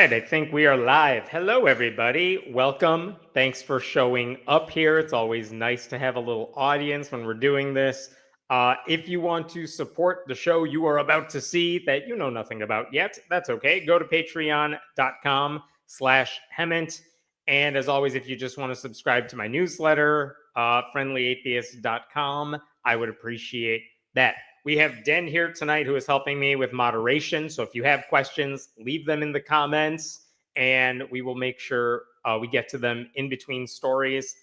right, I think we are live. Hello, everybody. Welcome. Thanks for showing up here. It's always nice to have a little audience when we're doing this. If you want to support the show you are about to see that you know nothing about yet, that's okay. Go to patreon.com/Hemant. And as always, if you just want to subscribe to my newsletter, friendlyatheist.com, I would appreciate that. We have Den here tonight who is helping me with moderation. So if you have questions, leave them in the comments and we will make sure we get to them in between stories.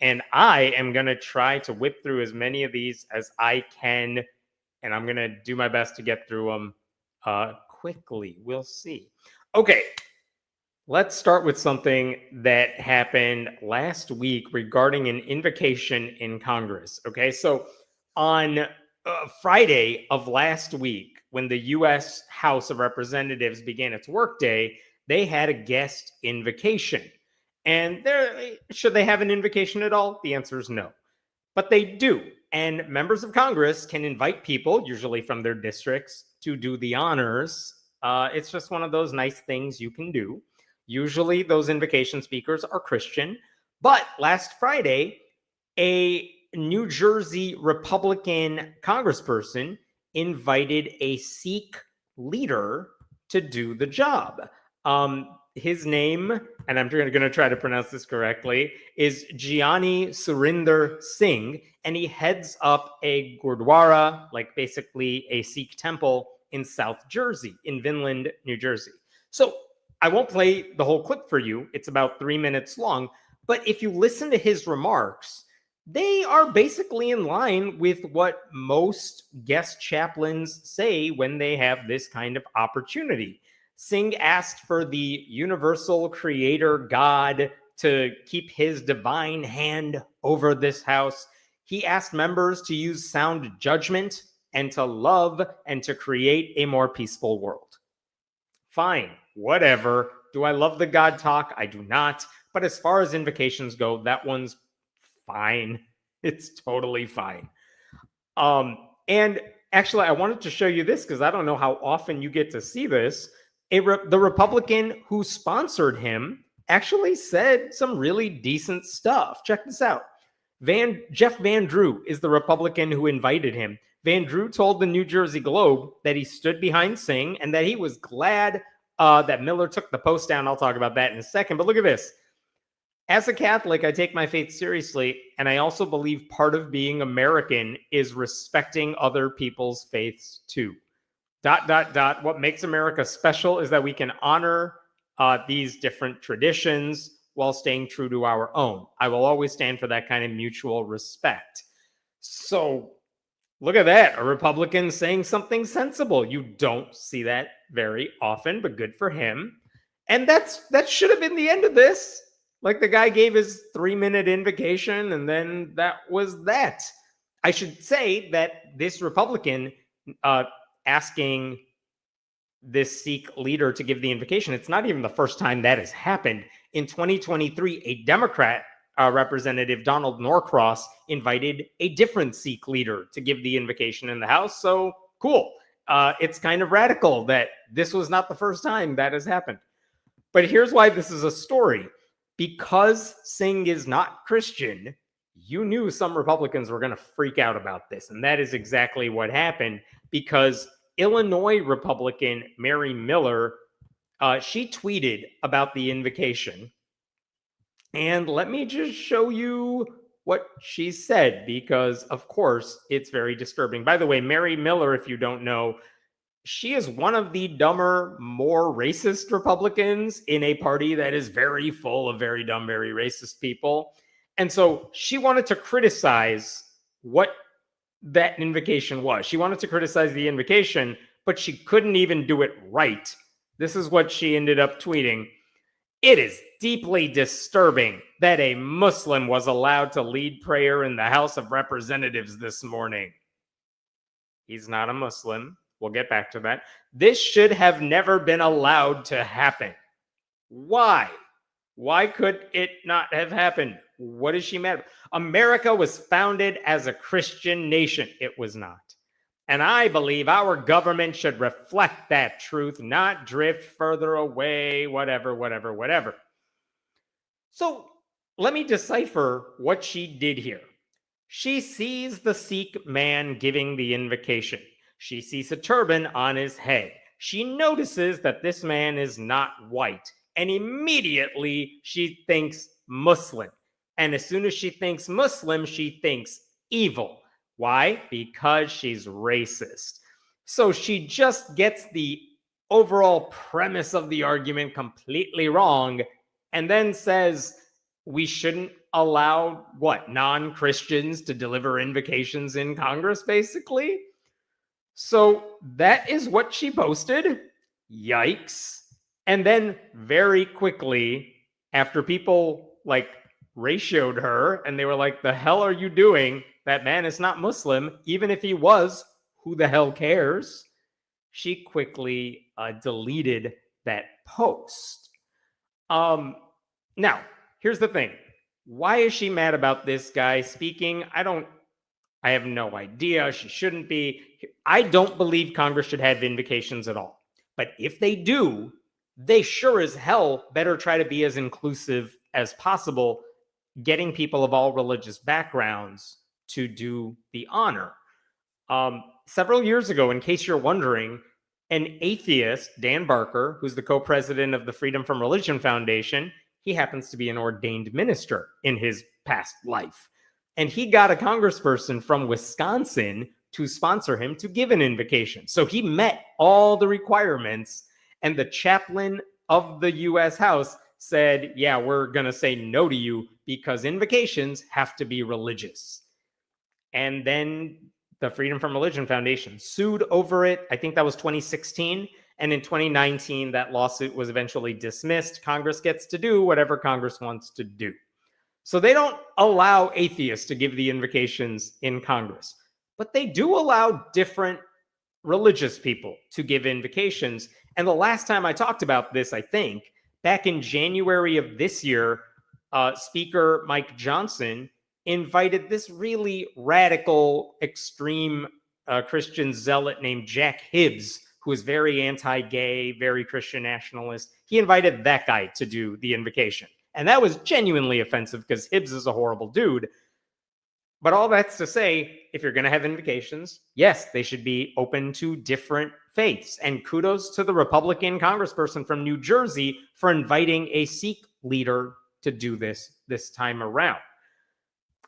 And I am going to try to whip through as many of these as I can. And I'm going to do my best to get through them quickly. We'll see. Okay. Let's start with something that happened last week regarding an invocation in Congress. Okay. So on Friday of last week, when the U.S. House of Representatives began its workday, they had a guest invocation. And should they have an invocation at all? The answer is no. But they do. And members of Congress can invite people, usually from their districts, to do the honors. It's just one of those nice things you can do. Usually those invocation speakers are Christian. But last Friday, a New Jersey Republican congressperson invited a Sikh leader to do the job. His name, and I'm going to try to pronounce this correctly, is Gianni Surinder Singh, and he heads up a Gurdwara, like basically a Sikh temple in South Jersey, in Vinland, New Jersey. So I won't play the whole clip for you. It's about 3 minutes long. But if you listen to his remarks, they are basically in line with what most guest chaplains say when they have this kind of opportunity. Singh asked for the universal creator God to keep his divine hand over this house. He asked members to use sound judgment and to love and to create a more peaceful world. Fine, whatever. Do I love the God talk? I do not. But as far as invocations go, that one's fine. It's totally fine. And actually, I wanted to show you this because I don't know how often you get to see this. The Republican who sponsored him actually said some really decent stuff. Check this out. Jeff Van Drew is the Republican who invited him. Van Drew told the New Jersey Globe that he stood behind Singh and that he was glad that Miller took the post down. I'll talk about that in a second. But look at this. As a Catholic, I take my faith seriously, and I also believe part of being American is respecting other people's faiths too. ... What makes America special is that we can honor these different traditions while staying true to our own. I will always stand for that kind of mutual respect. So look at that, a Republican saying something sensible. You don't see that very often, but good for him. And that should have been the end of this. Like the guy gave his 3-minute invocation and then that was that. I should say that this Republican asking this Sikh leader to give the invocation, it's not even the first time that has happened. In 2023, a Democrat Representative Donald Norcross invited a different Sikh leader to give the invocation in the House. So cool. It's kind of radical that this was not the first time that has happened. But here's why this is a story. Because Singh is not Christian, you knew some Republicans were going to freak out about this. And that is exactly what happened, because Illinois Republican Mary Miller, she tweeted about the invocation. And let me just show you what she said, because, of course, it's very disturbing. By the way, Mary Miller, if you don't know, she is one of the dumber, more racist Republicans in a party that is very full of very dumb, very racist people. And so she wanted to criticize what that invocation was. She wanted to criticize the invocation, but she couldn't even do it right. This is what she ended up tweeting. It is deeply disturbing that a Muslim was allowed to lead prayer in the House of Representatives this morning. He's not a Muslim. We'll get back to that. This should have never been allowed to happen. Why? Why could it not have happened? What is she mad about? America was founded as a Christian nation. It was not. And I believe our government should reflect that truth, not drift further away, whatever. So let me decipher what she did here. She sees the Sikh man giving the invocation. She sees a turban on his head. She notices that this man is not white. And immediately she thinks Muslim. And as soon as she thinks Muslim, she thinks evil. Why? Because she's racist. So she just gets the overall premise of the argument completely wrong and then says we shouldn't allow non-Christians to deliver invocations in Congress, basically. So that is what she posted. Yikes. And then very quickly, after people ratioed her and they were like, the hell are you doing? That man is not Muslim. Even if he was, who the hell cares? She quickly deleted that post. Now, here's the thing. Why is she mad about this guy speaking? I have no idea. She shouldn't be. I don't believe Congress should have invocations at all. But if they do, they sure as hell better try to be as inclusive as possible, getting people of all religious backgrounds to do the honor. Several years ago, in case you're wondering, an atheist, Dan Barker, who's the co-president of the Freedom from Religion Foundation, he happens to be an ordained minister in his past life. And he got a congressperson from Wisconsin to sponsor him to give an invocation. So he met all the requirements, and the chaplain of the U.S. House said, yeah, we're going to say no to you because invocations have to be religious. And then the Freedom from Religion Foundation sued over it. I think that was 2016. And in 2019, that lawsuit was eventually dismissed. Congress gets to do whatever Congress wants to do. So they don't allow atheists to give the invocations in Congress, but they do allow different religious people to give invocations. And the last time I talked about this, I think, back in January of this year, Speaker Mike Johnson invited this really radical, extreme Christian zealot named Jack Hibbs, who is very anti-gay, very Christian nationalist. He invited that guy to do the invocation. And that was genuinely offensive because Hibbs is a horrible dude. But all that's to say, if you're going to have invocations, yes, they should be open to different faiths. And kudos to the Republican congressperson from New Jersey for inviting a Sikh leader to do this time around.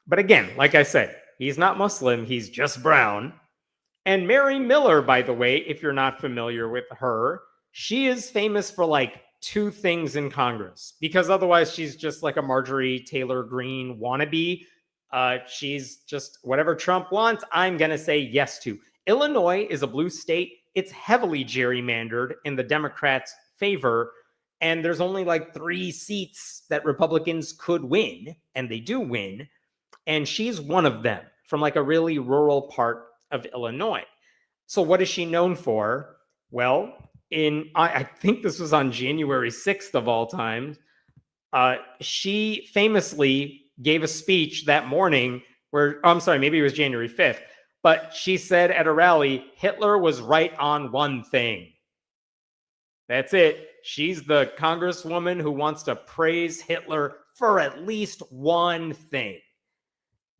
But again, like I said, he's not Muslim, he's just brown. And Mary Miller, by the way, if you're not familiar with her, she is famous for two things in Congress, because otherwise she's just like a Marjorie Taylor Greene wannabe. She's just whatever Trump wants, I'm going to say yes to. Illinois is a blue state. It's heavily gerrymandered in the Democrats' favor. And there's only 3 seats that Republicans could win, and they do win. And she's one of them from a really rural part of Illinois. So what is she known for? Well, I think this was on January 6th of all time, she famously gave a speech that morning maybe it was January 5th, but she said at a rally, Hitler was right on one thing. That's it. She's the congresswoman who wants to praise Hitler for at least one thing.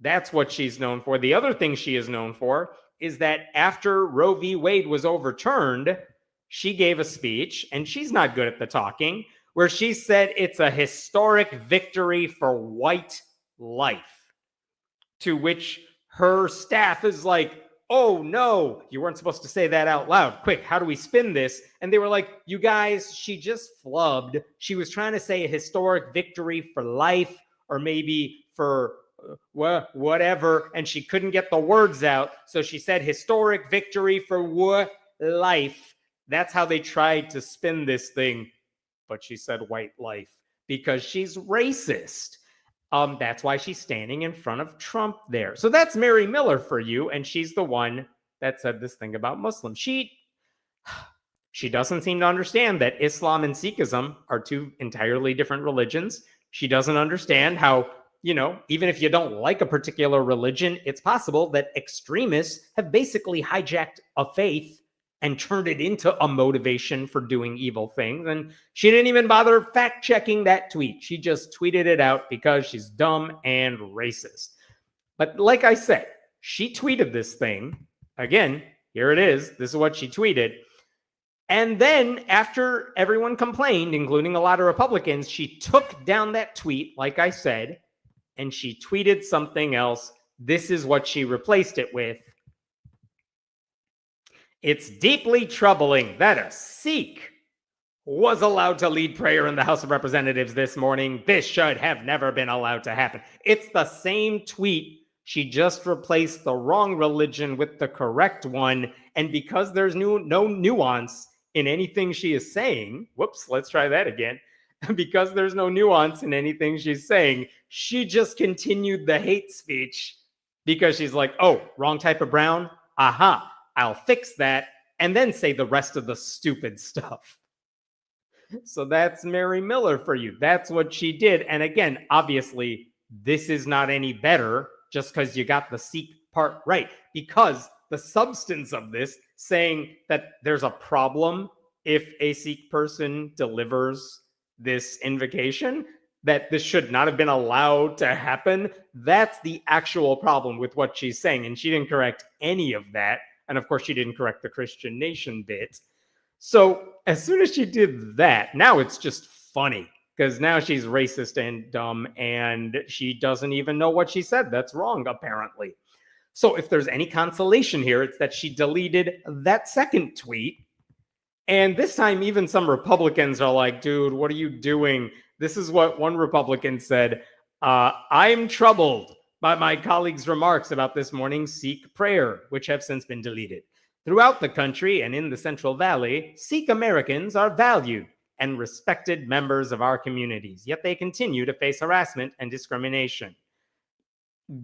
That's what she's known for. The other thing she is known for is that after Roe v. Wade was overturned, she gave a speech, and she's not good at the talking, where she said it's a historic victory for white life. To which her staff is like, oh no, you weren't supposed to say that out loud. Quick, how do we spin this? And they were like, you guys, she just flubbed. She was trying to say a historic victory for life, or maybe for whatever, and she couldn't get the words out. So she said historic victory for life. That's how they tried to spin this thing. But she said white life because she's racist. That's why she's standing in front of Trump there. So that's Mary Miller for you. And she's the one that said this thing about Muslims. She doesn't seem to understand that Islam and Sikhism are 2 entirely different religions. She doesn't understand how even if you don't like a particular religion, it's possible that extremists have basically hijacked a faith and turned it into a motivation for doing evil things. And she didn't even bother fact checking that tweet. She just tweeted it out because she's dumb and racist. But like I said, she tweeted this thing. Again, here it is. This is what she tweeted. And then after everyone complained, including a lot of Republicans, she took down that tweet, like I said, and she tweeted something else. This is what she replaced it with. It's deeply troubling that a Sikh was allowed to lead prayer in the House of Representatives this morning. This should have never been allowed to happen. It's the same tweet. She just replaced the wrong religion with the correct one. And because there's no nuance in anything she is saying, whoops, let's try that again. Because there's no nuance in anything she's saying, she just continued the hate speech because she's like, oh, wrong type of brown? Aha, I'll fix that and then say the rest of the stupid stuff. So that's Mary Miller for you. That's what she did. And again, obviously, this is not any better just because you got the Sikh part right. Because the substance of this saying that there's a problem if a Sikh person delivers this invocation, that this should not have been allowed to happen, that's the actual problem with what she's saying. And she didn't correct any of that. And of course, she didn't correct the Christian nation bit. So as soon as she did that, now it's just funny because now she's racist and dumb and she doesn't even know what she said. That's wrong, apparently. So if there's any consolation here, it's that she deleted that second tweet. And this time, even some Republicans are like, dude, what are you doing? This is what one Republican said. I'm troubled by my colleagues' remarks about this morning's Sikh prayer, which have since been deleted. Throughout the country and in the Central Valley, Sikh Americans are valued and respected members of our communities, yet they continue to face harassment and discrimination.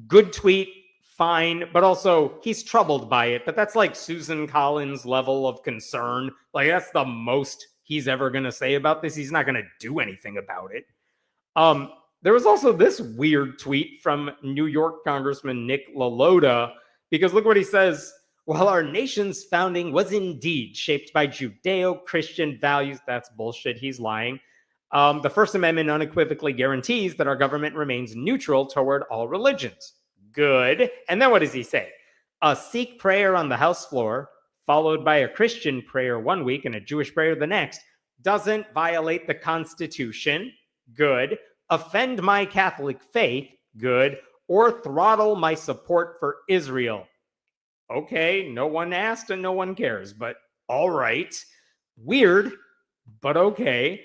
Good tweet, fine, but also he's troubled by it. But that's like Susan Collins' level of concern. Like that's the most he's ever going to say about this. He's not going to do anything about it. There was also this weird tweet from New York Congressman Nick LaLota, because look what he says. While our nation's founding was indeed shaped by Judeo-Christian values, that's bullshit, he's lying. The First Amendment unequivocally guarantees that our government remains neutral toward all religions. Good. And then what does he say? A Sikh prayer on the House floor, followed by a Christian prayer one week and a Jewish prayer the next, doesn't violate the Constitution. Good. Offend my Catholic faith. Good. Or throttle my support for Israel. Okay, no one asked and no one cares, but all right. Weird, but okay.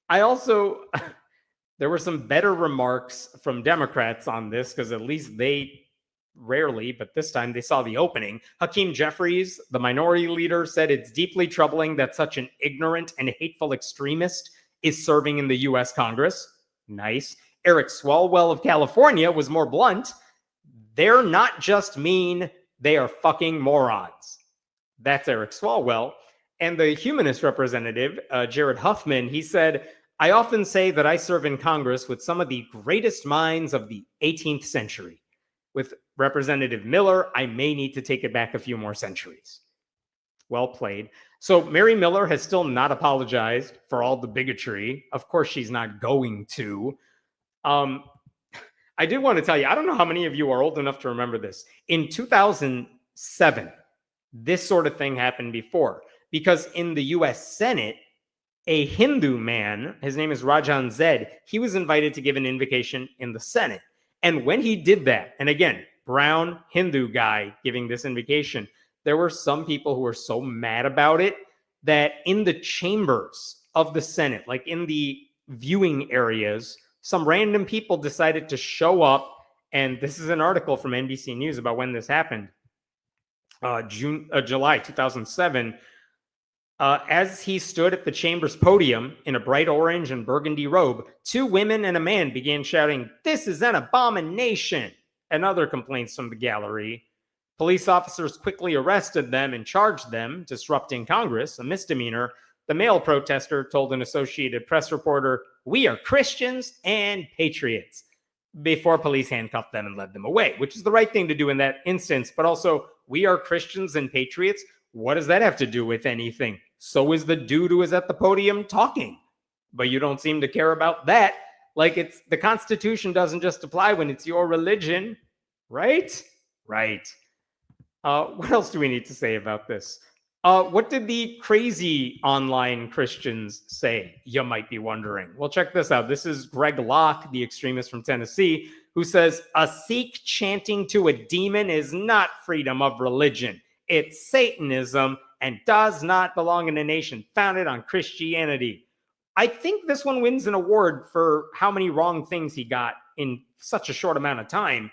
I also, there were some better remarks from Democrats on this because at least they rarely, but this time they saw the opening. Hakeem Jeffries, the minority leader, said it's deeply troubling that such an ignorant and hateful extremist is serving in the U.S. Congress. Nice. Eric Swalwell of California was more blunt. They're not just mean, they are fucking morons. That's Eric Swalwell. And the humanist representative, Jared Huffman, he said, I often say that I serve in Congress with some of the greatest minds of the 18th century. With Representative Miller, I may need to take it back a few more centuries. Well played. So Mary Miller has still not apologized for all the bigotry. Of course, she's not going to. I did want to tell you, I don't know how many of you are old enough to remember this. In 2007, this sort of thing happened before. Because in the U.S. Senate, a Hindu man, his name is Rajan Zed, he was invited to give an invocation in the Senate. And when he did that, and again, brown Hindu guy giving this invocation, there were some people who were so mad about it that in the chambers of the Senate, like in the viewing areas, some random people decided to show up. And this is an article from NBC News about when this happened. July 2007. As he stood at the chamber's podium in a bright orange and burgundy robe, two women and a man began shouting, "This is an abomination," and other complaints from the gallery. Police officers quickly arrested them and charged them, disrupting Congress, a misdemeanor. The male protester told an Associated Press reporter, "We are Christians and patriots." before police handcuffed them and led them away, which is the right thing to do in that instance. But also, we are Christians and patriots. What does that have to do with anything? So is the dude who is at the podium talking. But you don't seem to care about that. Like, it's the Constitution doesn't just apply when it's your religion, right? Right. What else do we need to say about this? What did the crazy online Christians say? You might be wondering. Well, check this out. This is Greg Locke, the extremist from Tennessee, who says a Sikh chanting to a demon is not freedom of religion. It's Satanism and does not belong in a nation founded on Christianity. I think this one wins an award for how many wrong things he got in such a short amount of time.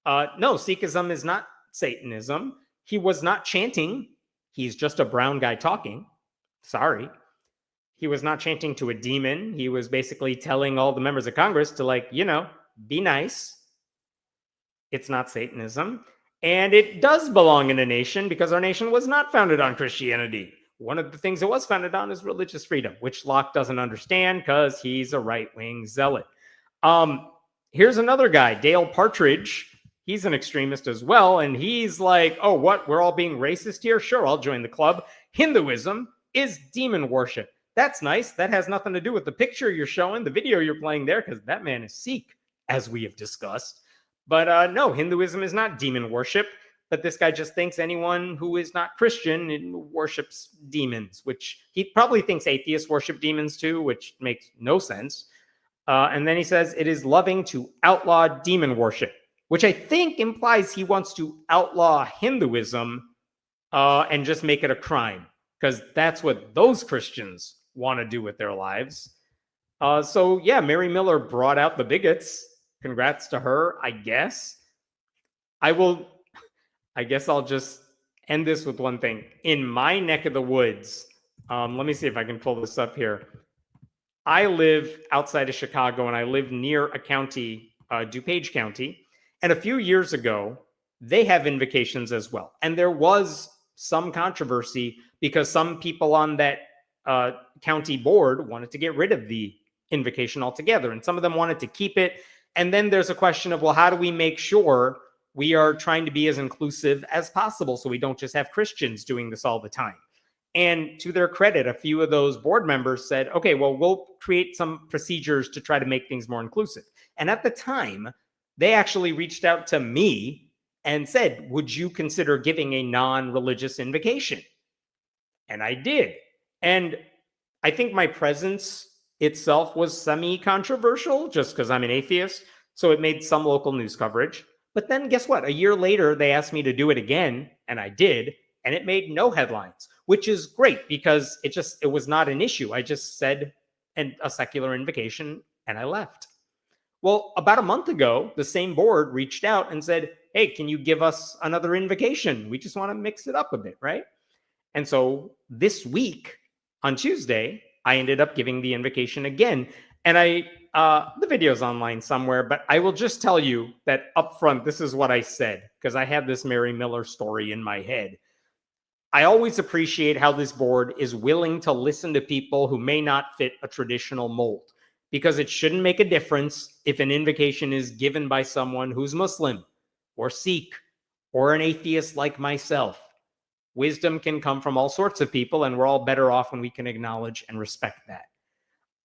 No, Sikhism is not Satanism. He was not chanting. He's just a brown guy talking. Sorry. He was not chanting to a demon. He was basically telling all the members of Congress to, like, be nice. It's not Satanism. And it does belong in a nation because our nation was not founded on Christianity. One of the things it was founded on is religious freedom, which Locke doesn't understand because he's a right-wing zealot. Here's another guy, Dale Partridge. He's an extremist as well, and he's like, oh, what? We're all being racist here? Sure, I'll join the club. Hinduism is demon worship. That's nice. That has nothing to do with the picture you're showing, the video you're playing there, because that man is Sikh, as we have discussed. But no, Hinduism is not demon worship, but this guy just thinks anyone who is not Christian worships demons, which he probably thinks atheists worship demons too, which makes no sense. And then he says it is loving to outlaw demon worship, which I think implies he wants to outlaw Hinduism and just make it a crime, because that's what those Christians want to do with their lives. So yeah, Mary Miller brought out the bigots. Congrats to her, I guess. I guess I'll just end this with one thing. In my neck of the woods, let me see if I can pull this up here. I live outside of Chicago, and I live near a county, DuPage County. And a few years ago, they have invocations as well. And there was some controversy because some people on that county board wanted to get rid of the invocation altogether. And some of them wanted to keep it. And then there's a question of, well, how do we make sure we are trying to be as inclusive as possible so we don't just have Christians doing this all the time? And to their credit, a few of those board members said, okay, well, we'll create some procedures to try to make things more inclusive. And at the time, they actually reached out to me and said, would you consider giving a non-religious invocation? And I did. And I think my presence itself was semi-controversial just because I'm an atheist. So it made some local news coverage. But then guess what? A year later, they asked me to do it again, and I did. And it made no headlines, which is great because it was not an issue. I just said a secular invocation and I left. Well, about a month ago, the same board reached out and said, hey, can you give us another invocation? We just want to mix it up a bit, right? And so this week on Tuesday, I ended up giving the invocation again. And the video's online somewhere, but I will just tell you that up front, this is what I said, because I had this Mary Miller story in my head. I always appreciate how this board is willing to listen to people who may not fit a traditional mold, because it shouldn't make a difference if an invocation is given by someone who's Muslim or Sikh or an atheist like myself. Wisdom can come from all sorts of people, and we're all better off when we can acknowledge and respect that.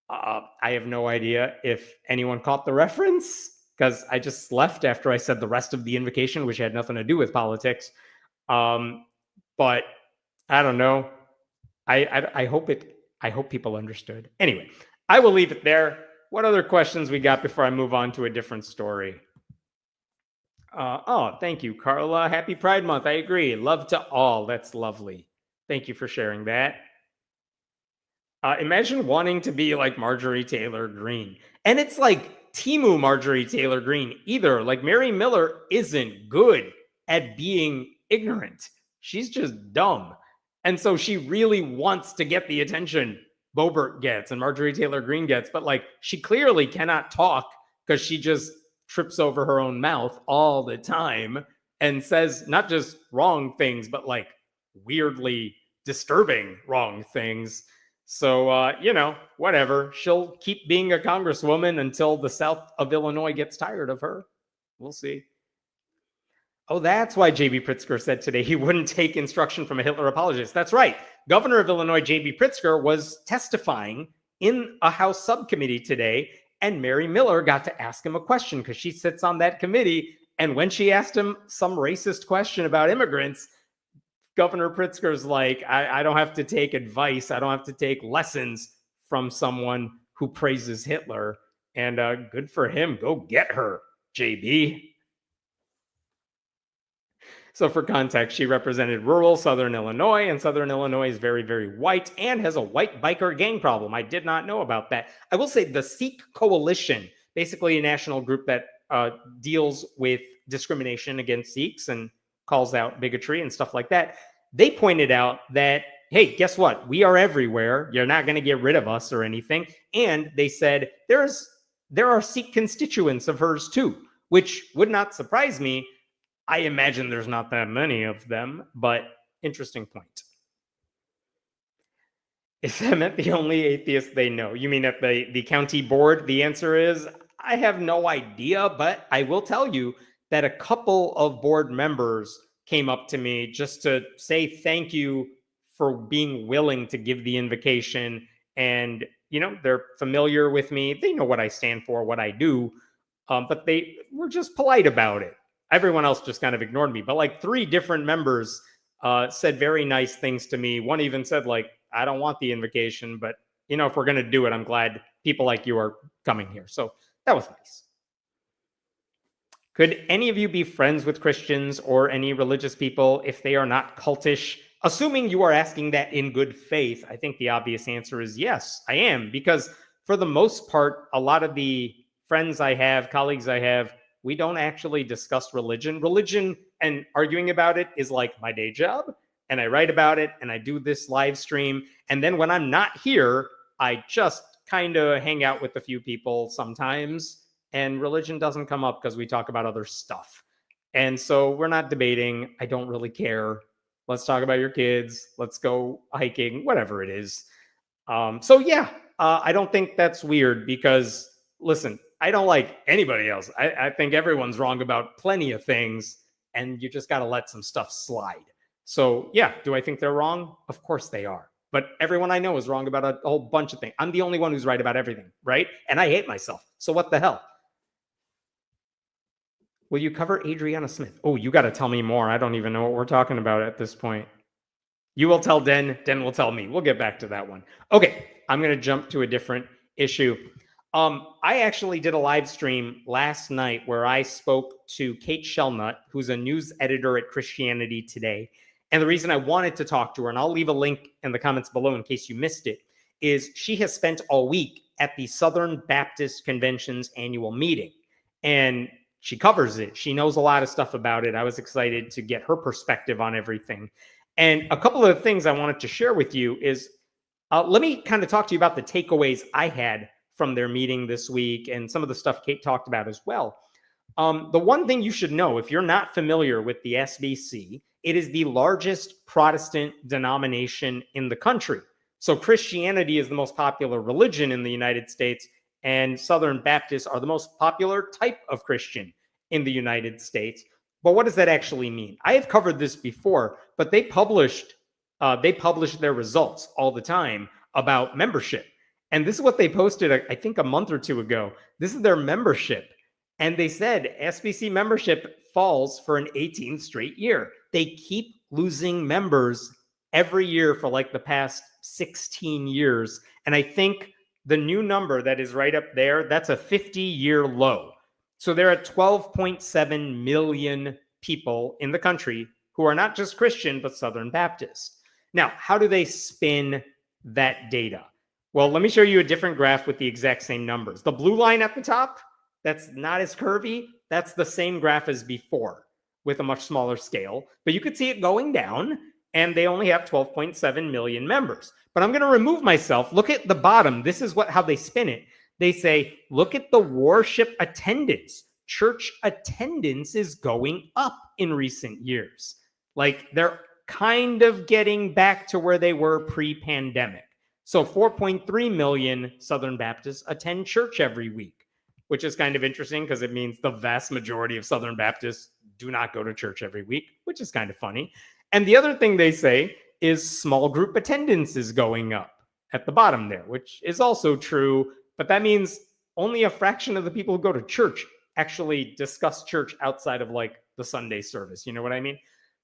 I have no idea if anyone caught the reference, because I just left after I said the rest of the invocation, which had nothing to do with politics. But I don't know. I hope people understood. Anyway, I will leave it there. What other questions we got before I move on to a different story? Oh, thank you, Carla. Happy Pride Month. I agree. Love to all. That's lovely. Thank you for sharing that. Imagine wanting to be like Marjorie Taylor Greene. And it's like Timu Marjorie Taylor Greene either. Like, Mary Miller isn't good at being ignorant. She's just dumb. And so she really wants to get the attention Boebert gets and Marjorie Taylor Greene gets. But like, she clearly cannot talk because she just trips over her own mouth all the time and says not just wrong things, but like weirdly disturbing wrong things. So, whatever. She'll keep being a congresswoman until the South of Illinois gets tired of her. We'll see. Oh, that's why J.B. Pritzker said today he wouldn't take instruction from a Hitler apologist. That's right. Governor of Illinois, J.B. Pritzker, was testifying in a House subcommittee today, and Mary Miller got to ask him a question because she sits on that committee. And when she asked him some racist question about immigrants, Governor Pritzker's like, I don't have to take advice. I don't have to take lessons from someone who praises Hitler. And good for him. Go get her, JB. So for context, she represented rural Southern Illinois, and Southern Illinois is very, very white and has a white biker gang problem. I did not know about that. I will say the Sikh Coalition, basically a national group that deals with discrimination against Sikhs and calls out bigotry and stuff like that. They pointed out that, hey, guess what? We are everywhere. You're not going to get rid of us or anything. And they said there are Sikh constituents of hers too, which would not surprise me. I imagine there's not that many of them, but interesting point. Is Emmett the only atheist they know? You mean at the county board? The answer is, I have no idea, but I will tell you that a couple of board members came up to me just to say thank you for being willing to give the invocation. And, they're familiar with me. They know what I stand for, what I do, but they were just polite about it. Everyone else just kind of ignored me. But like 3 different members said very nice things to me. One even said, like, I don't want the invocation, but, if we're going to do it, I'm glad people like you are coming here. So that was nice. Could any of you be friends with Christians or any religious people if they are not cultish? Assuming you are asking that in good faith, I think the obvious answer is yes, I am. Because for the most part, a lot of the friends I have, colleagues I have, we don't actually discuss religion. Religion and arguing about it is like my day job. And I write about it and I do this live stream. And then when I'm not here, I just kind of hang out with a few people sometimes. And religion doesn't come up because we talk about other stuff. And so we're not debating. I don't really care. Let's talk about your kids. Let's go hiking, whatever it is. I don't think that's weird because, listen, I don't like anybody else. I think everyone's wrong about plenty of things, and you just got to let some stuff slide. So, yeah, do I think they're wrong? Of course they are. But everyone I know is wrong about a whole bunch of things. I'm the only one who's right about everything, right? And I hate myself. So what the hell? Will you cover Adriana Smith? Oh, you got to tell me more. I don't even know what we're talking about at this point. You will tell Den. Den will tell me. We'll get back to that one. Okay, I'm going to jump to a different issue. I actually did a live stream last night where I spoke to Kate Shellnut, who's a news editor at Christianity Today. And the reason I wanted to talk to her, and I'll leave a link in the comments below in case you missed it, is she has spent all week at the Southern Baptist Convention's annual meeting. And she covers it. She knows a lot of stuff about it. I was excited to get her perspective on everything. And a couple of things I wanted to share with you is, let me kind of talk to you about the takeaways I had from their meeting this week and some of the stuff Kate talked about as well. The one thing you should know, if you're not familiar with the SBC, it is the largest Protestant denomination in the country. So Christianity is the most popular religion in the United States, and Southern Baptists are the most popular type of Christian in the United States. But what does that actually mean? I have covered this before, but they publish their results all the time about membership. And this is what they posted, I think, a month or two ago. This is their membership. And they said SBC membership falls for an 18th straight year. They keep losing members every year for like the past 16 years. And I think the new number that is right up there, that's a 50-year low. So there are 12.7 million people in the country who are not just Christian, but Southern Baptist. Now, how do they spin that data? Well, let me show you a different graph with the exact same numbers. The blue line at the top, that's not as curvy. That's the same graph as before with a much smaller scale. But you could see it going down, and they only have 12.7 million members. But I'm going to remove myself. Look at the bottom. This is how they spin it. They say, look at the worship attendance. Church attendance is going up in recent years. Like they're kind of getting back to where they were pre-pandemic. So 4.3 million Southern Baptists attend church every week, which is kind of interesting because it means the vast majority of Southern Baptists do not go to church every week, which is kind of funny. And the other thing they say is small group attendance is going up at the bottom there, which is also true. But that means only a fraction of the people who go to church actually discuss church outside of like the Sunday service. You know what I mean?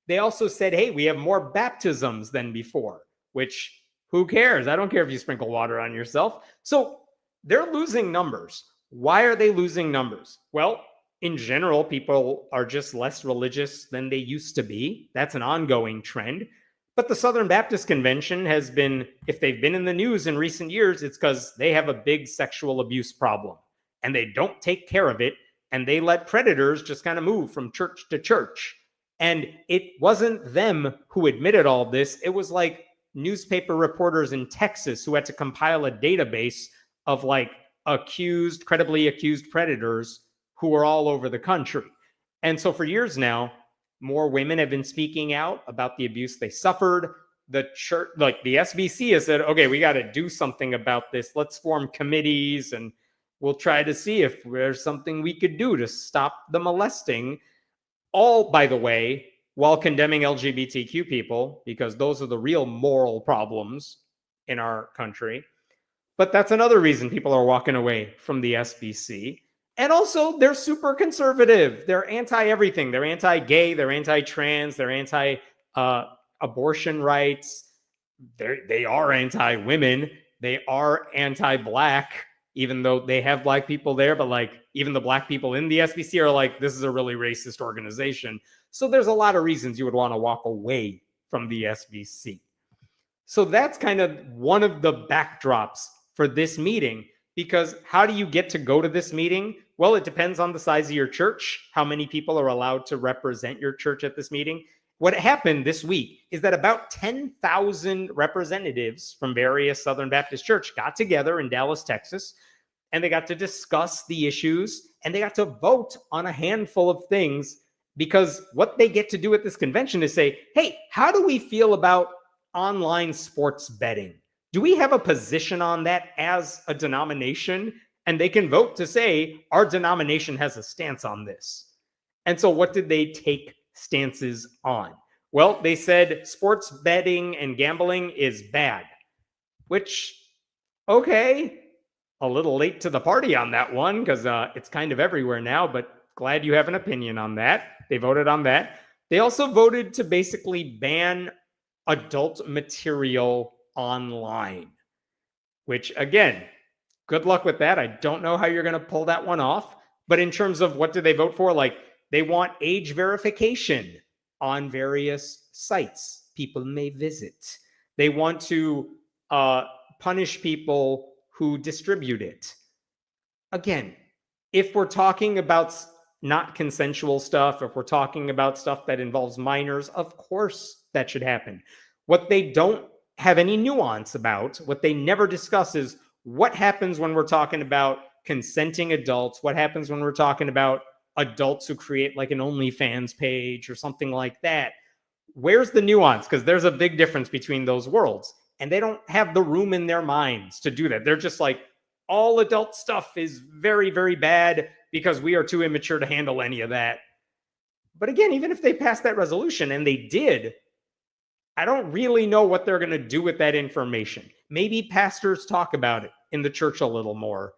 They also said, hey, we have more baptisms than before, which who cares? I don't care if you sprinkle water on yourself. So they're losing numbers. Why are they losing numbers? Well, in general, people are just less religious than they used to be. That's an ongoing trend. But the Southern Baptist Convention has been, if they've been in the news in recent years, it's because they have a big sexual abuse problem and they don't take care of it. And they let predators just kind of move from church to church. And it wasn't them who admitted all this. It was like newspaper reporters in Texas who had to compile a database of like credibly accused predators who were all over the country. And so for years now, more women have been speaking out about the abuse they suffered. The church, like the SBC, has said, okay, we got to do something about this. Let's form committees and we'll try to see if there's something we could do to stop the molesting. All, by the way, while condemning LGBTQ people, because those are the real moral problems in our country. But that's another reason people are walking away from the SBC. And also, they're super conservative. They're anti-everything. They're anti-gay. They're anti-trans. They're anti-abortion rights. They are anti-women. They are anti-black, even though they have black people there. But like, even the black people in the SBC are like, this is a really racist organization. So there's a lot of reasons you would want to walk away from the SBC. So that's kind of one of the backdrops for this meeting. Because how do you get to go to this meeting? Well, it depends on the size of your church, how many people are allowed to represent your church at this meeting. What happened this week is that about 10,000 representatives from various Southern Baptist church got together in Dallas, Texas, and they got to discuss the issues and they got to vote on a handful of things, because what they get to do at this convention is say, hey, how do we feel about online sports betting? Do we have a position on that as a denomination? And they can vote to say, our denomination has a stance on this. And so what did they take stances on? Well, they said sports betting and gambling is bad, which, okay, a little late to the party on that one because it's kind of everywhere now, but glad you have an opinion on that. They voted on that. They also voted to basically ban adult material online, which again, good luck with that. I don't know how you're going to pull that one off. But in terms of what do they vote for? Like, they want age verification on various sites people may visit. They want to punish people who distribute it. Again, if we're talking about not consensual stuff, if we're talking about stuff that involves minors, of course that should happen. What they don't have any nuance about, what they never discuss, is what happens when we're talking about consenting adults, what happens when we're talking about adults who create like an OnlyFans page or something like that. Where's the nuance? Because there's a big difference between those worlds. And they don't have the room in their minds to do that. They're just like, all adult stuff is very, very bad because we are too immature to handle any of that. But again, even if they passed that resolution, and they did, I don't really know what they're going to do with that information. Maybe pastors talk about it in the church a little more.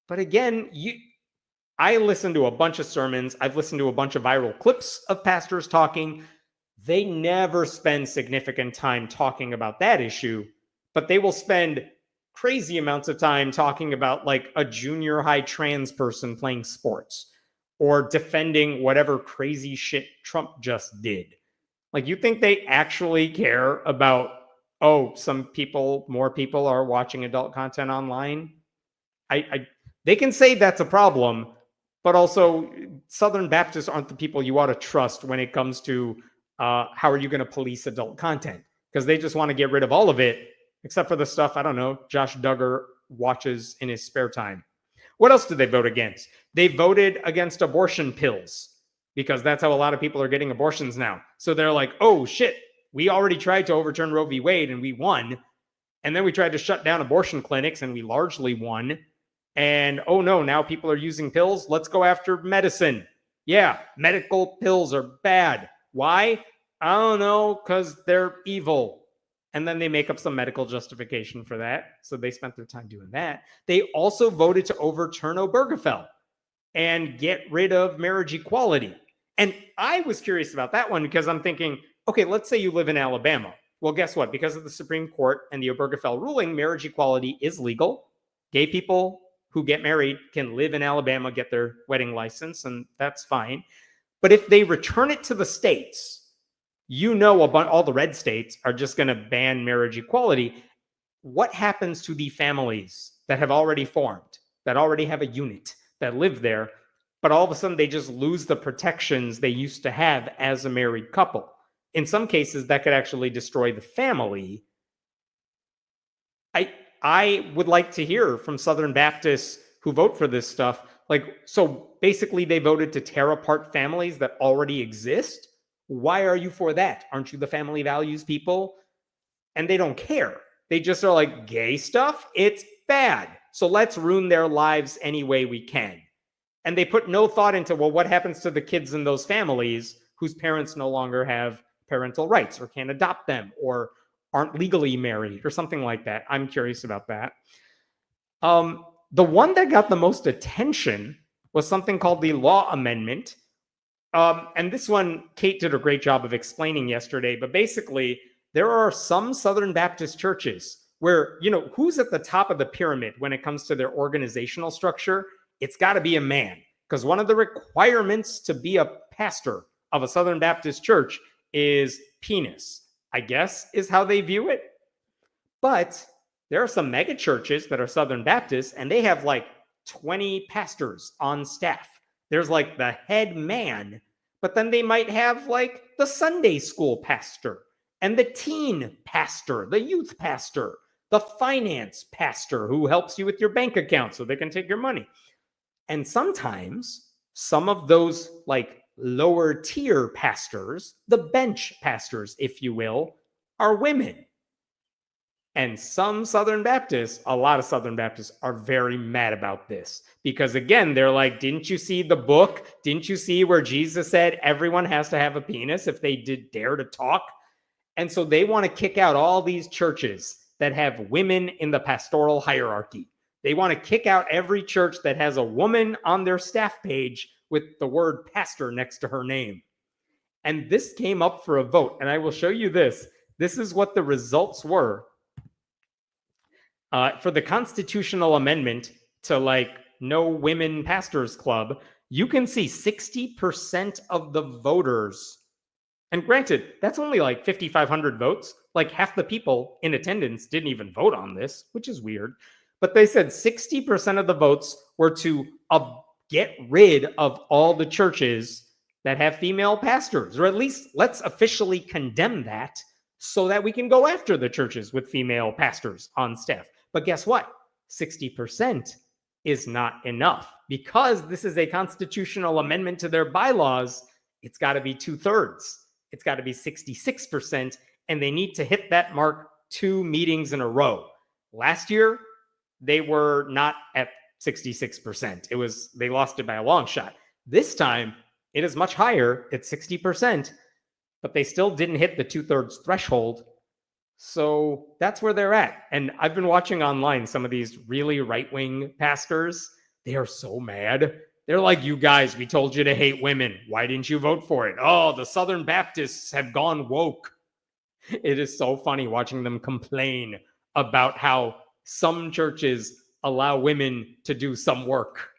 But again, I listen to a bunch of sermons. I've listened to a bunch of viral clips of pastors talking. They never spend significant time talking about that issue, but they will spend crazy amounts of time talking about like a junior high trans person playing sports or defending whatever crazy shit Trump just did. Like, you think they actually care about, oh, more people are watching adult content online? They can say that's a problem, but also Southern Baptists aren't the people you ought to trust when it comes to how are you going to police adult content? Because they just want to get rid of all of it, except for the stuff, I don't know, Josh Duggar watches in his spare time. What else did they vote against? They voted against abortion pills, because that's how a lot of people are getting abortions now. So they're like, oh shit, we already tried to overturn Roe v. Wade and we won. And then we tried to shut down abortion clinics, and we largely won. And oh no, now people are using pills. Let's go after medicine. Yeah, medical pills are bad. Why? I don't know, because they're evil. And then they make up some medical justification for that. So they spent their time doing that. They also voted to overturn Obergefell and get rid of marriage equality. And I was curious about that one because I'm thinking, okay, let's say you live in Alabama. Well, guess what? Because of the Supreme Court and the Obergefell ruling, marriage equality is legal. Gay people who get married can live in Alabama, get their wedding license, and that's fine. But if they return it to the states, you know, about all the red states are just going to ban marriage equality. What happens to the families that have already formed, that already have a unit, that live there, but all of a sudden they just lose the protections they used to have as a married couple? In some cases, that could actually destroy the family. I would like to hear from Southern Baptists who vote for this stuff. Like, so basically they voted to tear apart families that already exist. Why are you for that? Aren't you the family values people? And they don't care. They just are like, gay stuff, it's bad. So let's ruin their lives any way we can. And they put no thought into, well, what happens to the kids in those families whose parents no longer have parental rights or can't adopt them or aren't legally married or something like that? I'm curious about that. The one that got the most attention was something called the Law Amendment. And this one, Kate did a great job of explaining yesterday, but basically there are some Southern Baptist churches where, you know, who's at the top of the pyramid when it comes to their organizational structure? It's got to be a man, because one of the requirements to be a pastor of a Southern Baptist church is penis, I guess, is how they view it. But there are some mega churches that are Southern Baptists, and they have like 20 pastors on staff. There's like the head man, but then they might have like the Sunday school pastor and the teen pastor, the youth pastor, the finance pastor who helps you with your bank account so they can take your money. And sometimes some of those like lower tier pastors, the bench pastors, if you will, are women. And some Southern Baptists, a lot of Southern Baptists, are very mad about this. Because again, they're like, didn't you see the book? Didn't you see where Jesus said everyone has to have a penis if they did dare to talk? And so they want to kick out all these churches that have women in the pastoral hierarchy. They want to kick out every church that has a woman on their staff page with the word pastor next to her name. And this came up for a vote. And I will show you this. This is what the results were. For the constitutional amendment to like no women pastors club, you can see 60% of the voters. And granted, that's only like 5,500 votes. Like half the people in attendance didn't even vote on this, which is weird. But they said 60% of the votes were to get rid of all the churches that have female pastors, or at least let's officially condemn that so that we can go after the churches with female pastors on staff. But guess what? 60% is not enough. Because this is a constitutional amendment to their bylaws, it's got to be 2/3. It's got to be 66%, and they need to hit that mark 2 meetings in a row. Last year, they were not at 66%. They lost it by a long shot. This time, it is much higher at 60%, but they still didn't hit the 2/3 threshold. So that's where they're at. And I've been watching online some of these really right-wing pastors. They are so mad. They're like, you guys, we told you to hate women. Why didn't you vote for it? Oh, the Southern Baptists have gone woke. It is so funny watching them complain about how some churches allow women to do some work.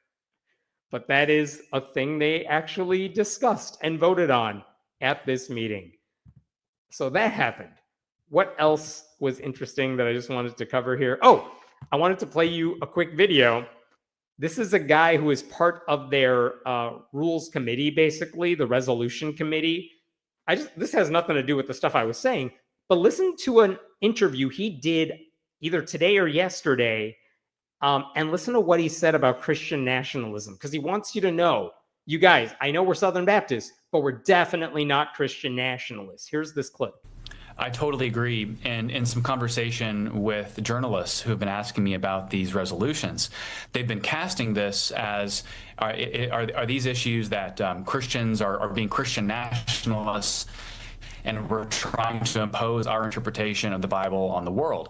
But that is a thing they actually discussed and voted on at this meeting. So that happened. What else was interesting that I just wanted to cover here? Oh, I wanted to play you a quick video. This is a guy who is part of their rules committee, basically, the resolution committee. This has nothing to do with the stuff I was saying, but listen to an interview he did either today or yesterday, and listen to what he said about Christian nationalism, because he wants you to know, you guys, I know we're Southern Baptists, but we're definitely not Christian nationalists. Here's this clip. I totally agree. And in some conversation with journalists who have been asking me about these resolutions, they've been casting this as are these issues that Christians are being Christian nationalists and we're trying to impose our interpretation of the Bible on the world.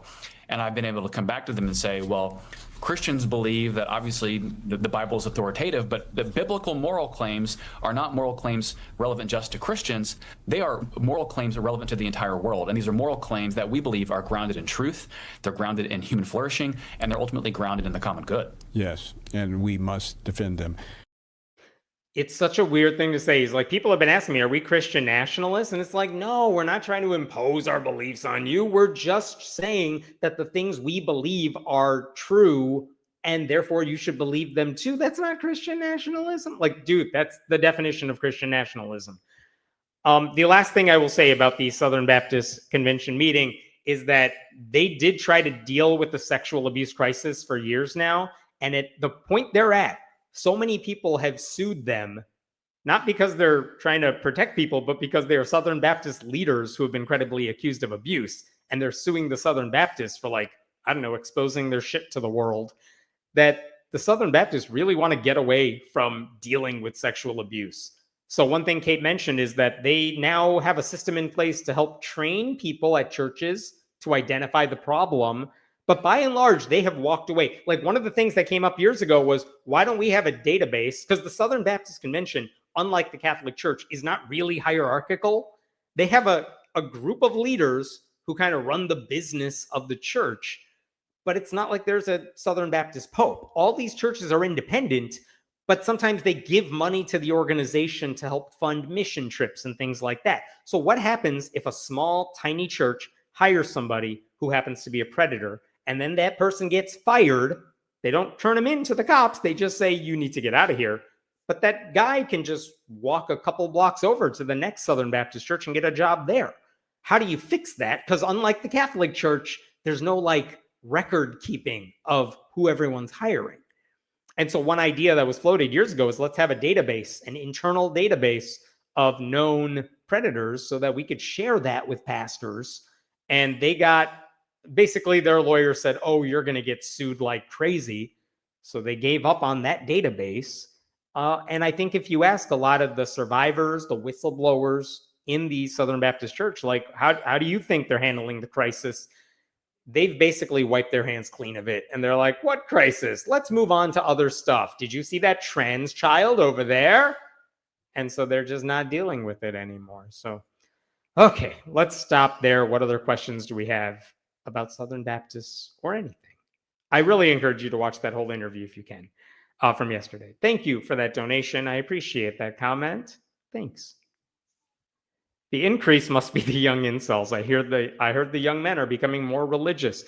And I've been able to come back to them and say, well, Christians believe that obviously the Bible is authoritative, but the biblical moral claims are not moral claims relevant just to Christians. They are moral claims that are relevant to the entire world. And these are moral claims that we believe are grounded in truth, they're grounded in human flourishing, and they're ultimately grounded in the common good. Yes, and we must defend them. It's such a weird thing to say. He's like, people have been asking me, are we Christian nationalists? And it's like, no, we're not trying to impose our beliefs on you. We're just saying that the things we believe are true and therefore you should believe them too. That's not Christian nationalism. Like, dude, that's the definition of Christian nationalism. The last thing I will say about the Southern Baptist Convention meeting is that they did try to deal with the sexual abuse crisis for years now. And at the point they're at, so many people have sued them, not because they're trying to protect people, but because they are Southern Baptist leaders who have been credibly accused of abuse. And they're suing the Southern Baptists for, like, I don't know, exposing their shit to the world. That the Southern Baptists really want to get away from dealing with sexual abuse. So one thing Kate mentioned is that they now have a system in place to help train people at churches to identify the problem. But by and large, they have walked away. Like, one of the things that came up years ago was, why don't we have a database? Because the Southern Baptist Convention, unlike the Catholic Church, is not really hierarchical. They have a group of leaders who kind of run the business of the church. But it's not like there's a Southern Baptist Pope. All these churches are independent, but sometimes they give money to the organization to help fund mission trips and things like that. So what happens if a small, tiny church hires somebody who happens to be a predator, and then that person gets fired? They don't turn him into the cops. They just say, you need to get out of here. But that guy can just walk a couple blocks over to the next Southern Baptist church and get a job there. How do you fix that? Because unlike the Catholic Church, there's no like record keeping of who everyone's hiring. And so one idea that was floated years ago is, let's have a database, an internal database of known predators so that we could share that with pastors. And they got, basically their lawyer said, oh, you're going to get sued like crazy. So they gave up on that database. And I think if you ask a lot of the survivors, the whistleblowers in the Southern Baptist Church, like, how do you think they're handling the crisis? They've basically wiped their hands clean of it. And they're like, what crisis? Let's move on to other stuff. Did you see that trans child over there? And so they're just not dealing with it anymore. So, okay, let's stop there. What other questions do we have about Southern Baptists or anything? I really encourage you to watch that whole interview if you can from yesterday. Thank you for that donation. I appreciate that comment. Thanks. The increase must be the young incels. I heard the young men are becoming more religious.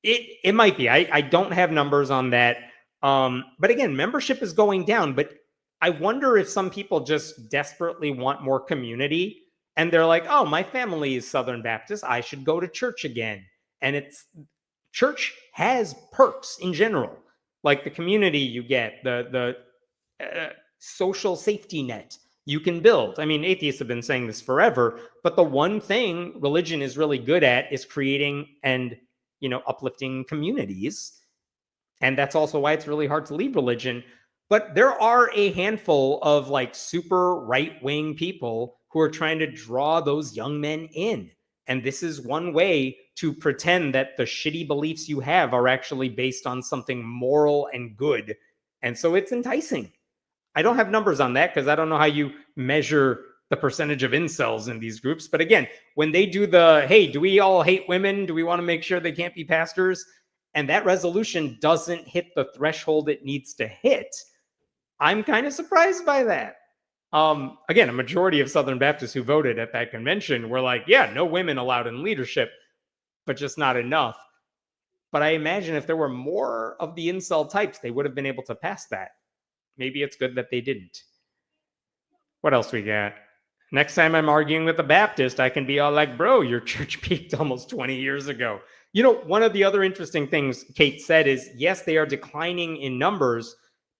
It might be. I don't have numbers on that. But again, membership is going down. But I wonder if some people just desperately want more community. And they're like, oh, my family is Southern Baptist, I should go to church again. And church has perks in general, like the community you get, the social safety net you can build. I mean, atheists have been saying this forever, but the one thing religion is really good at is creating and, uplifting communities. And that's also why it's really hard to leave religion. But there are a handful of like super right-wing people who are trying to draw those young men in. And this is one way to pretend that the shitty beliefs you have are actually based on something moral and good. And so it's enticing. I don't have numbers on that because I don't know how you measure the percentage of incels in these groups. But again, when they do hey, do we all hate women? Do we want to make sure they can't be pastors? And that resolution doesn't hit the threshold it needs to hit, I'm kind of surprised by that. Again, a majority of Southern Baptists who voted at that convention were like, yeah, no women allowed in leadership, but just not enough. But I imagine if there were more of the incel types, they would have been able to pass that. Maybe it's good that they didn't. What else we got? Next time I'm arguing with a Baptist, I can be all like, bro, your church peaked almost 20 years ago. One of the other interesting things Kate said is, yes, they are declining in numbers,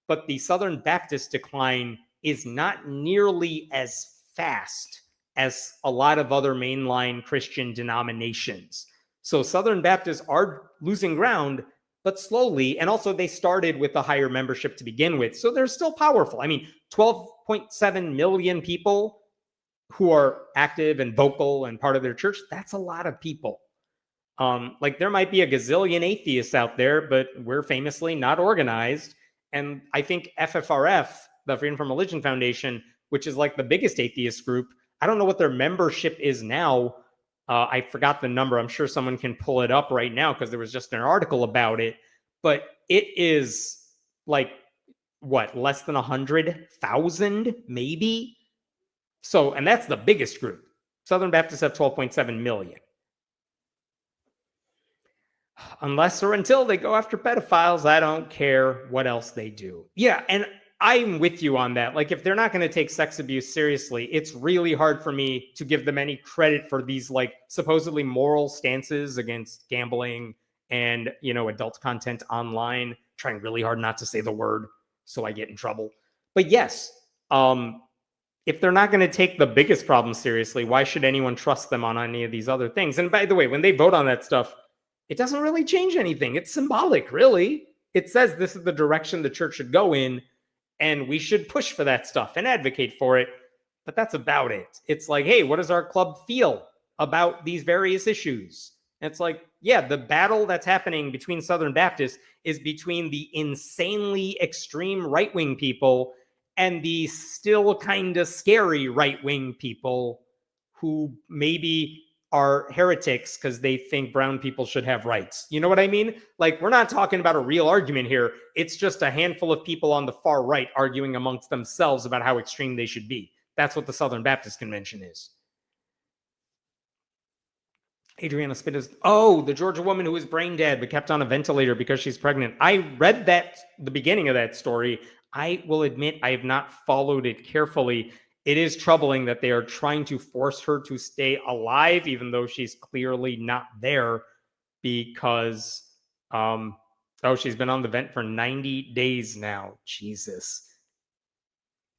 but the Southern Baptist decline is not nearly as fast as a lot of other mainline Christian denominations. So Southern Baptists are losing ground, but slowly. And also they started with a higher membership to begin with. So they're still powerful. I mean, 12.7 million people who are active and vocal and part of their church, that's a lot of people. Like there might be a gazillion atheists out there, but we're famously not organized. And I think FFRF, the Freedom from Religion Foundation, which is like the biggest atheist group, I don't know what their membership is now. I forgot the number. I'm sure someone can pull it up right now because there was just an article about it. But it is like, what, less than 100,000 maybe? So, and that's the biggest group. Southern Baptists have 12.7 million. Unless or until they go after pedophiles, I don't care what else they do. Yeah, and I'm with you on that. Like, if they're not going to take sex abuse seriously, it's really hard for me to give them any credit for these, like, supposedly moral stances against gambling and, you know, adult content online. Trying really hard not to say the word so I get in trouble. But yes, if they're not going to take the biggest problem seriously, why should anyone trust them on any of these other things? And by the way, when they vote on that stuff, it doesn't really change anything. It's symbolic, really. It says this is the direction the church should go in, and we should push for that stuff and advocate for it. But that's about it. It's like, hey, what does our club feel about these various issues? And it's like, yeah, the battle that's happening between Southern Baptists is between the insanely extreme right-wing people and the still kind of scary right-wing people who maybe are heretics because they think brown people should have rights. You know what I mean? Like, we're not talking about a real argument here. It's just a handful of people on the far right arguing amongst themselves about how extreme they should be. That's what the Southern Baptist Convention is. Adriana Spit is, oh, the Georgia woman who was brain dead but kept on a ventilator because she's pregnant. I read that, the beginning of that story. I will admit I have not followed it carefully. It is troubling that they are trying to force her to stay alive, even though she's clearly not there because, she's been on the vent for 90 days now. Jesus.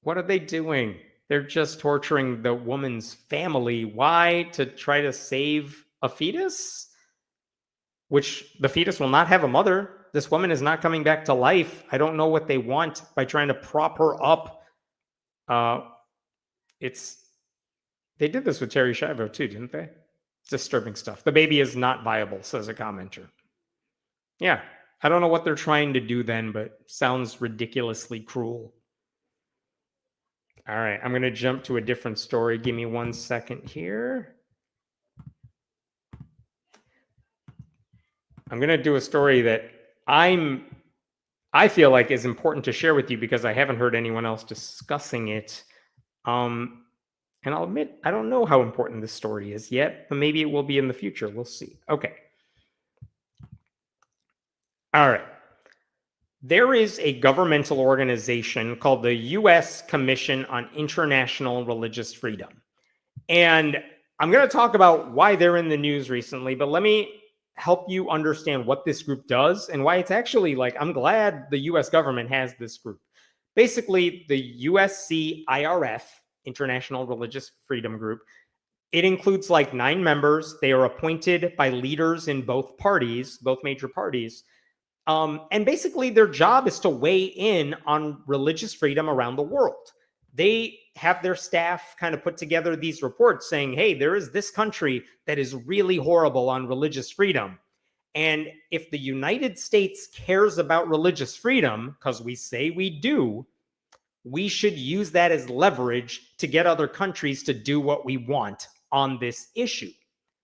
What are they doing? They're just torturing the woman's family. Why? To try to save a fetus? Which the fetus will not have a mother. This woman is not coming back to life. I don't know what they want by trying to prop her up. They did this with Terry Schiavo too, didn't they? Disturbing stuff. The baby is not viable, says a commenter. Yeah, I don't know what they're trying to do then, but sounds ridiculously cruel. All right, I'm going to jump to a different story. Give me 1 second here. I'm going to do a story that I feel like is important to share with you because I haven't heard anyone else discussing it. And I'll admit, I don't know how important this story is yet, but maybe it will be in the future. We'll see. Okay. All right. There is a governmental organization called the U.S. Commission on International Religious Freedom. And I'm going to talk about why they're in the news recently, but let me help you understand what this group does and why it's actually like, I'm glad the U.S. government has this group. Basically, the USCIRF, International Religious Freedom Group, it includes like 9 members. They are appointed by leaders in both parties, both major parties. And basically their job is to weigh in on religious freedom around the world. They have their staff kind of put together these reports saying, hey, there is this country that is really horrible on religious freedom. And if the United States cares about religious freedom, because we say we do, we should use that as leverage to get other countries to do what we want on this issue.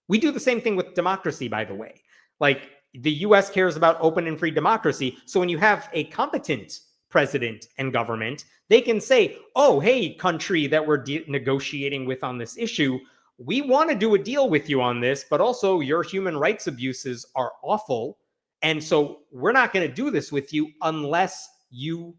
We do the same thing with democracy, by the way. Like, the US cares about open and free democracy. So when you have a competent president and government, they can say, oh, hey, country that we're negotiating with on this issue, we want to do a deal with you on this, but also your human rights abuses are awful. And so we're not going to do this with you unless you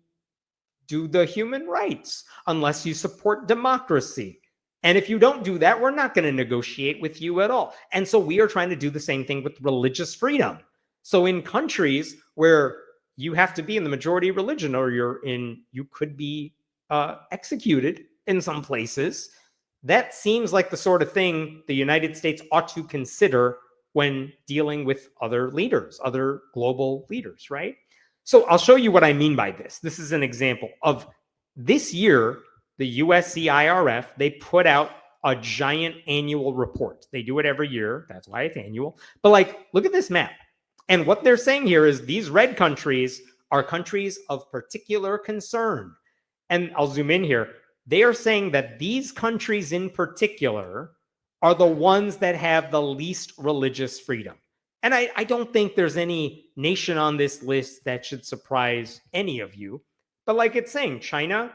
do the human rights, unless you support democracy. And if you don't do that, we're not going to negotiate with you at all. And so we are trying to do the same thing with religious freedom. So in countries where you have to be in the majority religion or you could be executed in some places, That seems like the sort of thing the United States ought to consider when dealing with other leaders, other global leaders, right? So I'll show you what I mean by this. This is an example of this year, the USCIRF, they put out a giant annual report. They do it every year. That's why it's annual. But like, look at this map. And what they're saying here is these red countries are countries of particular concern. And I'll zoom in here. They are saying that these countries in particular are the ones that have the least religious freedom. And I don't think there's any nation on this list that should surprise any of you. But like it's saying, China,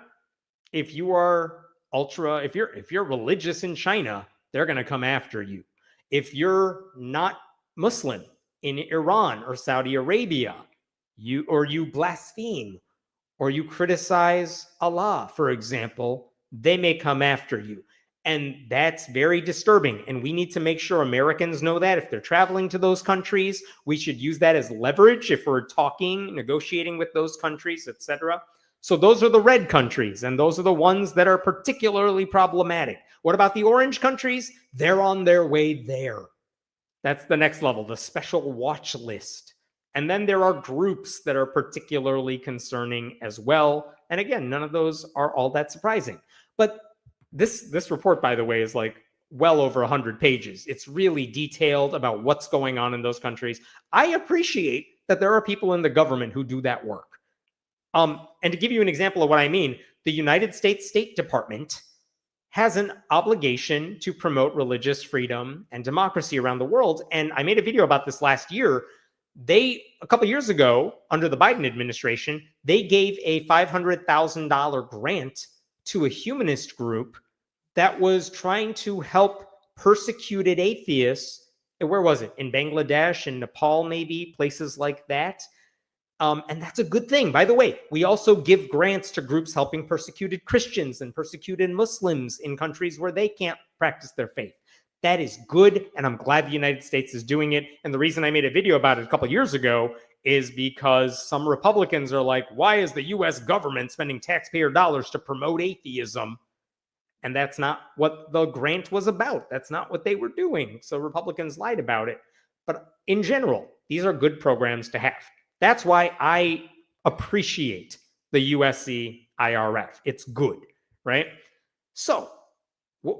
if you are if you're religious in China, they're going to come after you. If you're not Muslim in Iran or Saudi Arabia, you blaspheme or you criticize Allah, for example, they may come after you. And that's very disturbing. And we need to make sure Americans know that if they're traveling to those countries, we should use that as leverage if we're talking, negotiating with those countries, etc. So those are the red countries, and those are the ones that are particularly problematic. What about the orange countries? They're on their way there. That's the next level, the special watch list. And then there are groups that are particularly concerning as well. And again, none of those are all that surprising. But this report, by the way, is like well over 100 pages. It's really detailed about what's going on in those countries. I appreciate that there are people in the government who do that work. And to give you an example of what I mean, the United States State Department has an obligation to promote religious freedom and democracy around the world. And I made a video about this last year. A couple of years ago, under the Biden administration, they gave a $500,000 grant to a humanist group that was trying to help persecuted atheists. Where was it? In Bangladesh, in Nepal, maybe, places like that. And that's a good thing. By the way, we also give grants to groups helping persecuted Christians and persecuted Muslims in countries where they can't practice their faith. That is good, and I'm glad the United States is doing it. And the reason I made a video about it a couple of years ago is because some Republicans are like, why is the U.S. government spending taxpayer dollars to promote atheism? And that's not what the grant was about. That's not what they were doing. So Republicans lied about it. But in general, these are good programs to have. That's why I appreciate the USC IRF. It's good, right? So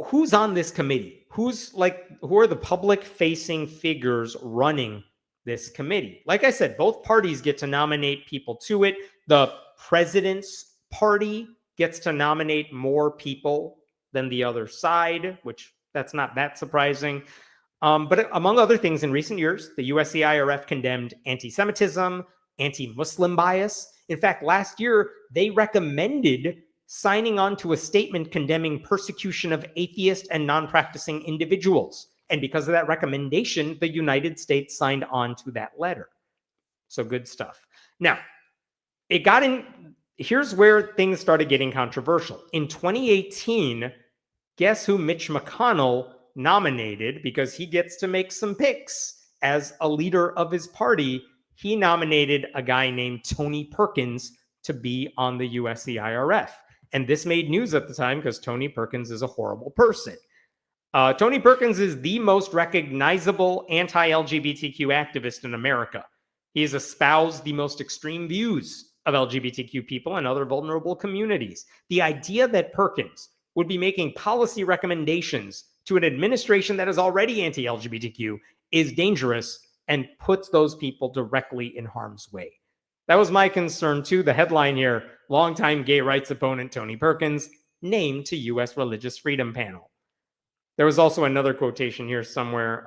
who's on this committee? Who are the public-facing figures running this committee? Like I said, both parties get to nominate people to it. The president's party gets to nominate more people than the other side, which that's not that surprising. But among other things, in recent years, the USCIRF condemned anti-Semitism, anti-Muslim bias. In fact, last year, they recommended signing on to a statement condemning persecution of atheist and non-practicing individuals. And because of that recommendation, the United States signed on to that letter. So good stuff. Now, here's where things started getting controversial. In 2018, guess who Mitch McConnell nominated, because he gets to make some picks as a leader of his party? He nominated a guy named Tony Perkins to be on the USCIRF. And this made news at the time because Tony Perkins is a horrible person. Tony Perkins is the most recognizable anti-LGBTQ activist in America. He has espoused the most extreme views of LGBTQ people and other vulnerable communities. The idea that Perkins would be making policy recommendations to an administration that is already anti-LGBTQ is dangerous and puts those people directly in harm's way. That was my concern too. The headline here, longtime gay rights opponent Tony Perkins named to U.S. Religious Freedom Panel. There was also another quotation here somewhere.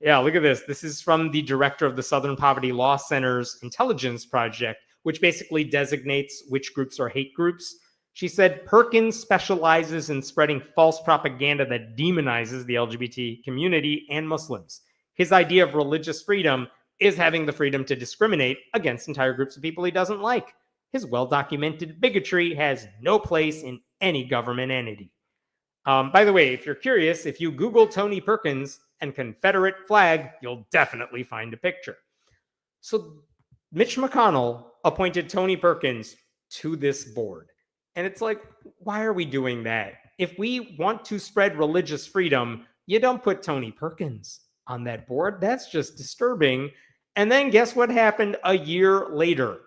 Yeah, look at this. This is from the director of the Southern Poverty Law Center's Intelligence Project, which basically designates which groups are hate groups. She said, Perkins specializes in spreading false propaganda that demonizes the LGBT community and Muslims. His idea of religious freedom is having the freedom to discriminate against entire groups of people he doesn't like. His well-documented bigotry has no place in any government entity. By the way, if you're curious, if you Google Tony Perkins and Confederate flag, you'll definitely find a picture. So Mitch McConnell appointed Tony Perkins to this board. And it's like, why are we doing that? if we want to spread religious freedom, you don't put Tony Perkins on that board. That's just disturbing. And then guess what happened a year later?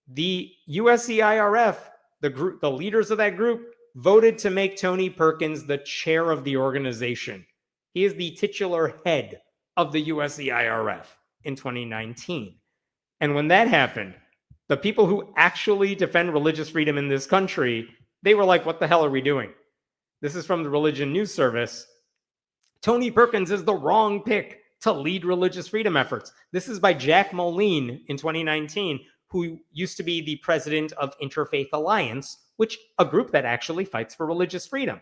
The USCIRF, the leaders of that group, voted to make Tony Perkins the chair of the organization. He is the titular head of the USCIRF in 2019. And when that happened, the people who actually defend religious freedom in this country, they were like, what the hell are we doing? This is from the Religion News Service. Tony Perkins is the wrong pick to lead religious freedom efforts. This is by Jack Moline in 2019, who used to be the president of Interfaith Alliance, which a group that actually fights for religious freedom.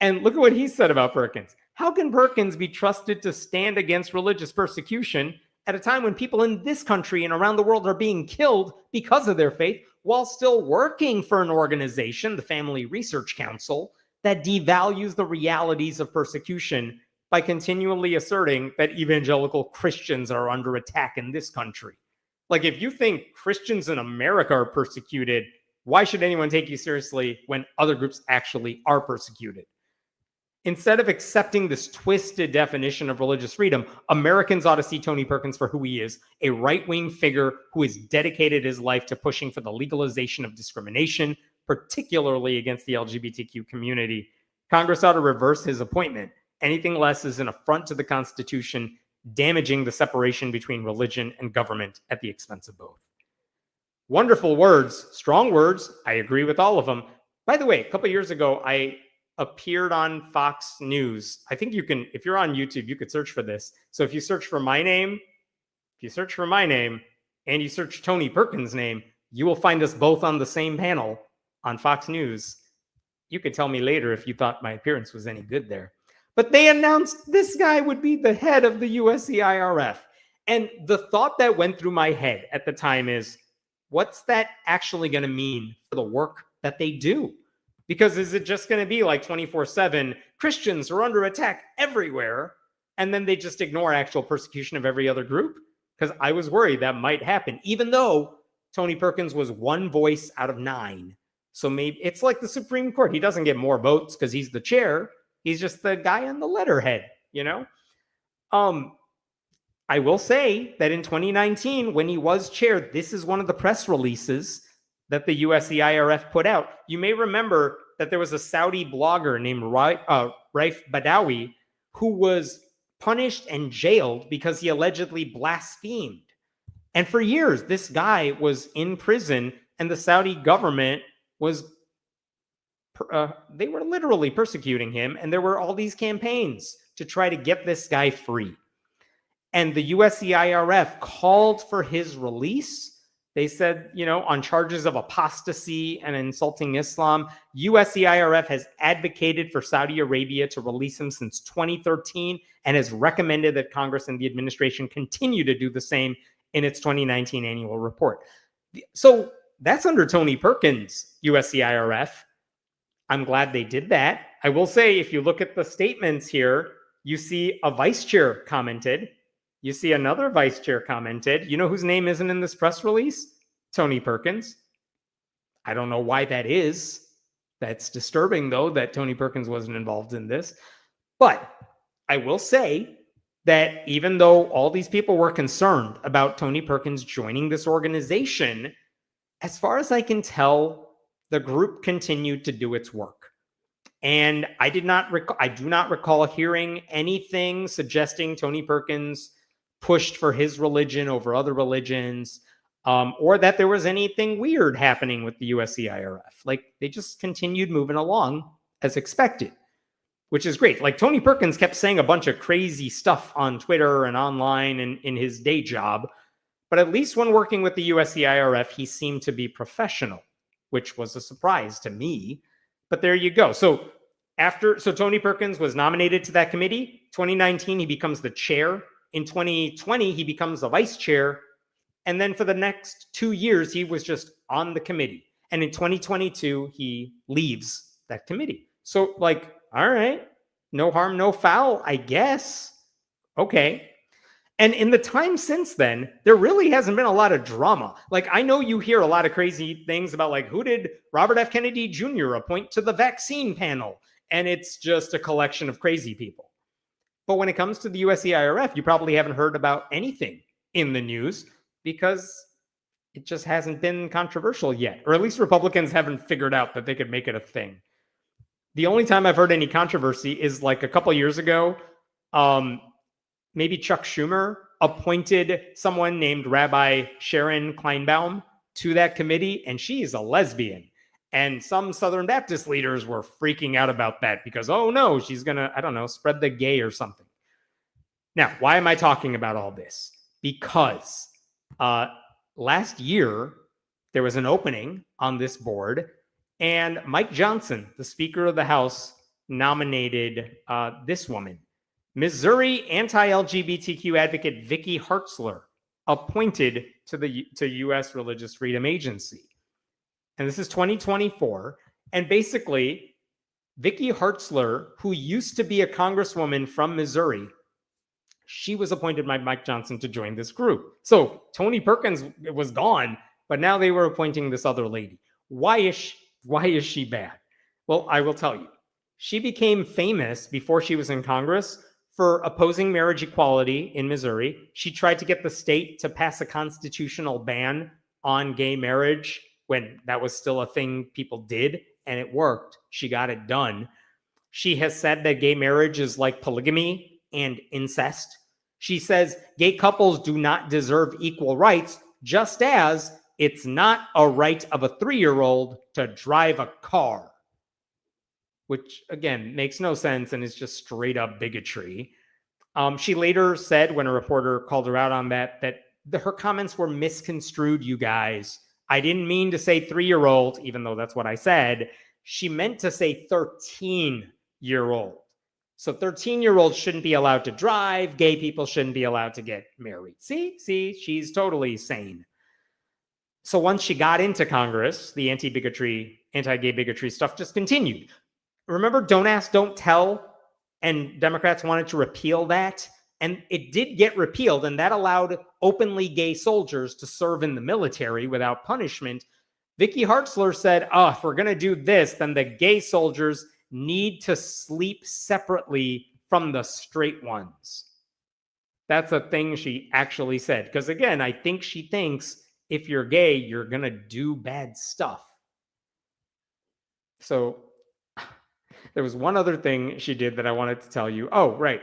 And look at what he said about Perkins. How can Perkins be trusted to stand against religious persecution at a time when people in this country and around the world are being killed because of their faith, while still working for an organization, the Family Research Council, that devalues the realities of persecution by continually asserting that evangelical Christians are under attack in this country? Like, if you think Christians in America are persecuted, why should anyone take you seriously when other groups actually are persecuted? Instead of accepting this twisted definition of religious freedom, Americans ought to see Tony Perkins for who he is, a right-wing figure who has dedicated his life to pushing for the legalization of discrimination, particularly against the LGBTQ community. Congress ought to reverse his appointment. Anything less is an affront to the Constitution, damaging the separation between religion and government at the expense of both. Wonderful words, strong words. I agree with all of them. By the way, a couple of years ago, I appeared on Fox News. I think you can, if you're on YouTube, you could search for this. So if you search for my name, and you search Tony Perkins' name, you will find us both on the same panel on Fox News. You could tell me later if you thought my appearance was any good there. But they announced this guy would be the head of the USCIRF. And the thought that went through my head at the time is, what's that actually going to mean for the work that they do? Because is it just going to be like 24/7, Christians are under attack everywhere, and then they just ignore actual persecution of every other group? Because I was worried that might happen, even though Tony Perkins was one voice out of 9. So maybe it's like the Supreme Court. He doesn't get more votes because he's the chair. He's just the guy on the letterhead, you know? I will say that in 2019, when he was chair, this is one of the press releases that the USCIRF put out. You may remember that there was a Saudi blogger named Raif Badawi who was punished and jailed because he allegedly blasphemed. And for years, this guy was in prison, and the Saudi government was, they were literally persecuting him, and there were all these campaigns to try to get this guy free. And the USCIRF called for his release. They said, on charges of apostasy and insulting Islam, USCIRF has advocated for Saudi Arabia to release him since 2013 and has recommended that Congress and the administration continue to do the same in its 2019 annual report. So that's under Tony Perkins, USCIRF. I'm glad they did that. I will say, if you look at the statements here, you see a vice chair commented. You see another vice chair commented. You know whose name isn't in this press release? Tony Perkins. I don't know why that is. That's disturbing, though, that Tony Perkins wasn't involved in this. But I will say that even though all these people were concerned about Tony Perkins joining this organization, as far as I can tell, the group continued to do its work. And I do not recall hearing anything suggesting Tony Perkins pushed for his religion over other religions, or that there was anything weird happening with the USCIRF. Like, they just continued moving along as expected, which is great. Like, Tony Perkins kept saying a bunch of crazy stuff on Twitter and online and in his day job, but at least when working with the USCIRF, he seemed to be professional, which was a surprise to me. But there you go. So Tony Perkins was nominated to that committee. 2019, he becomes the chair. In 2020, he becomes the vice chair. And then for the next 2 years, he was just on the committee. And in 2022, he leaves that committee. So, like, all right, no harm, no foul, I guess. Okay. And in the time since then, there really hasn't been a lot of drama. Like, I know you hear a lot of crazy things about, like, who did Robert F. Kennedy Jr. appoint to the vaccine panel? And it's just a collection of crazy people. But when it comes to the USCIRF, you probably haven't heard about anything in the news because it just hasn't been controversial yet. Or at least Republicans haven't figured out that they could make it a thing. The only time I've heard any controversy is like a couple years ago. Maybe Chuck Schumer appointed someone named Rabbi Sharon Kleinbaum to that committee, and she's a lesbian. And some Southern Baptist leaders were freaking out about that because, oh no, she's going to, I don't know, spread the gay or something. Now, why am I talking about all this? Because last year, there was an opening on this board, and Mike Johnson, the Speaker of the House, nominated this woman. Missouri anti-LGBTQ advocate Vicky Hartzler, appointed to U.S. Religious Freedom Agency. And this is 2024. And basically, Vicky Hartzler, who used to be a congresswoman from Missouri, she was appointed by Mike Johnson to join this group. So Tony Perkins was gone, but now they were appointing this other lady. Why is she bad? Well, I will tell you. She became famous before she was in Congress for opposing marriage equality in Missouri. She tried to get the state to pass a constitutional ban on gay marriage when that was still a thing people did, and it worked. She got it done. She has said that gay marriage is like polygamy and incest. She says gay couples do not deserve equal rights, just as it's not a right of a 3-year-old to drive a car. Which, again, makes no sense and is just straight up bigotry. She later said, when a reporter called her out on that her comments were misconstrued, you guys. I didn't mean to say 3-year-old, even though that's what I said. She meant to say 13-year-old. So 13-year-olds shouldn't be allowed to drive. Gay people shouldn't be allowed to get married. See, she's totally sane. So once she got into Congress, the anti-gay bigotry stuff just continued. Remember Don't Ask, Don't Tell? And Democrats wanted to repeal that. And it did get repealed, and that allowed openly gay soldiers to serve in the military without punishment. Vicky Hartzler said, if we're going to do this, then the gay soldiers need to sleep separately from the straight ones. That's a thing she actually said. Because again, I think she thinks if you're gay, you're going to do bad stuff. So there was one other thing she did that I wanted to tell you. Oh, right.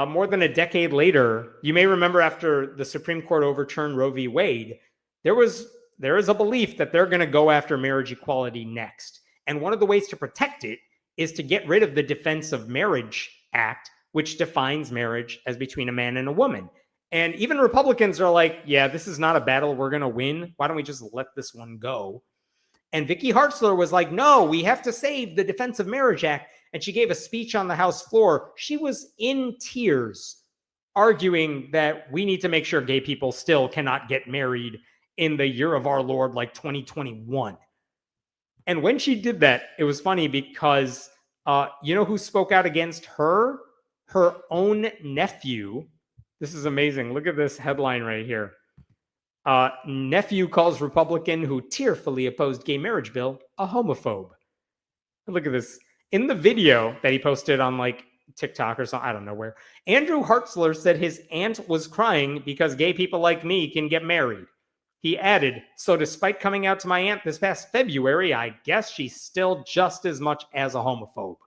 More than a decade later, you may remember after the Supreme Court overturned Roe v. Wade, there is a belief that they're going to go after marriage equality next. And one of the ways to protect it is to get rid of the Defense of Marriage Act, which defines marriage as between a man and a woman. And even Republicans are like, yeah, this is not a battle we're going to win. Why don't we just let this one go? And Vicky Hartzler was like, no, we have to save the Defense of Marriage Act. And she gave a speech on the House floor. She was in tears arguing that we need to make sure gay people still cannot get married in the year of our Lord, like 2021. And when she did that, it was funny because you know who spoke out against her? Her own nephew. This is amazing. Look at this headline right here. Nephew calls Republican who tearfully opposed gay marriage bill a homophobe. Look at this. In the video that he posted on like TikTok or something, I don't know where, Andrew Hartzler said his aunt was crying because gay people like me can get married. He added, so despite coming out to my aunt this past February, I guess she's still just as much as a homophobe.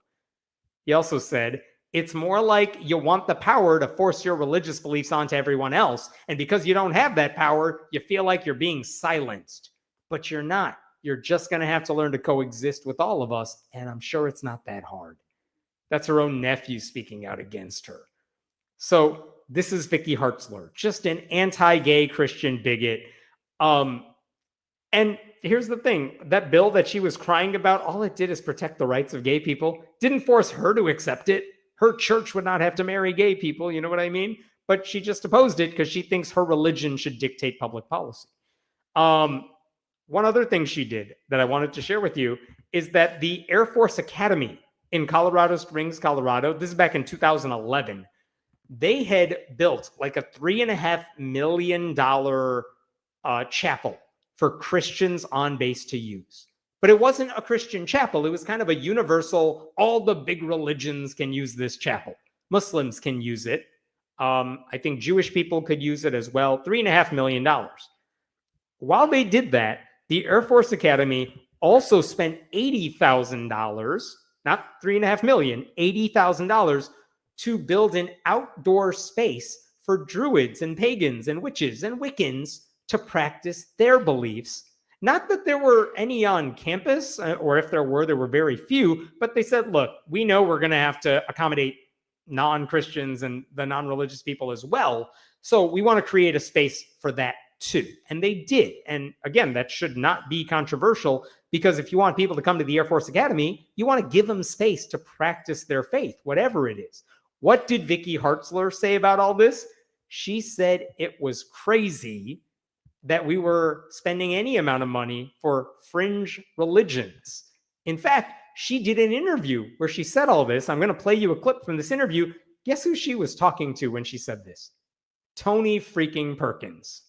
He also said, it's more like you want the power to force your religious beliefs onto everyone else. And because you don't have that power, you feel like you're being silenced. But you're not. You're just going to have to learn to coexist with all of us. And I'm sure it's not that hard. That's her own nephew speaking out against her. So this is Vicky Hartzler, just an anti-gay Christian bigot. And here's the thing. That bill that she was crying about, all it did is protect the rights of gay people. Didn't force her to accept it. Her church would not have to marry gay people. You know what I mean? But she just opposed it because she thinks her religion should dictate public policy. One other thing she did that I wanted to share with you is that the Air Force Academy in Colorado Springs, Colorado, this is back in 2011, they had built like a $3.5 million chapel for Christians on base to use. But it wasn't a Christian chapel. It was kind of a universal, all the big religions can use this chapel. Muslims can use it. I think Jewish people could use it as well. $3.5 million. While they did that, the Air Force Academy also spent $80,000, not $3.5 million, $80,000 to build an outdoor space for druids and pagans and witches and Wiccans to practice their beliefs. Not that there were any on campus, or if there were very few, but they said, look, we know we're going to have to accommodate non-Christians and the non-religious people as well. So we want to create a space for that too. And they did. And again, that should not be controversial, because if you want people to come to the Air Force Academy, you want to give them space to practice their faith, whatever it is. What did Vicky Hartzler say about all this? She said it was crazy that we were spending any amount of money for fringe religions. In fact, she did an interview where she said all this. I'm going to play you a clip from this interview. Guess who she was talking to when she said this? Tony freaking Perkins.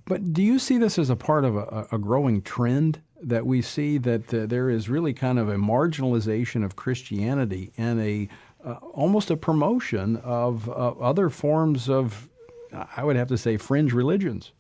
But do you see this as a part of a growing trend that we see that there is really kind of a marginalization of Christianity and almost a promotion of other forms of, I would have to say, fringe religions?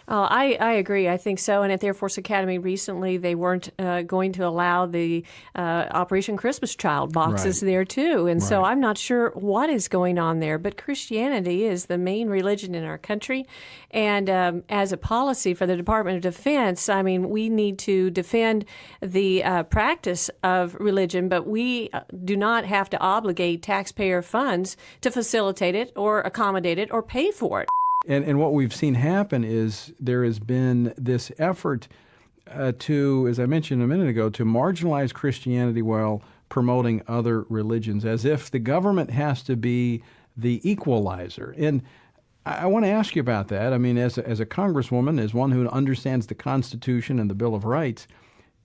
I agree. I think so. And at the Air Force Academy recently, they weren't going to allow the Operation Christmas Child boxes there, too. And so I'm not sure what is going on there. But Christianity is the main religion in our country. And as a policy for the Department of Defense, I mean, we need to defend the practice of religion, but we do not have to obligate taxpayer funds to facilitate it or accommodate it or pay for it. And what we've seen happen is there has been this effort to, as I mentioned a minute ago, to marginalize Christianity while promoting other religions, as if the government has to be the equalizer. And I want to ask you about that. I mean, as a congresswoman, as one who understands the Constitution and the Bill of Rights,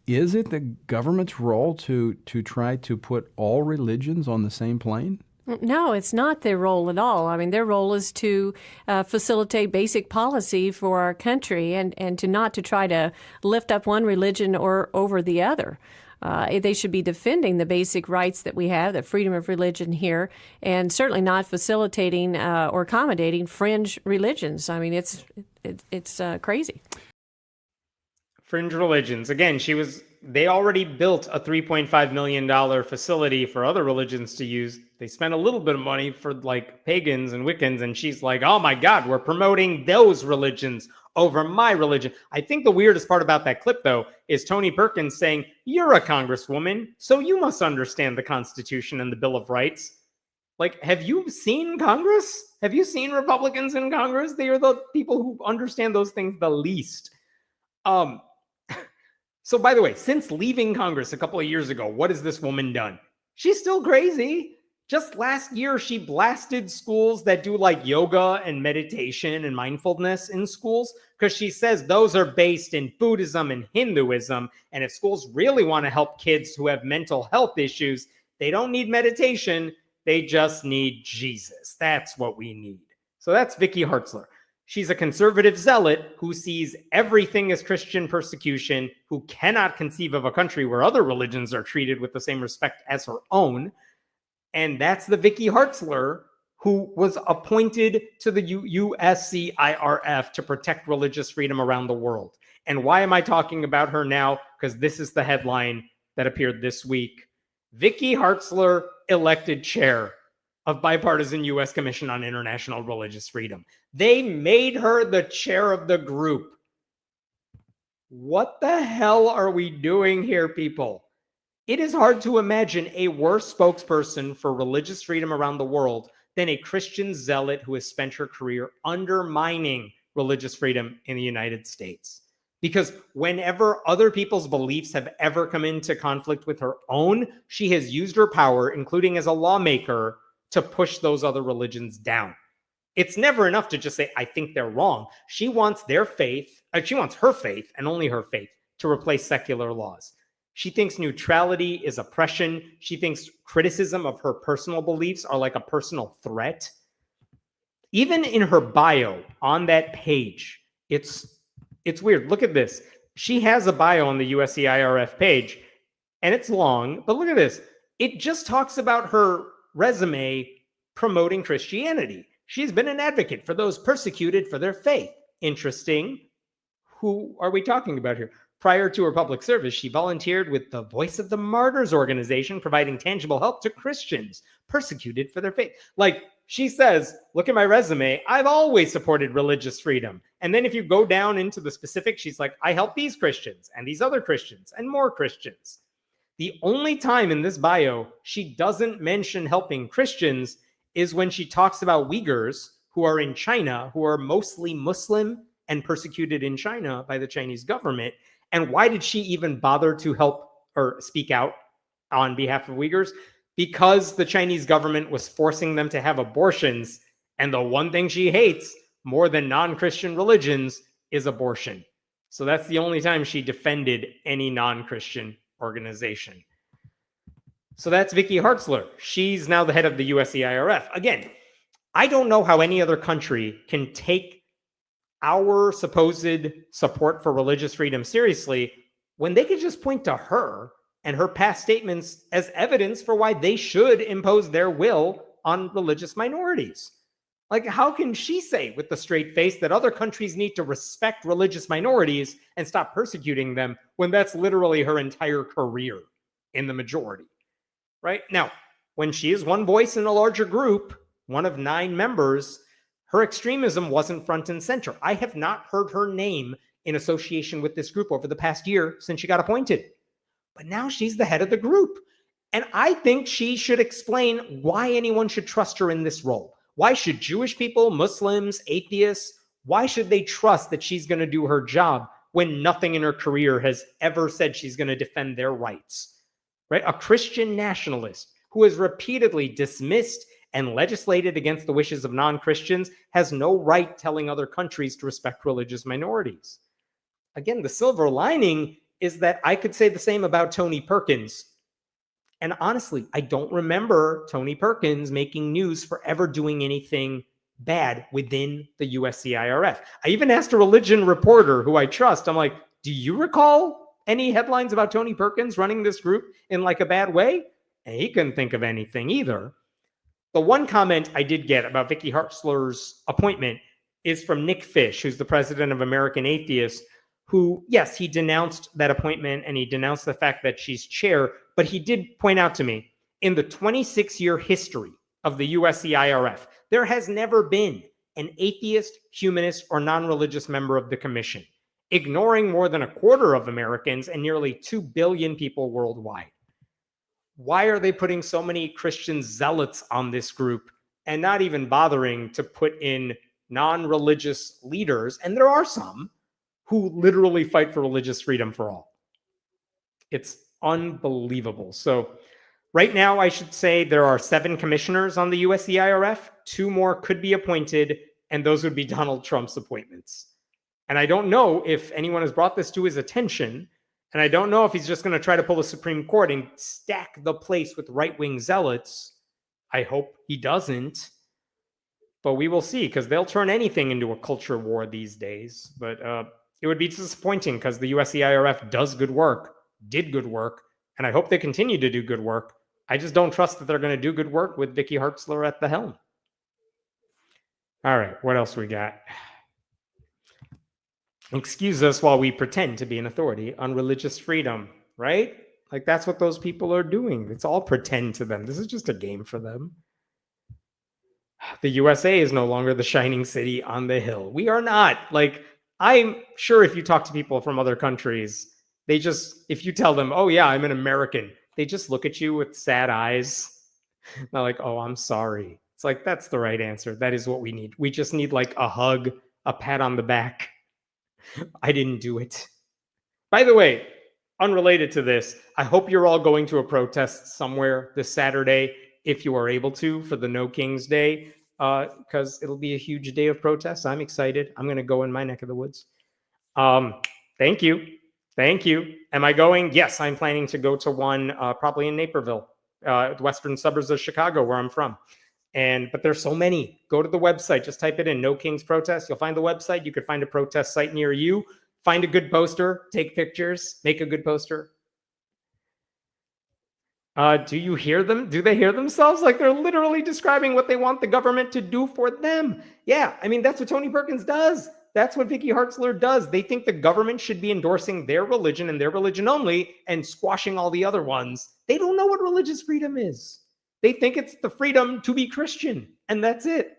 is it the government's role to try to put all religions on the same plane? No, it's not their role at all. I mean, their role is to facilitate basic policy for our country and to not to try to lift up one religion or over the other. They should be defending the basic rights that we have, the freedom of religion here, and certainly not facilitating or accommodating fringe religions. I mean, it's crazy. Fringe religions. Again, they already built a $3.5 million facility for other religions to use. They spent a little bit of money for like pagans and Wiccans, and she's like, oh my God, we're promoting those religions over my religion. I think the weirdest part about that clip, though, is Tony Perkins saying, you're a congresswoman, so you must understand the Constitution and the Bill of Rights. Like, have you seen Congress? Have you seen Republicans in Congress? They are the people who understand those things the least. So, by the way, since leaving Congress a couple of years ago, what has this woman done? She's still crazy. Just last year, she blasted schools that do like yoga and meditation and mindfulness in schools because she says those are based in Buddhism and Hinduism. And if schools really want to help kids who have mental health issues, they don't need meditation. They just need Jesus. That's what we need. So that's Vicky Hartzler. She's a conservative zealot who sees everything as Christian persecution, who cannot conceive of a country where other religions are treated with the same respect as her own. And that's the Vicky Hartzler who was appointed to the USCIRF to protect religious freedom around the world. And why am I talking about her now? Because this is the headline that appeared this week. Vicky Hartzler elected chair of Bipartisan U.S. Commission on International Religious Freedom. They made her the chair of the group. What the hell are we doing here, people? It is hard to imagine a worse spokesperson for religious freedom around the world than a Christian zealot who has spent her career undermining religious freedom in the United States. Because whenever other people's beliefs have ever come into conflict with her own, she has used her power, including as a lawmaker, to push those other religions down. It's never enough to just say, I think they're wrong. She wants their faith, she wants her faith and only her faith to replace secular laws. She thinks neutrality is oppression. She thinks criticism of her personal beliefs are like a personal threat. Even in her bio on that page, it's weird. Look at this. She has a bio on the USCIRF page, and it's long, but look at this. It just talks about her resume promoting Christianity. She's been an advocate for those persecuted for their faith. Interesting. Who are we talking about here? Prior to her public service, she volunteered with the Voice of the Martyrs organization, providing tangible help to Christians persecuted for their faith. Like she says, look at my resume. I've always supported religious freedom. And then if you go down into the specifics, she's like, I help these Christians and these other Christians and more Christians. The only time in this bio she doesn't mention helping Christians is when she talks about Uyghurs who are in China, who are mostly Muslim and persecuted in China by the Chinese government. And why did she even bother to help or speak out on behalf of Uyghurs? Because the Chinese government was forcing them to have abortions. And the one thing she hates more than non-Christian religions is abortion. So that's the only time she defended any non-Christian organization. So that's Vicky Hartzler. She's now the head of the USCIRF. Again, I don't know how any other country can take our supposed support for religious freedom seriously when they could just point to her and her past statements as evidence for why they should impose their will on religious minorities. Like, how can she say with the straight face that other countries need to respect religious minorities and stop persecuting them when that's literally her entire career in the majority, right? Now, when she is one voice in a larger group, one of 9 members, her extremism wasn't front and center. I have not heard her name in association with this group over the past year since she got appointed. But now she's the head of the group. And I think she should explain why anyone should trust her in this role. Why should Jewish people, Muslims, atheists, why should they trust that she's going to do her job when nothing in her career has ever said she's going to defend their rights? Right? A Christian nationalist who has repeatedly dismissed and legislated against the wishes of non-Christians has no right telling other countries to respect religious minorities. Again, the silver lining is that I could say the same about Tony Perkins. And honestly, I don't remember Tony Perkins making news for ever doing anything bad within the USCIRF. I even asked a religion reporter who I trust, I'm like, do you recall any headlines about Tony Perkins running this group in like a bad way? And he couldn't think of anything either. The one comment I did get about Vicky Hartzler's appointment is from Nick Fish, who's the president of American Atheist, who, yes, he denounced that appointment and he denounced the fact that she's chair, but he did point out to me, in the 26-year history of the USCIRF, there has never been an atheist, humanist, or non-religious member of the commission, ignoring more than a quarter of Americans and nearly 2 billion people worldwide. Why are they putting so many Christian zealots on this group and not even bothering to put in non-religious leaders? And there are some who literally fight for religious freedom for all. It's unbelievable. So right now, I should say there are 7 commissioners on the USCIRF. 2 more could be appointed, and those would be Donald Trump's appointments. And I don't know if anyone has brought this to his attention, and I don't know if he's just going to try to pull the Supreme Court and stack the place with right-wing zealots. I hope he doesn't. But we will see, because they'll turn anything into a culture war these days. But it would be disappointing because the USCIRF does good work, did good work, and I hope they continue to do good work. I just don't trust that they're going to do good work with Vicky Hartzler at the helm. All right, what else we got? Excuse us while we pretend to be an authority on religious freedom, right? Like, that's what those people are doing. It's all pretend to them. This is just a game for them. The USA is no longer the shining city on the hill. We are not. Like, I'm sure if you talk to people from other countries, they just, if you tell them, oh yeah, I'm an American, they just look at you with sad eyes. They're like, oh, I'm sorry. It's like, that's the right answer. That is what we need. We just need like a hug, a pat on the back. I didn't do it. By the way, unrelated to this, I hope you're all going to a protest somewhere this Saturday, if you are able to, for the No Kings Day, because it'll be a huge day of protests. I'm excited. I'm going to go in my neck of the woods. Thank you. Thank you. Am I going? Yes, I'm planning to go to one probably in Naperville, the western suburbs of Chicago, where I'm from. But there's so many. Go to the website. Just type it in, No Kings Protest. You'll find the website. You could find a protest site near you. Find a good poster. Take pictures. Make a good poster. Do you hear them? Do they hear themselves? Like they're literally describing what they want the government to do for them. Yeah, I mean, that's what Tony Perkins does. That's what Vicky Hartzler does. They think the government should be endorsing their religion and their religion only and squashing all the other ones. They don't know what religious freedom is. They think it's the freedom to be Christian, and that's it.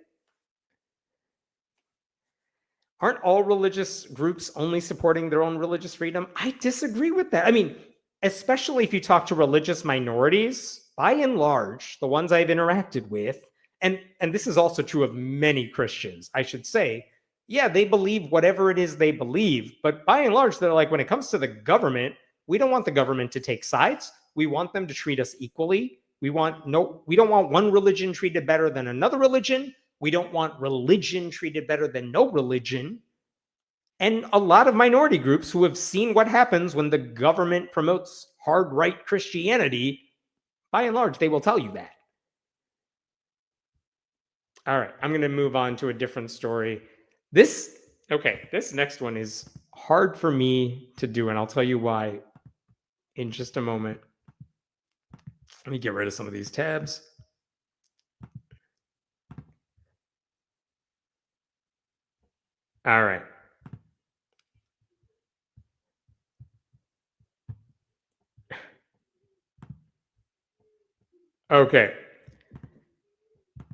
Aren't all religious groups only supporting their own religious freedom? I disagree with that. I mean, especially if you talk to religious minorities, by and large, the ones I've interacted with, and this is also true of many Christians, I should say, yeah, they believe whatever it is they believe, but by and large, they're like, when it comes to the government, we don't want the government to take sides. We want them to treat us equally. We don't want one religion treated better than another religion. We don't want religion treated better than no religion. And a lot of minority groups who have seen what happens when the government promotes hard right Christianity, by and large, they will tell you that. All right, I'm going to move on to a different story. This next one is hard for me to do, and I'll tell you why in just a moment. Let me get rid of some of these tabs. All right. Okay.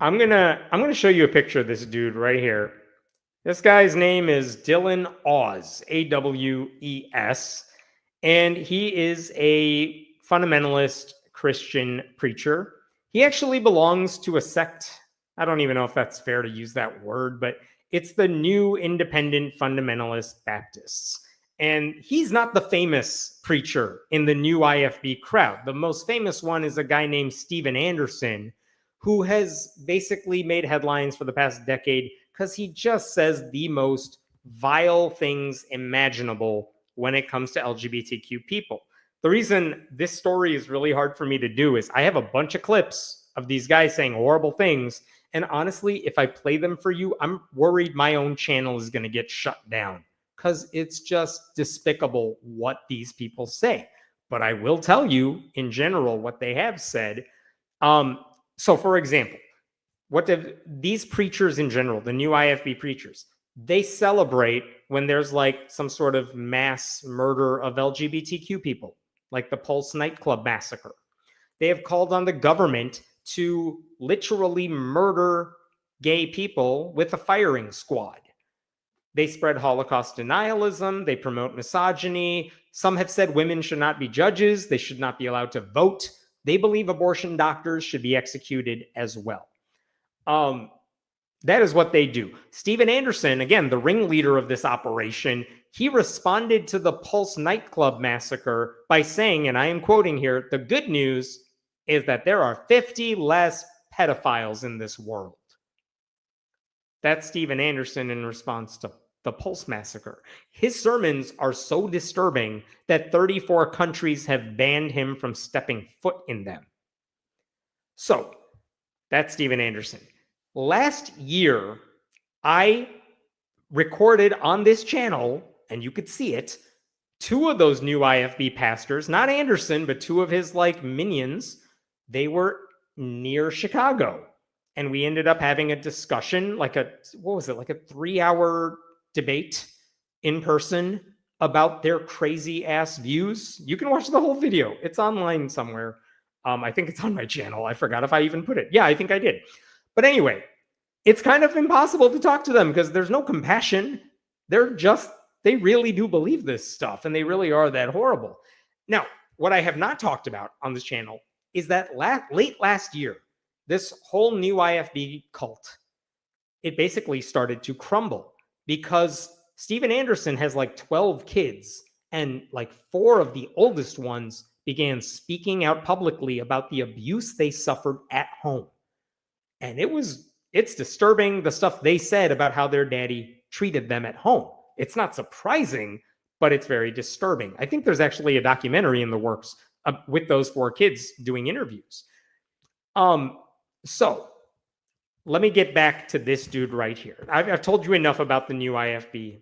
I'm gonna show you a picture of this dude right here. This guy's name is Dylan Awes, A-W-E-S, and he is a fundamentalist Christian preacher. He actually belongs to a sect. I don't even know if that's fair to use that word, but it's the New Independent Fundamentalist Baptists. And he's not the famous preacher in the new IFB crowd. The most famous one is a guy named Steven Anderson, who has basically made headlines for the past decade because he just says the most vile things imaginable when it comes to LGBTQ people. The reason this story is really hard for me to do is I have a bunch of clips of these guys saying horrible things. And honestly, if I play them for you, I'm worried my own channel is going to get shut down because it's just despicable what these people say. But I will tell you in general what they have said. So for example, these preachers in general, the new IFB preachers, they celebrate when there's like some sort of mass murder of LGBTQ people, like the Pulse nightclub massacre. They have called on the government to literally murder gay people with a firing squad. They spread Holocaust denialism. They promote misogyny. Some have said women should not be judges. They should not be allowed to vote. They believe abortion doctors should be executed as well. That is what they do. Steven Anderson, again, the ringleader of this operation, he responded to the Pulse nightclub massacre by saying, and I am quoting here, the good news is that there are 50 less pedophiles in this world. That's Steven Anderson in response to the Pulse massacre. His sermons are so disturbing that 34 countries have banned him from stepping foot in them. So, that's Steven Anderson. Last year, I recorded on this channel, and you could see it, 2 of those new IFB pastors, not Anderson, but 2 of his minions, they were near Chicago. And we ended up having a discussion, like a 3-hour debate in person about their crazy ass views. You can watch the whole video. It's online somewhere. I think it's on my channel. I forgot if I even put it. Yeah, I think I did. But anyway, it's kind of impossible to talk to them because there's no compassion. They really do believe this stuff and they really are that horrible. Now, what I have not talked about on this channel is that late last year, this whole new IFB cult, it basically started to crumble because Steven Anderson has 12 kids and 4 of the oldest ones began speaking out publicly about the abuse they suffered at home. And it's disturbing the stuff they said about how their daddy treated them at home. It's not surprising, but it's very disturbing. I think there's actually a documentary in the works with those 4 kids doing interviews. So let me get back to this dude right here. I've told you enough about the new IFB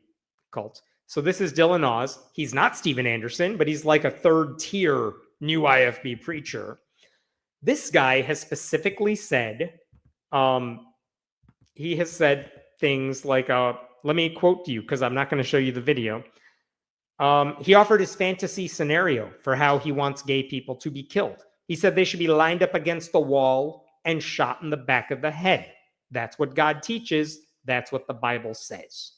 cult. So this is Dylan Oz. He's not Steven Anderson, but he's like a third tier new IFB preacher. This guy has specifically said, he has said things like, let me quote you because I'm not going to show you the video. He offered his fantasy scenario for how he wants gay people to be killed. He said they should be lined up against the wall and shot in the back of the head. That's what God teaches. That's what the Bible says.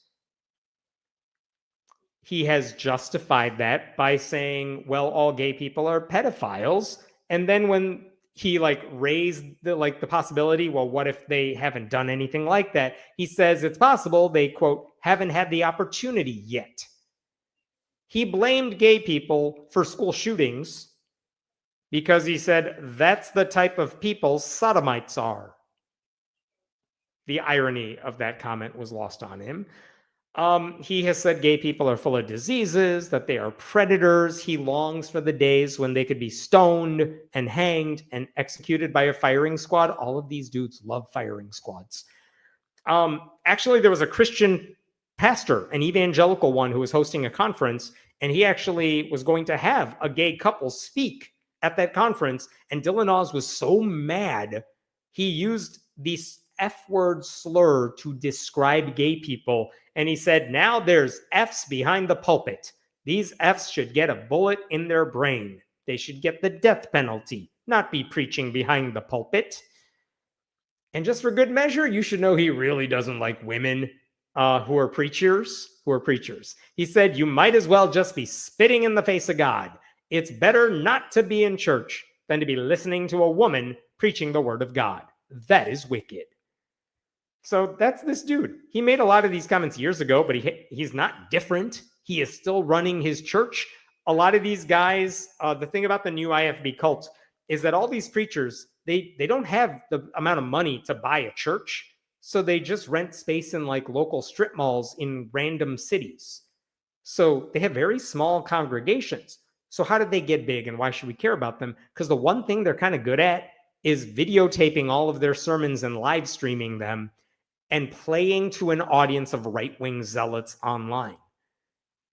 He has justified that by saying, well, all gay people are pedophiles. And then when he raised the possibility, well, what if they haven't done anything like that? He says it's possible they, quote, haven't had the opportunity yet. He blamed gay people for school shootings because he said that's the type of people sodomites are. The irony of that comment was lost on him. He has said gay people are full of diseases, that they are predators. He longs for the days when they could be stoned and hanged and executed by a firing squad. All of these dudes love firing squads. Actually, there was a Christian pastor, an evangelical one, who was hosting a conference, and he actually was going to have a gay couple speak at that conference. And Dylan Oz was so mad, he used this F-word slur to describe gay people. And he said, now there's F's behind the pulpit. These F's should get a bullet in their brain. They should get the death penalty, not be preaching behind the pulpit. And just for good measure, you should know he really doesn't like women who are preachers. He said, you might as well just be spitting in the face of God. It's better not to be in church than to be listening to a woman preaching the word of God. That is wicked. So that's this dude. He made a lot of these comments years ago, but he's not different. He is still running his church. A lot of these guys, the thing about the new IFB cult is that all these preachers, they don't have the amount of money to buy a church. So they just rent space in local strip malls in random cities. So they have very small congregations. So how did they get big and why should we care about them? Because the one thing they're kind of good at is videotaping all of their sermons and live streaming them and playing to an audience of right-wing zealots online.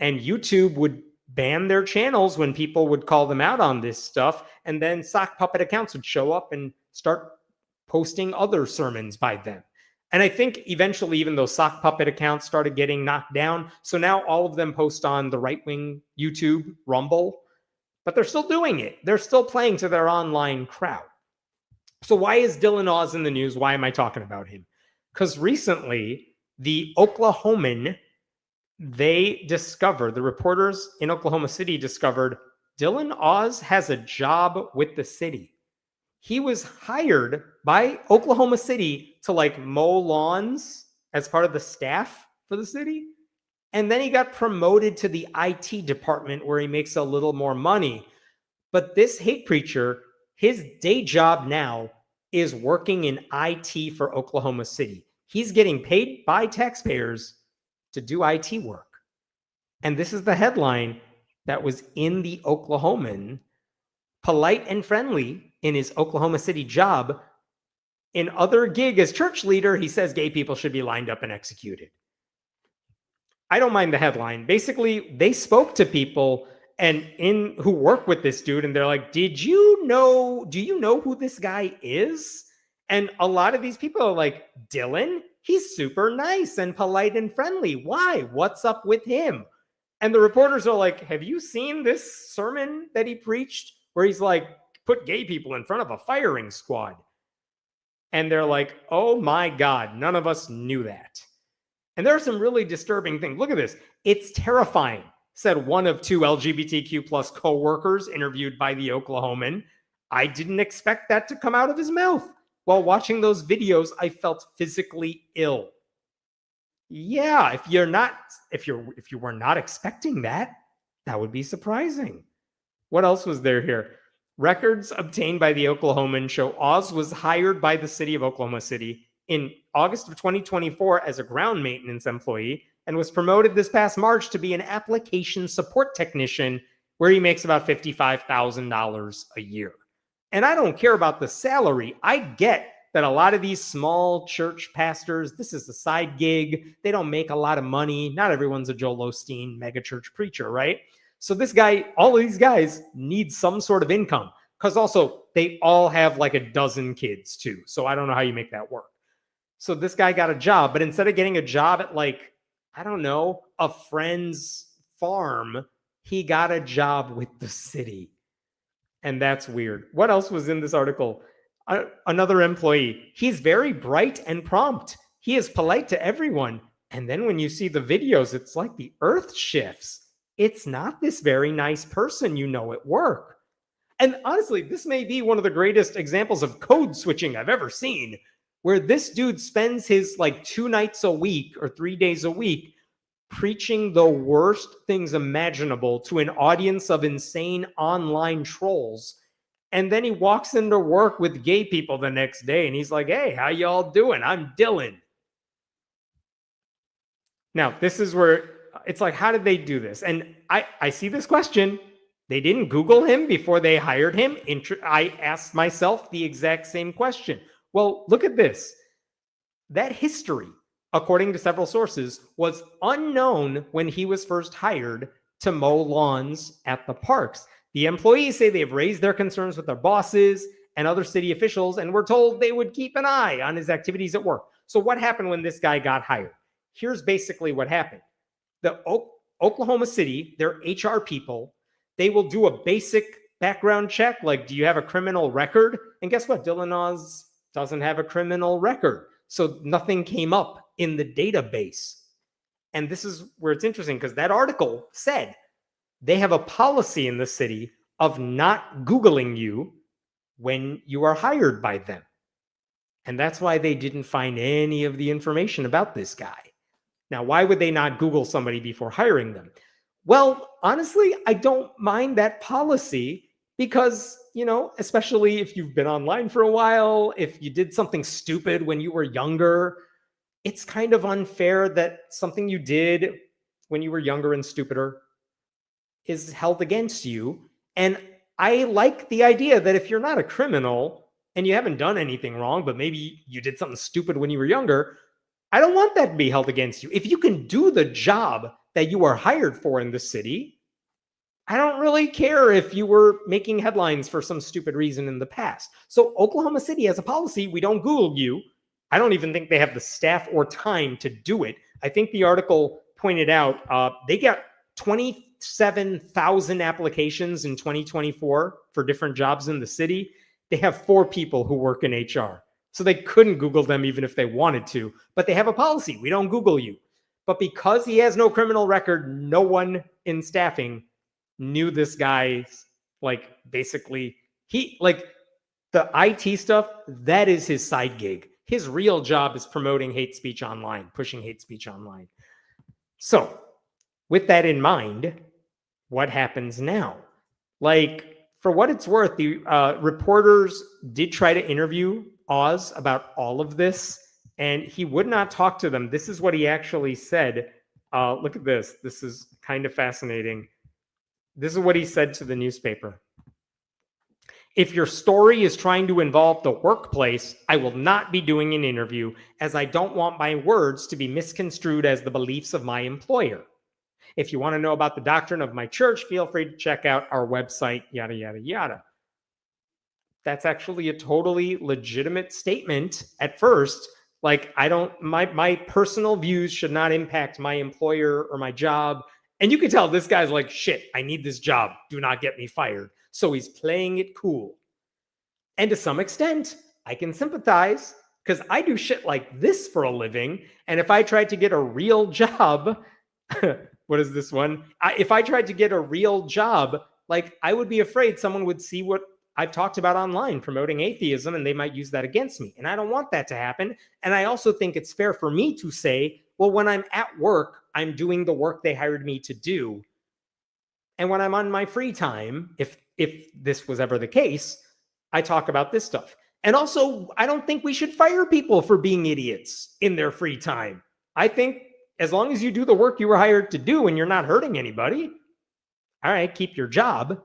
And YouTube would ban their channels when people would call them out on this stuff, and then sock puppet accounts would show up and start posting other sermons by them. And I think eventually even those sock puppet accounts started getting knocked down. So now all of them post on the right-wing YouTube, Rumble, but they're still doing it. They're still playing to their online crowd. So why is Dylan Oz in the news? Why am I talking about him? Because recently, the Oklahoman, the reporters in Oklahoma City discovered Dylan Oz has a job with the city. He was hired by Oklahoma City to mow lawns as part of the staff for the city. And then he got promoted to the IT department where he makes a little more money. But this hate preacher, his day job now is working in IT for Oklahoma City. He's getting paid by taxpayers to do IT work. And this is the headline that was in the Oklahoman. Polite and friendly in his Oklahoma City job. In other gig as church leader, he says gay people should be lined up and executed. I don't mind the headline. Basically, they spoke to people who work with this dude, and they're like, do you know who this guy is? And a lot of these people are like, Dylan, he's super nice and polite and friendly. Why? What's up with him? And the reporters are like, have you seen this sermon that he preached where he's put gay people in front of a firing squad? And they're like, oh my God, none of us knew that. And there are some really disturbing things. Look at this. It's terrifying, said one of two LGBTQ plus co-workers interviewed by the Oklahoman. I didn't expect that to come out of his mouth. While watching those videos, I felt physically ill. Yeah, if you were not expecting that, that would be surprising. What else was there here? Records obtained by the Oklahoman show Oz was hired by the city of Oklahoma City in August of 2024 as a ground maintenance employee and was promoted this past March to be an application support technician where he makes about $55,000 a year. And I don't care about the salary. I get that a lot of these small church pastors, this is a side gig. They don't make a lot of money. Not everyone's a Joel Osteen mega church preacher, right? So this guy, all of these guys need some sort of income, because also they all have like a dozen kids too. So I don't know how you make that work. So this guy got a job, but instead of getting a job at like, I don't know, a friend's farm, he got a job with the city. And that's weird. What else was in this article? Another employee. He's very bright and prompt. He is polite to everyone. And then when you see the videos, it's like the earth shifts. It's not this very nice person you know at work. And honestly, this may be one of the greatest examples of code switching I've ever seen, where this dude spends his like 2 nights a week or 3 days a week preaching the worst things imaginable to an audience of insane online trolls. And then he walks into work with gay people the next day and he's like, hey, how y'all doing? I'm Dylan. Now, this is where it's like, how did they do this? And I see this question. They didn't Google him before they hired him. I asked myself the exact same question. Well, look at this. That history, according to several sources, was unknown when he was first hired to mow lawns at the parks. The employees say they've raised their concerns with their bosses and other city officials and were told they would keep an eye on his activities at work. So what happened when this guy got hired? Here's basically what happened. The Oklahoma City, their HR people, they will do a basic background check, like, do you have a criminal record? And guess what? Dylan Oz doesn't have a criminal record. So nothing came up in the database. And this is where it's interesting, because that article said they have a policy in the city of not Googling you when you are hired by them. And that's why they didn't find any of the information about this guy. Now, why would they not Google somebody before hiring them? Well, honestly, I don't mind that policy because, you know, especially if you've been online for a while, if you did something stupid when you were younger, it's kind of unfair that something you did when you were younger and stupider is held against you. And I like the idea that if you're not a criminal and you haven't done anything wrong, but maybe you did something stupid when you were younger, I don't want that to be held against you. If you can do the job that you are hired for in the city, I don't really care if you were making headlines for some stupid reason in the past. So Oklahoma City has a policy, we don't Google you. I don't even think they have the staff or time to do it. I think the article pointed out they got 27,000 applications in 2024 for different jobs in the city. They have 4 people who work in HR. So they couldn't Google them even if they wanted to. But they have a policy, we don't Google you. But because he has no criminal record, no one in staffing knew this guy's, like, basically, he, like, the IT stuff, that is his side gig. His real job is promoting hate speech online, pushing hate speech online. So, with that in mind, what happens now? Like, for what it's worth, the reporters did try to interview Oz about all of this, and he would not talk to them. This is what he actually said. Look at this. This is kind of fascinating. This is what he said to the newspaper. If your story is trying to involve the workplace, I will not be doing an interview, as I don't want my words to be misconstrued as the beliefs of my employer. If you want to know about the doctrine of my church, feel free to check out our website, yada, yada, yada. That's actually a totally legitimate statement at first. Like, my personal views should not impact my employer or my job. And you can tell this guy's like, shit, I need this job. Do not get me fired. So he's playing it cool. And to some extent, I can sympathize, because I do shit like this for a living. And if I tried to get a real job, what is this one? If I tried to get a real job, like, I would be afraid someone would see what I've talked about online, promoting atheism, and they might use that against me. And I don't want that to happen. And I also think it's fair for me to say, well, when I'm at work, I'm doing the work they hired me to do. And when I'm on my free time, if this was ever the case, I talk about this stuff. And also, I don't think we should fire people for being idiots in their free time. I think as long as you do the work you were hired to do and you're not hurting anybody, all right, keep your job.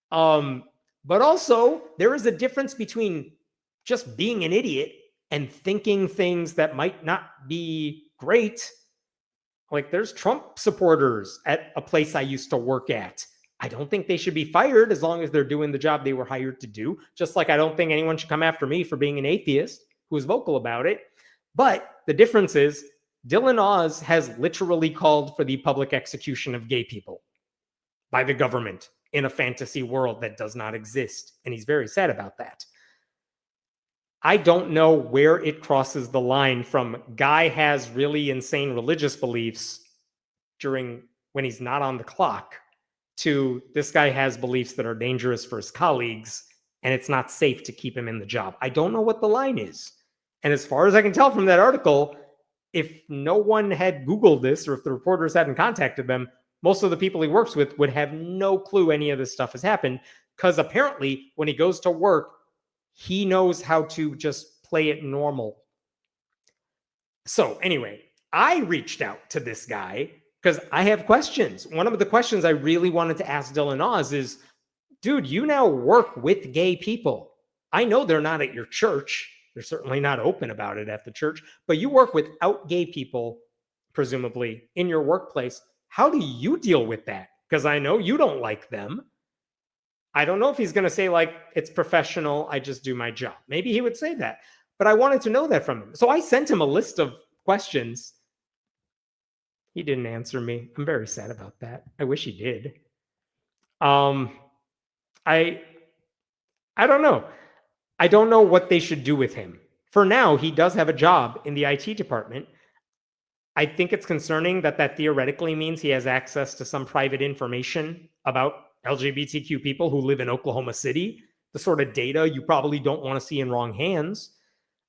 But also, there is a difference between just being an idiot and thinking things that might not be great. Like, there's Trump supporters at a place I used to work at. I don't think they should be fired as long as they're doing the job they were hired to do. Just like I don't think anyone should come after me for being an atheist who is vocal about it. But the difference is Dylan Oz has literally called for the public execution of gay people by the government in a fantasy world that does not exist. And he's very sad about that. I don't know where it crosses the line from guy has really insane religious beliefs when he's not on the clock to this guy has beliefs that are dangerous for his colleagues and it's not safe to keep him in the job. I don't know what the line is. And as far as I can tell from that article, if no one had Googled this or if the reporters hadn't contacted them, most of the people he works with would have no clue any of this stuff has happened, because apparently when he goes to work, he knows how to just play it normal. So anyway, I reached out to this guy because I have questions. One of the questions I really wanted to ask Dylan Oz is, dude, you now work with gay people. I know they're not at your church. They're certainly not open about it at the church, but you work without gay people, presumably, in your workplace. How do you deal with that? Because I know you don't like them. I don't know if he's going to say, like, it's professional, I just do my job. Maybe he would say that, but I wanted to know that from him. So I sent him a list of questions. He didn't answer me. I'm very sad about that. I wish he did. I don't know. I don't know what they should do with him. For now, he does have a job in the IT department. I think it's concerning that theoretically means he has access to some private information about LGBTQ people who live in Oklahoma City, the sort of data you probably don't want to see in wrong hands.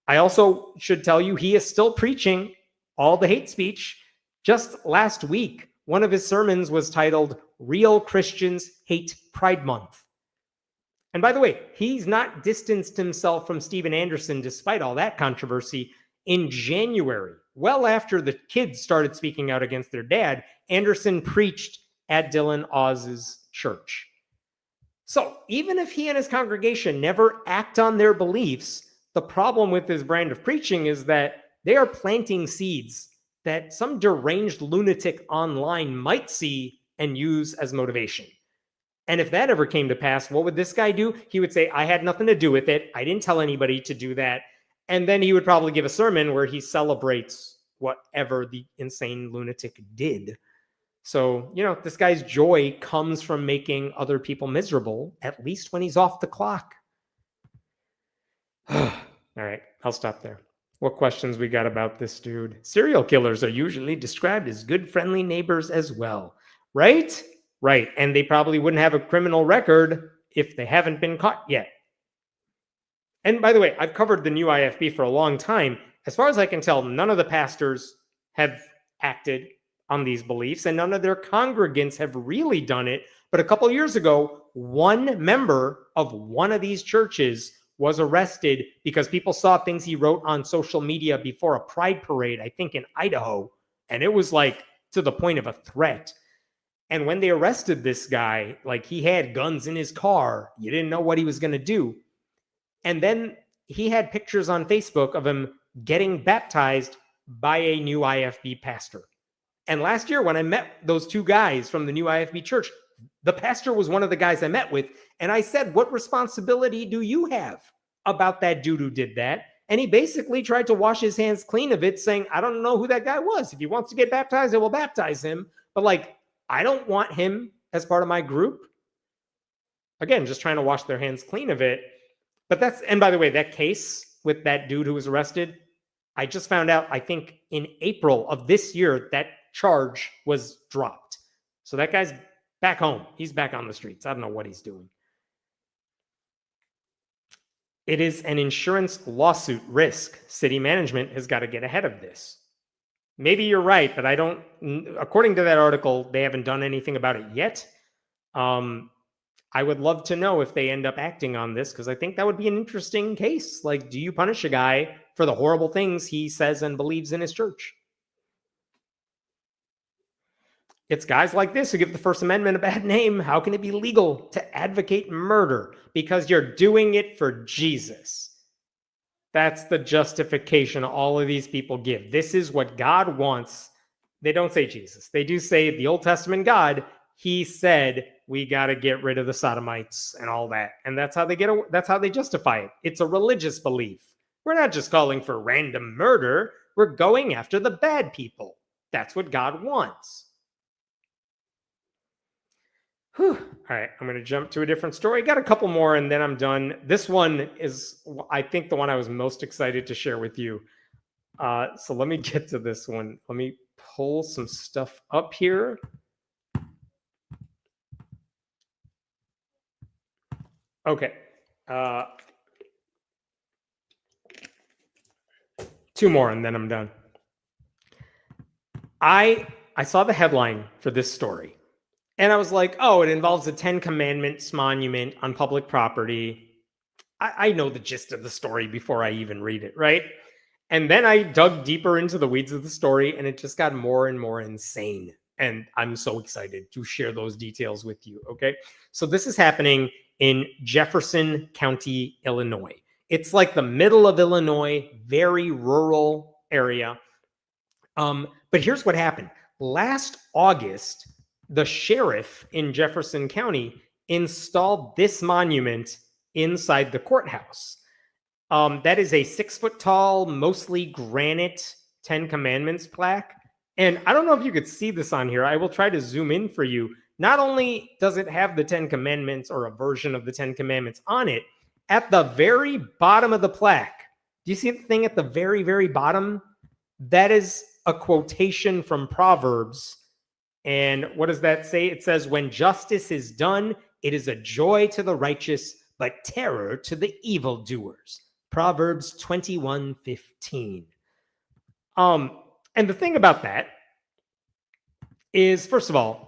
I also should tell you he is still preaching all the hate speech. Just last week, one of his sermons was titled, "Real Christians Hate Pride Month." And by the way, he's not distanced himself from Steven Anderson despite all that controversy. In January, well after the kids started speaking out against their dad, Anderson preached at Dylan Oz's church. So even if he and his congregation never act on their beliefs, the problem with his brand of preaching is that they are planting seeds that some deranged lunatic online might see and use as motivation. And if that ever came to pass, what would this guy do? He would say, I had nothing to do with it. I didn't tell anybody to do that. And then he would probably give a sermon where he celebrates whatever the insane lunatic did. So, this guy's joy comes from making other people miserable, at least when he's off the clock. All right, I'll stop there. What questions we got about this dude? Serial killers are usually described as good, friendly neighbors as well, right? Right, and they probably wouldn't have a criminal record if they haven't been caught yet. And by the way, I've covered the new IFB for a long time. As far as I can tell, none of the pastors have acted on these beliefs, and none of their congregants have really done it. But a couple years ago, one member of one of these churches was arrested because people saw things he wrote on social media before a pride parade, I think in Idaho, and it was like to the point of a threat. And when they arrested this guy, like, he had guns in his car. You didn't know what he was going to do. And then he had pictures on Facebook of him getting baptized by a new IFB pastor. And last year, when I met those two guys from the new IFB church, the pastor was one of the guys I met with. And I said, what responsibility do you have about that dude who did that? And he basically tried to wash his hands clean of it, saying, I don't know who that guy was. If he wants to get baptized, I will baptize him. But I don't want him as part of my group. Again, just trying to wash their hands clean of it. But and by the way, that case with that dude who was arrested, I just found out, I think in April of this year, that charge was dropped. So that guy's back home. He's back on the streets. I don't know what he's doing. It is an insurance lawsuit risk. City management has got to get ahead of this. Maybe you're right, but according to that article, they haven't done anything about it yet. I would love to know if they end up acting on this, because I think that would be an interesting case. Like, do you punish a guy for the horrible things he says and believes in his church? It's guys like this who give the First Amendment a bad name. How can it be legal to advocate murder? Because you're doing it for Jesus. That's the justification all of these people give. This is what God wants. They don't say Jesus. They do say the Old Testament God, he said we got to get rid of the sodomites and all that. And that's how they justify it. It's a religious belief. We're not just calling for random murder. We're going after the bad people. That's what God wants. Whew. All right, I'm going to jump to a different story. Got a couple more and then I'm done. This one is, I think, the one I was most excited to share with you. So let me get to this one. Let me pull some stuff up here. Okay. Two more and then I'm done. I saw the headline for this story. And I was like, oh, it involves a 10 Commandments monument on public property. I know the gist of the story before I even read it, right? And then I dug deeper into the weeds of the story, and it just got more and more insane. And I'm so excited to share those details with you, okay? So this is happening in Jefferson County, Illinois. It's like the middle of Illinois, very rural area. But here's what happened. Last August, the sheriff in Jefferson County installed this monument inside the courthouse. That is a 6-foot tall, mostly granite 10 Commandments plaque. And I don't know if you could see this on here. I will try to zoom in for you. Not only does it have the 10 Commandments or a version of the 10 Commandments on it, at the very bottom of the plaque, do you see the thing at the very, very bottom? That is a quotation from Proverbs. And what does that say? It says, when justice is done, it is a joy to the righteous, but terror to the evildoers. Proverbs 21:15. And the thing about that is, first of all,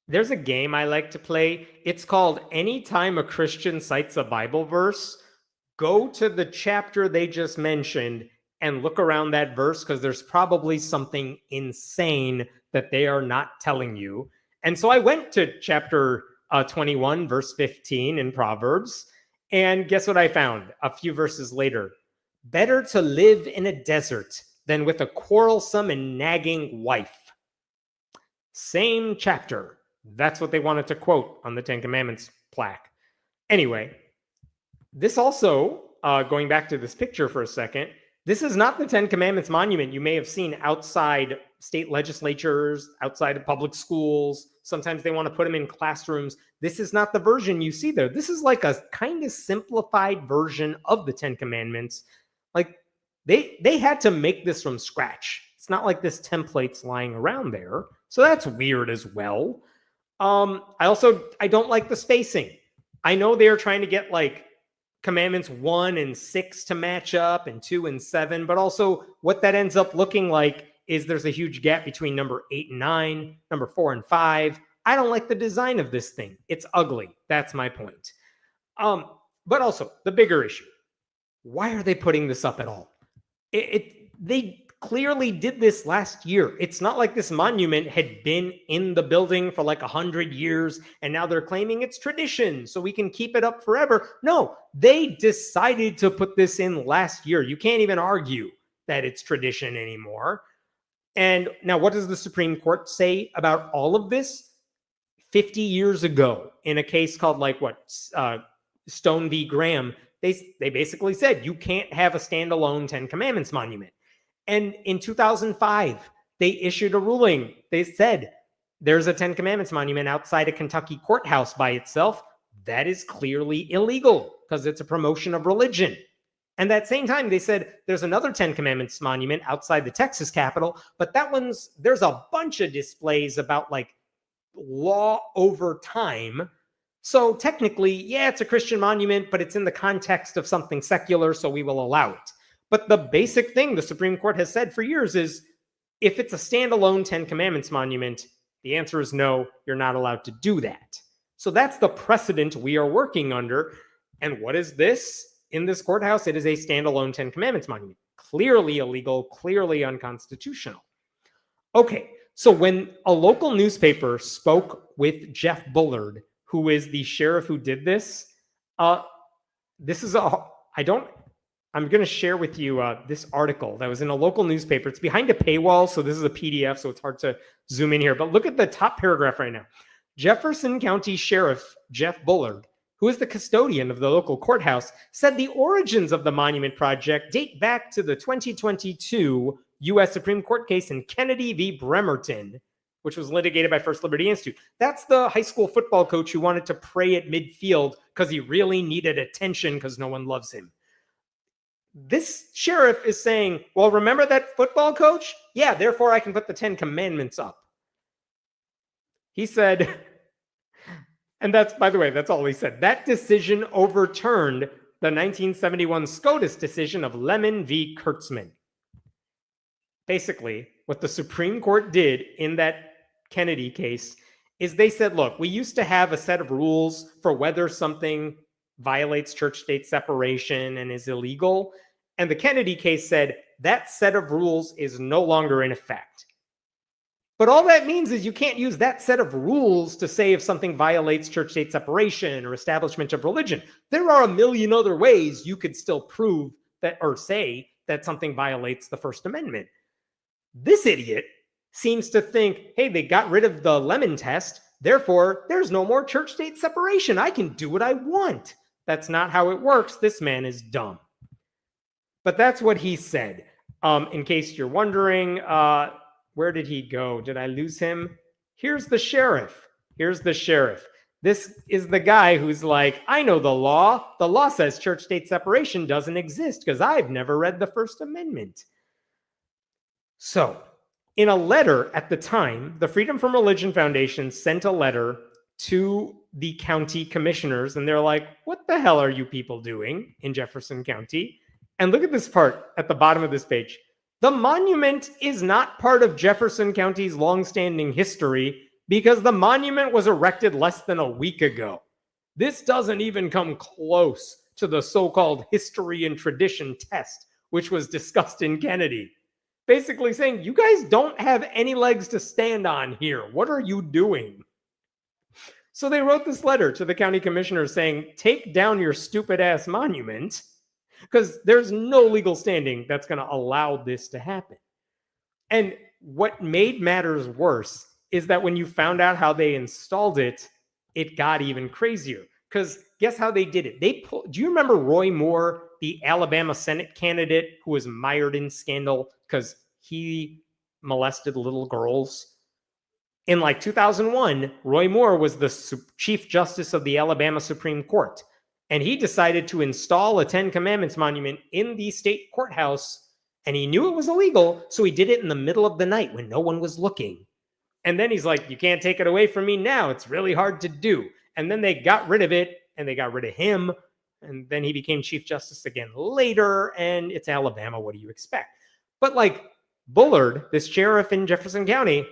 there's a game I like to play. It's called Anytime a Christian Cites a Bible Verse, go to the chapter they just mentioned and look around that verse, because there's probably something insane that they are not telling you. And so I went to chapter 21, verse 15 in Proverbs, and guess what I found a few verses later? Better to live in a desert than with a quarrelsome and nagging wife. Same chapter. That's what they wanted to quote on the 10 Commandments plaque. Anyway, this also, going back to this picture for a second, this is not the 10 Commandments monument you may have seen outside state legislatures, outside of public schools. Sometimes they want to put them in classrooms. This is not the version you see there. This is like a kind of simplified version of the 10 Commandments. Like they had to make this from scratch. It's not like this template's lying around there. So that's weird as well. I don't like the spacing. I know they're trying to get like Commandments 1 and 6 to match up and 2 and 7, but also what that ends up looking like is there's a huge gap between number 8 and 9, number 4 and 5. I don't like the design of this thing. It's ugly. That's my point. But also the bigger issue, why are they putting this up at all? They clearly did this last year. It's not like this monument had been in the building for like 100 years and now they're claiming it's tradition so we can keep it up forever. No, they decided to put this in last year. You can't even argue that it's tradition anymore. And now what does the Supreme Court say about all of this? 50 years ago in a case called Stone v. Graham, they basically said you can't have a standalone 10 Commandments monument. And in 2005, they issued a ruling. They said there's a 10 Commandments monument outside a Kentucky courthouse by itself. That is clearly illegal because it's a promotion of religion. And that same time, they said there's another 10 Commandments monument outside the Texas Capitol, but there's a bunch of displays about like law over time. So technically, yeah, it's a Christian monument, but it's in the context of something secular, so we will allow it. But the basic thing the Supreme Court has said for years is if it's a standalone 10 Commandments monument, the answer is no, you're not allowed to do that. So that's the precedent we are working under. And what is this in this courthouse? It is a standalone 10 Commandments monument. Clearly illegal, clearly unconstitutional. Okay, so when a local newspaper spoke with Jeff Bullard, who is the sheriff who did this, I'm going to share with you this article that was in a local newspaper. It's behind a paywall, so this is a PDF, so it's hard to zoom in here. But look at the top paragraph right now. Jefferson County Sheriff Jeff Bullard, who is the custodian of the local courthouse, said the origins of the monument project date back to the 2022 U.S. Supreme Court case in Kennedy v. Bremerton, which was litigated by First Liberty Institute. That's the high school football coach who wanted to pray at midfield because he really needed attention because no one loves him. This sheriff is saying, well, remember that football coach? Yeah, therefore I can put the 10 Commandments up. He said, and that's, by the way, that's all he said. That decision overturned the 1971 SCOTUS decision of Lemon v. Kurtzman. Basically, what the Supreme Court did in that Kennedy case is they said, look, we used to have a set of rules for whether something violates church-state separation and is illegal. And the Kennedy case said that set of rules is no longer in effect. But all that means is you can't use that set of rules to say if something violates church-state separation or establishment of religion. There are a million other ways you could still prove that or say that something violates the First Amendment. This idiot seems to think, hey, they got rid of the Lemon test, therefore there's no more church-state separation. I can do what I want. That's not how it works. This man is dumb. But that's what he said. In case you're wondering, where did he go? Did I lose him? Here's the sheriff. Here's the sheriff. This is the guy who's like, I know the law. The law says church-state separation doesn't exist because I've never read the First Amendment. So, in a letter at the time, the Freedom from Religion Foundation sent a letter to the county commissioners, and they're like, what the hell are you people doing in Jefferson County? And look at this part at the bottom of this page. The monument is not part of Jefferson County's longstanding history because the monument was erected less than a week ago. This doesn't even come close to the so-called history and tradition test, which was discussed in Kennedy. Basically saying, you guys don't have any legs to stand on here. What are you doing? So they wrote this letter to the county commissioners saying, take down your stupid ass monument because there's no legal standing that's going to allow this to happen. And what made matters worse is that when you found out how they installed it, it got even crazier. Because guess how they did it? Do you remember Roy Moore, the Alabama Senate candidate who was mired in scandal because he molested little girls? In like 2001, Roy Moore was the Chief Justice of the Alabama Supreme Court. And he decided to install a 10 Commandments monument in the state courthouse. And he knew it was illegal, so he did it in the middle of the night when no one was looking. And then he's like, you can't take it away from me now. It's really hard to do. And then they got rid of it, and they got rid of him. And then he became Chief Justice again later, and it's Alabama. What do you expect? But like Bullard, this sheriff in Jefferson County,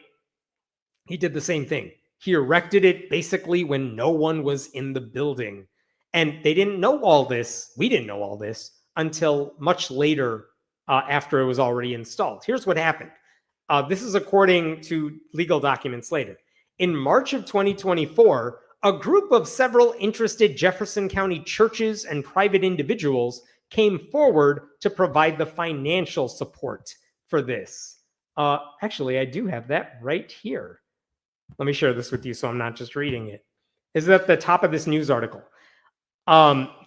he did the same thing. He erected it basically when no one was in the building. And they didn't know all this. We didn't know all this until much later after it was already installed. Here's what happened. This is according to legal documents later. In March of 2024, a group of several interested Jefferson County churches and private individuals came forward to provide the financial support for this. Actually, I do have that right here. Let me share this with you so I'm not just reading it. This is at the top of this news article.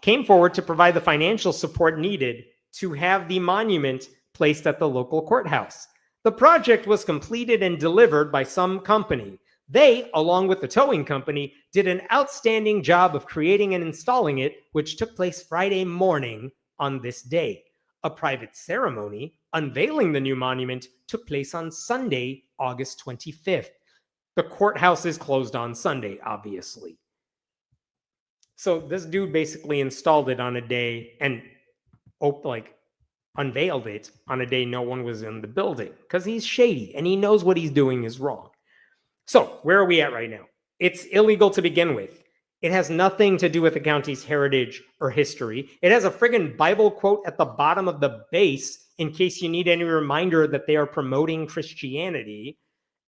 Came forward to provide the financial support needed to have the monument placed at the local courthouse. The project was completed and delivered by some company. They, along with the towing company, did an outstanding job of creating and installing it, which took place Friday morning on this day. A private ceremony unveiling the new monument took place on Sunday, August 25th. The courthouse is closed on Sunday, obviously. So this dude basically installed it on a day and unveiled it on a day no one was in the building because he's shady and he knows what he's doing is wrong. So where are we at right now? It's illegal to begin with. It has nothing to do with the county's heritage or history. It has a friggin' Bible quote at the bottom of the base in case you need any reminder that they are promoting Christianity.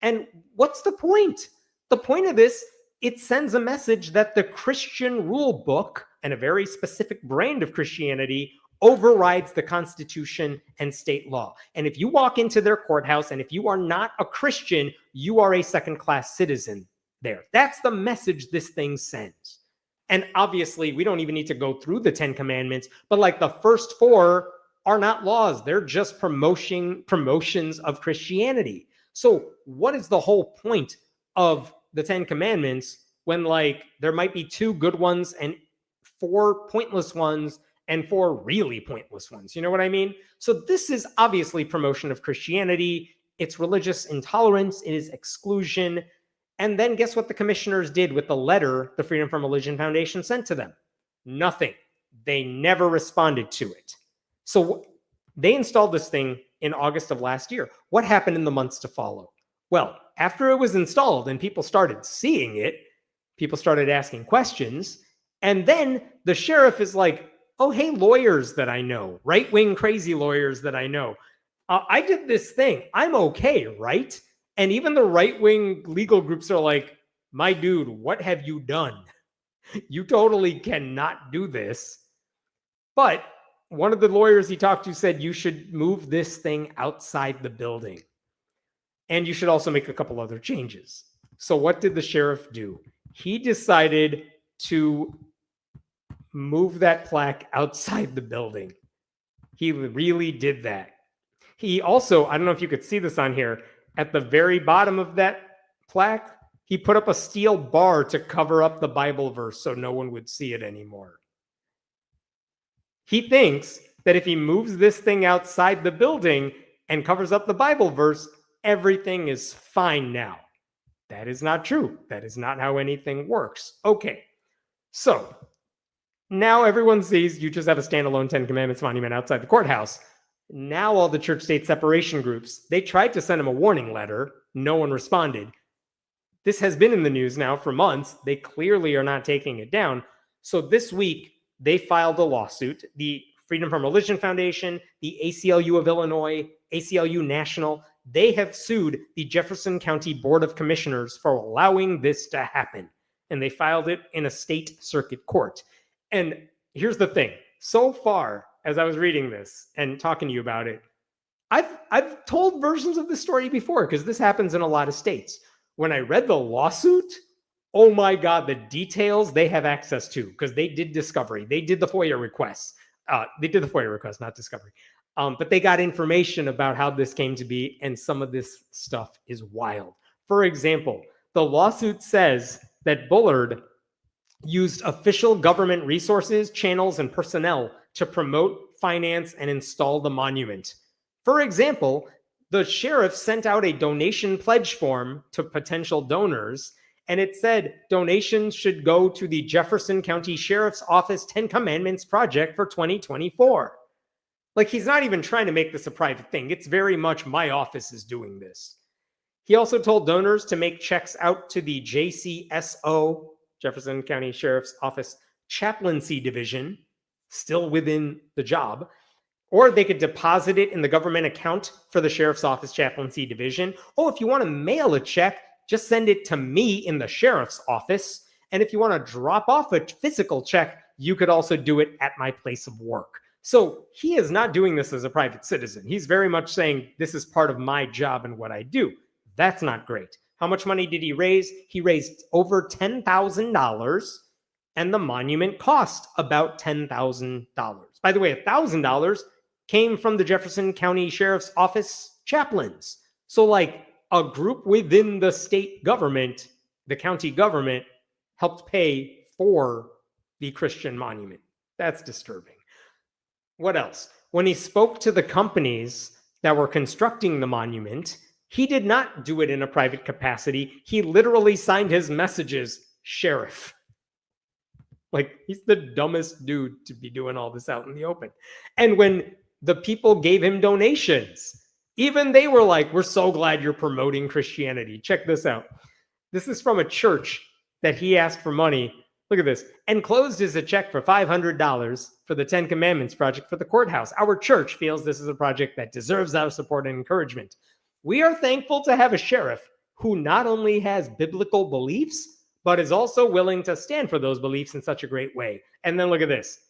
And what's the point? The point of this, it sends a message that the Christian rule book and a very specific brand of Christianity overrides the Constitution and state law. And if you walk into their courthouse and if you are not a Christian, you are a second-class citizen there. That's the message this thing sends. And obviously, we don't even need to go through the 10 commandments, but like the first 4 are not laws. They're just promotions of Christianity. So what is the whole point of the 10 commandments when like there might be 2 good ones and 4 pointless ones and 4 really pointless ones? You know what I mean? So this is obviously promotion of Christianity. It's religious intolerance. It is exclusion. And then guess what the commissioners did with the letter the Freedom from Religion Foundation sent to them? Nothing. They never responded to it. So they installed this thing in August of last year. What happened in the months to follow? Well, after it was installed and people started seeing it, people started asking questions. And then the sheriff is like, oh, hey, lawyers that I know, right-wing crazy lawyers that I know, I did this thing. I'm okay, right? And even the right-wing legal groups are like, my dude, what have you done? You totally cannot do this. But one of the lawyers he talked to said you should move this thing outside the building. And you should also make a couple other changes. So what did the sheriff do? He decided to move that plaque outside the building. He really did that. He also, I don't know if you could see this on here, at the very bottom of that plaque, he put up a steel bar to cover up the Bible verse so no one would see it anymore. He thinks that if he moves this thing outside the building and covers up the Bible verse, everything is fine now. That is not true. That is not how anything works. Okay, so now everyone sees you just have a standalone 10 Commandments monument outside the courthouse. Now all the church-state separation groups, they tried to send him a warning letter. No one responded. This has been in the news now for months. They clearly are not taking it down. So this week, they filed a lawsuit. The Freedom from Religion Foundation, the ACLU of Illinois, ACLU National, they have sued the Jefferson County Board of Commissioners for allowing this to happen. And they filed it in a state circuit court. And here's the thing. So far, as I was reading this and talking to you about it, I've told versions of this story before because this happens in a lot of states. When I read the lawsuit, oh my God, the details they have access to, because they did discovery. They did the FOIA requests. They did the FOIA request, not discovery. But they got information about how this came to be, and some of this stuff is wild. For example, the lawsuit says that Bullard used official government resources, channels, and personnel to promote, finance, and install the monument. For example, the sheriff sent out a donation pledge form to potential donors, and it said donations should go to the Jefferson County Sheriff's Office 10 Commandments Project for 2024. Like, he's not even trying to make this a private thing. It's very much my office is doing this. He also told donors to make checks out to the JCSO, Jefferson County Sheriff's Office Chaplaincy Division, still within the job, or they could deposit it in the government account for the Sheriff's Office Chaplaincy Division. Oh, if you want to mail a check, just send it to me in the Sheriff's Office. And if you want to drop off a physical check, you could also do it at my place of work. So he is not doing this as a private citizen. He's very much saying, this is part of my job and what I do. That's not great. How much money did he raise? He raised over $10,000, and the monument cost about $10,000. By the way, $1,000 came from the Jefferson County Sheriff's Office chaplains. So like a group within the state government, the county government, helped pay for the Christian monument. That's disturbing. What else? When he spoke to the companies that were constructing the monument, he did not do it in a private capacity. He literally signed his messages, Sheriff. Like, he's the dumbest dude to be doing all this out in the open. And when the people gave him donations, even they were like, we're so glad you're promoting Christianity. Check this out. This is from a church that he asked for money. Look at this. Enclosed is a check for $500 for the 10 Commandments project for the courthouse. Our church feels this is a project that deserves our support and encouragement. We are thankful to have a sheriff who not only has biblical beliefs, but is also willing to stand for those beliefs in such a great way. And then look at this.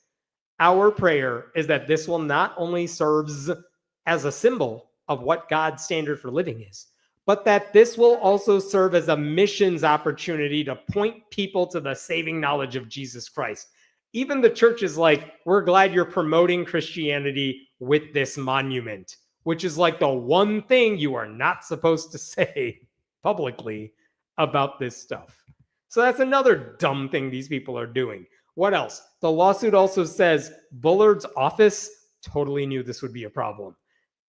Our prayer is that this will not only serves as a symbol of what God's standard for living is, but that this will also serve as a missions opportunity to point people to the saving knowledge of Jesus Christ. Even the church is like, we're glad you're promoting Christianity with this monument, which is like the one thing you are not supposed to say publicly about this stuff. So that's another dumb thing these people are doing. What else? The lawsuit also says Bullard's office totally knew this would be a problem.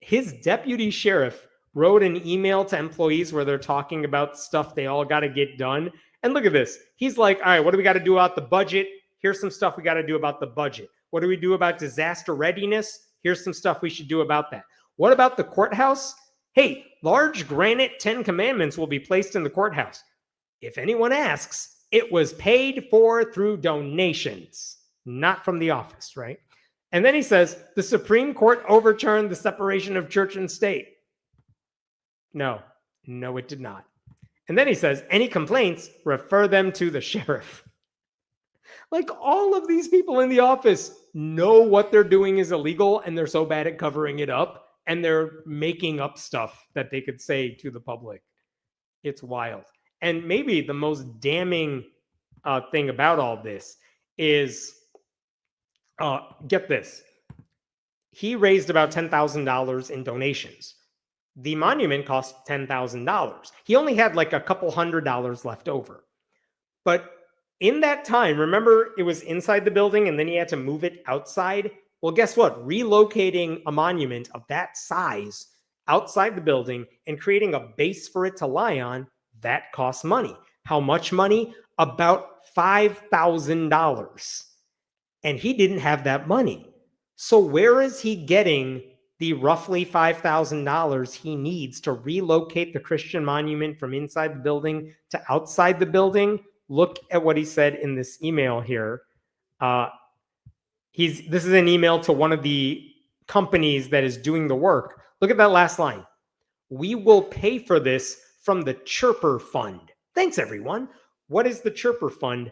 His deputy sheriff wrote an email to employees where they're talking about stuff they all got to get done. And look at this. He's like, all right, what do we got to do about the budget? Here's some stuff we got to do about the budget. What do we do about disaster readiness? Here's some stuff we should do about that. What about the courthouse? Hey, large granite 10 commandments will be placed in the courthouse. If anyone asks, it was paid for through donations, not from the office, right? And then he says, the Supreme Court overturned the separation of church and state. No, it did not. And then he says, any complaints, refer them to the sheriff. Like, all of these people in the office know what they're doing is illegal, and they're so bad at covering it up, and they're making up stuff that they could say to the public. It's wild. And maybe the most damning thing about all this is, get this, he raised about $10,000 in donations. The monument cost $10,000. He only had like a couple $100 left over. But in that time, remember, it was inside the building and then he had to move it outside. Well, guess what? Relocating a monument of that size outside the building and creating a base for it to lie on, that costs money. How much money? About $5,000. And he didn't have that money. So where is he getting the roughly $5,000 he needs to relocate the Christian monument from inside the building to outside the building? Look at what he said in this email here. This is an email to one of the companies that is doing the work. Look at that last line. We will pay for this from the Chirper Fund. Thanks, everyone. What is the Chirper Fund?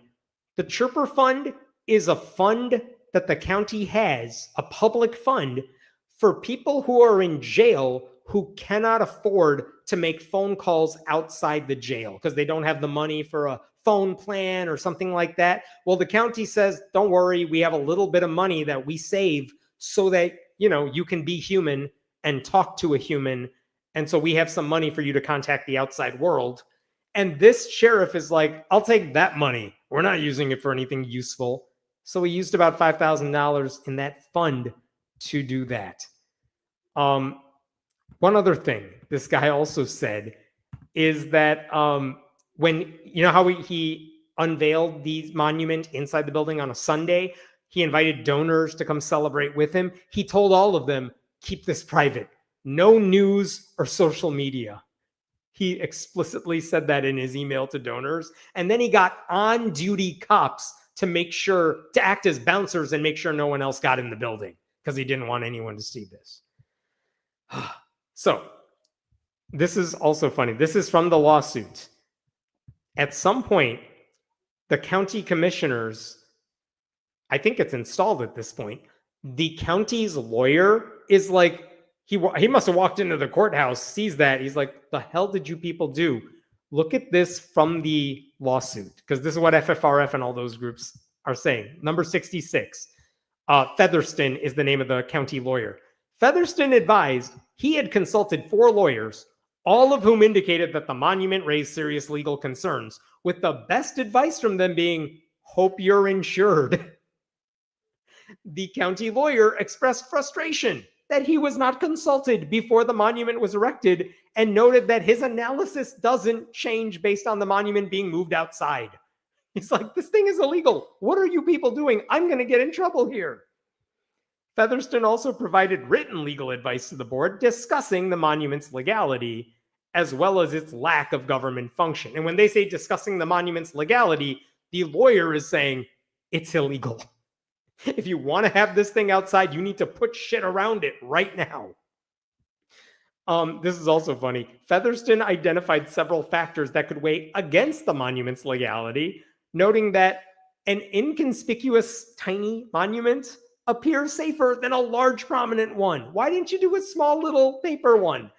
The Chirper Fund is a fund that the county has, a public fund for people who are in jail who cannot afford to make phone calls outside the jail because they don't have the money for a phone plan or something like that. Well, the county says, don't worry, we have a little bit of money that we save so that, you can be human and talk to a human. And so we have some money for you to contact the outside world. And this sheriff is like, I'll take that money. We're not using it for anything useful. So we used about $5,000 in that fund to do that. One other thing this guy also said is that when, how he unveiled the monument inside the building on a Sunday, he invited donors to come celebrate with him. He told all of them, keep this private. No news or social media. He explicitly said that in his email to donors. And then he got on-duty cops to act as bouncers and make sure no one else got in the building because he didn't want anyone to see this. So this is also funny. This is from the lawsuit. At some point, the county commissioners, I think it's installed at this point, the county's lawyer is like, he must have walked into the courthouse, sees that. He's like, the hell did you people do? Look at this from the lawsuit, because this is what FFRF and all those groups are saying. Number 66, Featherston is the name of the county lawyer. Featherston advised he had consulted 4 lawyers, all of whom indicated that the monument raised serious legal concerns, with the best advice from them being, hope you're insured. The county lawyer expressed frustration that he was not consulted before the monument was erected and noted that his analysis doesn't change based on the monument being moved outside. He's like, this thing is illegal. What are you people doing? I'm going to get in trouble here. Featherston also provided written legal advice to the board discussing the monument's legality as well as its lack of government function. And when they say discussing the monument's legality, the lawyer is saying it's illegal. If you want to have this thing outside, you need to put shit around it right now. This is also funny. Featherston identified several factors that could weigh against the monument's legality, noting that an inconspicuous tiny monument appear safer than a large prominent one? Why didn't you do a small little paper one?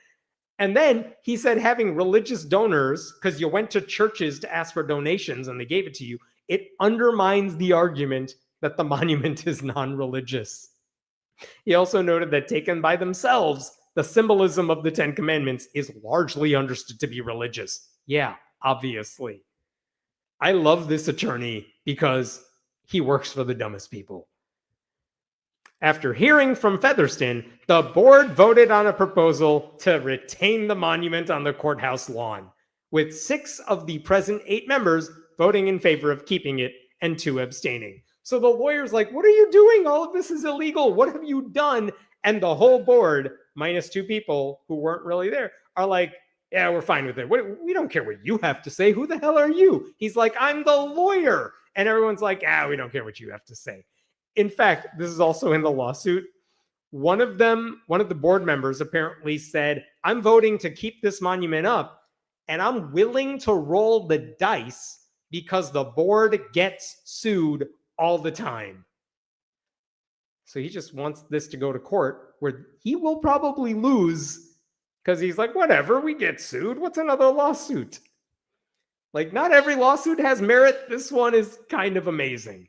And then he said having religious donors, because you went to churches to ask for donations and they gave it to you, it undermines the argument that the monument is non-religious. He also noted that taken by themselves, the symbolism of the Ten Commandments is largely understood to be religious. Yeah, obviously. I love this attorney because he works for the dumbest people. After hearing from Featherston, the board voted on a proposal to retain the monument on the courthouse lawn, with 6 of the present 8 members voting in favor of keeping it and 2 abstaining. So the lawyer's like, what are you doing? All of this is illegal. What have you done? And the whole board, minus 2 people who weren't really there, are like, yeah, we're fine with it. We don't care what you have to say. Who the hell are you? He's like, I'm the lawyer. And everyone's like, we don't care what you have to say. In fact, this is also in the lawsuit. One of the board members apparently said, I'm voting to keep this monument up, and I'm willing to roll the dice because the board gets sued all the time. So he just wants this to go to court where he will probably lose because he's like, whatever, we get sued. What's another lawsuit? Like, not every lawsuit has merit. This one is kind of amazing.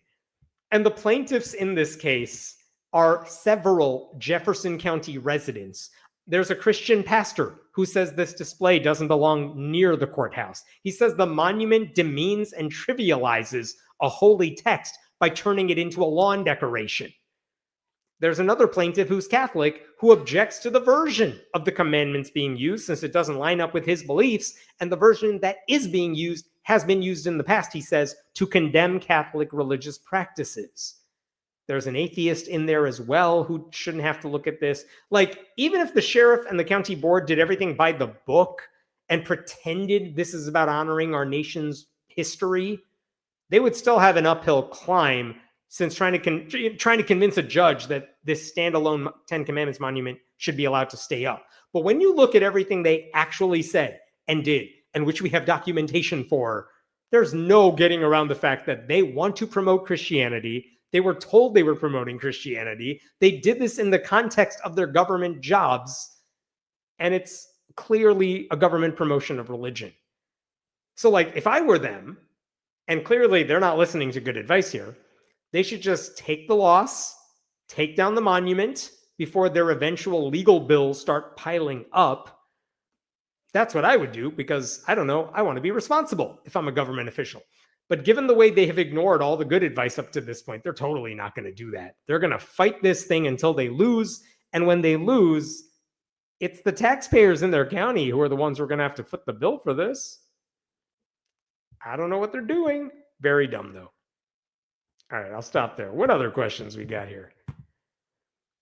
And the plaintiffs in this case are several Jefferson County residents. There's a Christian pastor who says this display doesn't belong near the courthouse. He says the monument demeans and trivializes a holy text by turning it into a lawn decoration. There's another plaintiff who's Catholic who objects to the version of the commandments being used since it doesn't line up with his beliefs, and the version that is being used has been used in the past, he says, to condemn Catholic religious practices. There's an atheist in there as well who shouldn't have to look at this. Like, even if the sheriff and the county board did everything by the book and pretended this is about honoring our nation's history, they would still have an uphill climb since trying to convince a judge that this standalone Ten Commandments monument should be allowed to stay up. But when you look at everything they actually said and did, and which we have documentation for, there's no getting around the fact that they want to promote Christianity. They were told they were promoting Christianity. They did this in the context of their government jobs, and it's clearly a government promotion of religion. So, like, if I were them, and clearly they're not listening to good advice here, they should just take the loss, take down the monument before their eventual legal bills start piling up. That's what I would do because, I don't know, I want to be responsible if I'm a government official. But given the way they have ignored all the good advice up to this point, they're totally not going to do that. They're going to fight this thing until they lose. And when they lose, it's the taxpayers in their county who are the ones who are going to have to foot the bill for this. I don't know what they're doing. Very dumb, though. All right, I'll stop there. What other questions we got here?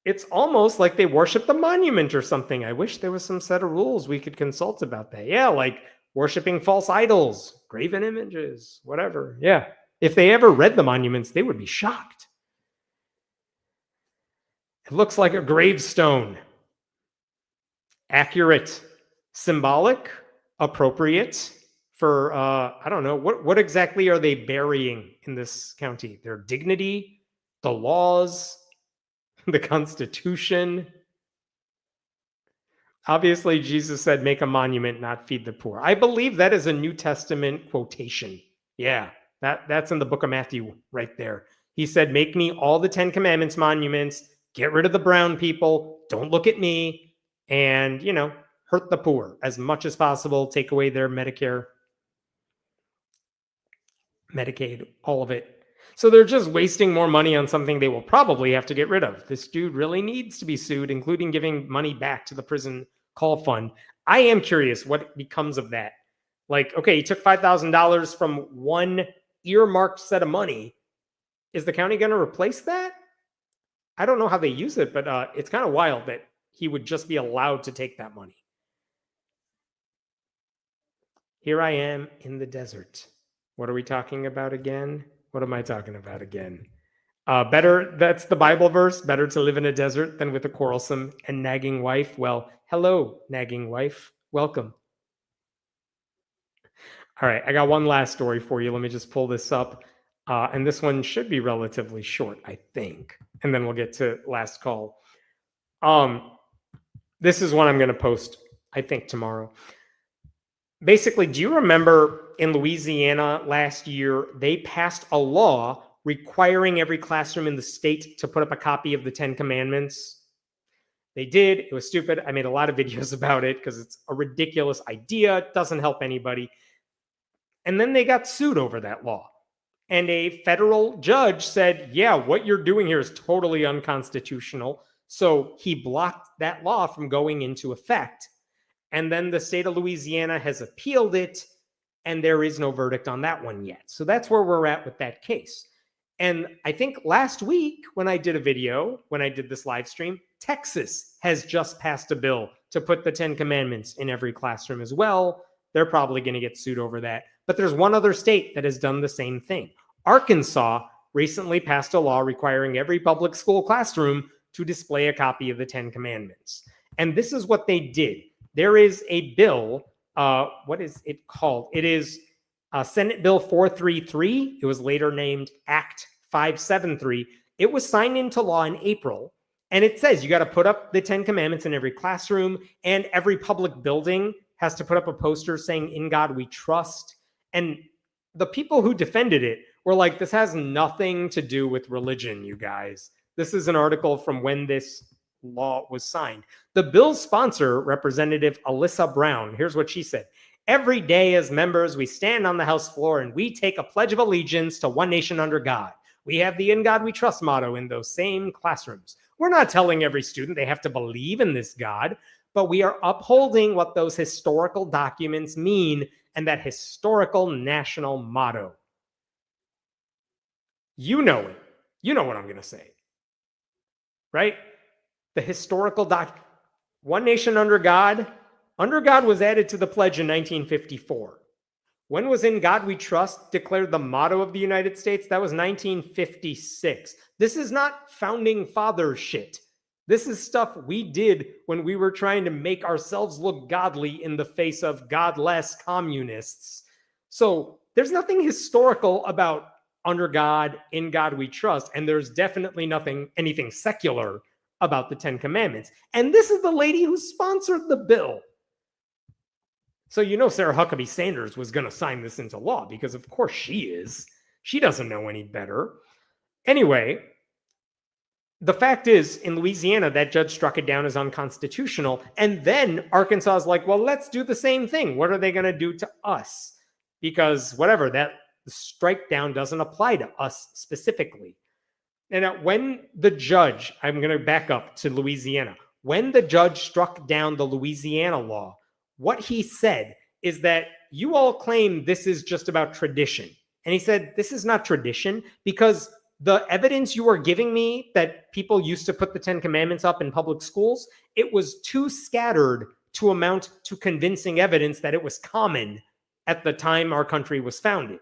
It's almost like they worship the monument or something. I wish there was some set of rules we could consult about that. Yeah, like worshiping false idols, graven images, whatever. Yeah, if they ever read the monuments, they would be shocked. It looks like a gravestone. Accurate, symbolic, appropriate. For, I don't know, what exactly are they burying in this county? Their dignity, the laws, the Constitution. Obviously, Jesus said, make a monument, not feed the poor. I believe that is a New Testament quotation. Yeah, that's in the book of Matthew right there. He said, make me all the 10 Commandments monuments, get rid of the brown people, don't look at me, and, hurt the poor as much as possible, take away their Medicare, Medicaid, all of it. So they're just wasting more money on something they will probably have to get rid of. This dude really needs to be sued, including giving money back to the prison call fund. I am curious what becomes of that. Like, okay, he took $5,000 from one earmarked set of money. Is the county going to replace that? I don't know how they use it, but it's kind of wild that he would just be allowed to take that money. Here I am in the desert. What are we talking about again? What am I talking about again? That's the Bible verse, better to live in a desert than with a quarrelsome and nagging wife. Well, hello, nagging wife. Welcome. All right, I got one last story for you. Let me just pull this up. And this one should be relatively short, I think. And then we'll get to last call. This is one I'm going to post, I think, tomorrow. Basically, do you remember in Louisiana last year, they passed a law requiring every classroom in the state to put up a copy of the 10 Commandments? They did. It was stupid. I made a lot of videos about it because it's a ridiculous idea. It doesn't help anybody. And then they got sued over that law. And a federal judge said, yeah, what you're doing here is totally unconstitutional. So he blocked that law from going into effect. And then the state of Louisiana has appealed it, and there is no verdict on that one yet. So that's where we're at with that case. And I think last week when I did a video, when I did this live stream, Texas has just passed a bill to put the 10 Commandments in every classroom as well. They're probably going to get sued over that. But there's one other state that has done the same thing. Arkansas recently passed a law requiring every public school classroom to display a copy of the 10 Commandments. And this is what they did. There is a bill, what is it called? It is Senate Bill 433. It was later named Act 573. It was signed into law in April. And it says you got to put up the 10 Commandments in every classroom, and every public building has to put up a poster saying, "In God we trust." And the people who defended it were like, this has nothing to do with religion, you guys. This is an article from when this law was signed. The bill's sponsor, Representative Alyssa Brown, here's what she said. Every day as members, we stand on the House floor and we take a pledge of allegiance to one nation under God. We have the "In God We Trust" motto in those same classrooms. We're not telling every student they have to believe in this God, but we are upholding what those historical documents mean and that historical national motto. You know it. You know what I'm going to say. Right? The historical one nation under God. Under God was added to the pledge in 1954. When was "In God We Trust" declared the motto of the United States? That was 1956. This is not founding father shit. This is stuff we did when we were trying to make ourselves look godly in the face of godless communists. So there's nothing historical about "Under God, in God we trust," and there's definitely anything secular about the 10 Commandments. And this is the lady who sponsored the bill. So you know Sarah Huckabee Sanders was going to sign this into law because of course she is. She doesn't know any better. Anyway, the fact is, in Louisiana, that judge struck it down as unconstitutional. And then Arkansas is like, well, let's do the same thing. What are they going to do to us? Because whatever, that strike down doesn't apply to us specifically. And when the judge, I'm going to back up to Louisiana, when the judge struck down the Louisiana law, what he said is that you all claim this is just about tradition. And he said, this is not tradition because the evidence you are giving me that people used to put the 10 Commandments up in public schools, it was too scattered to amount to convincing evidence that it was common at the time our country was founded.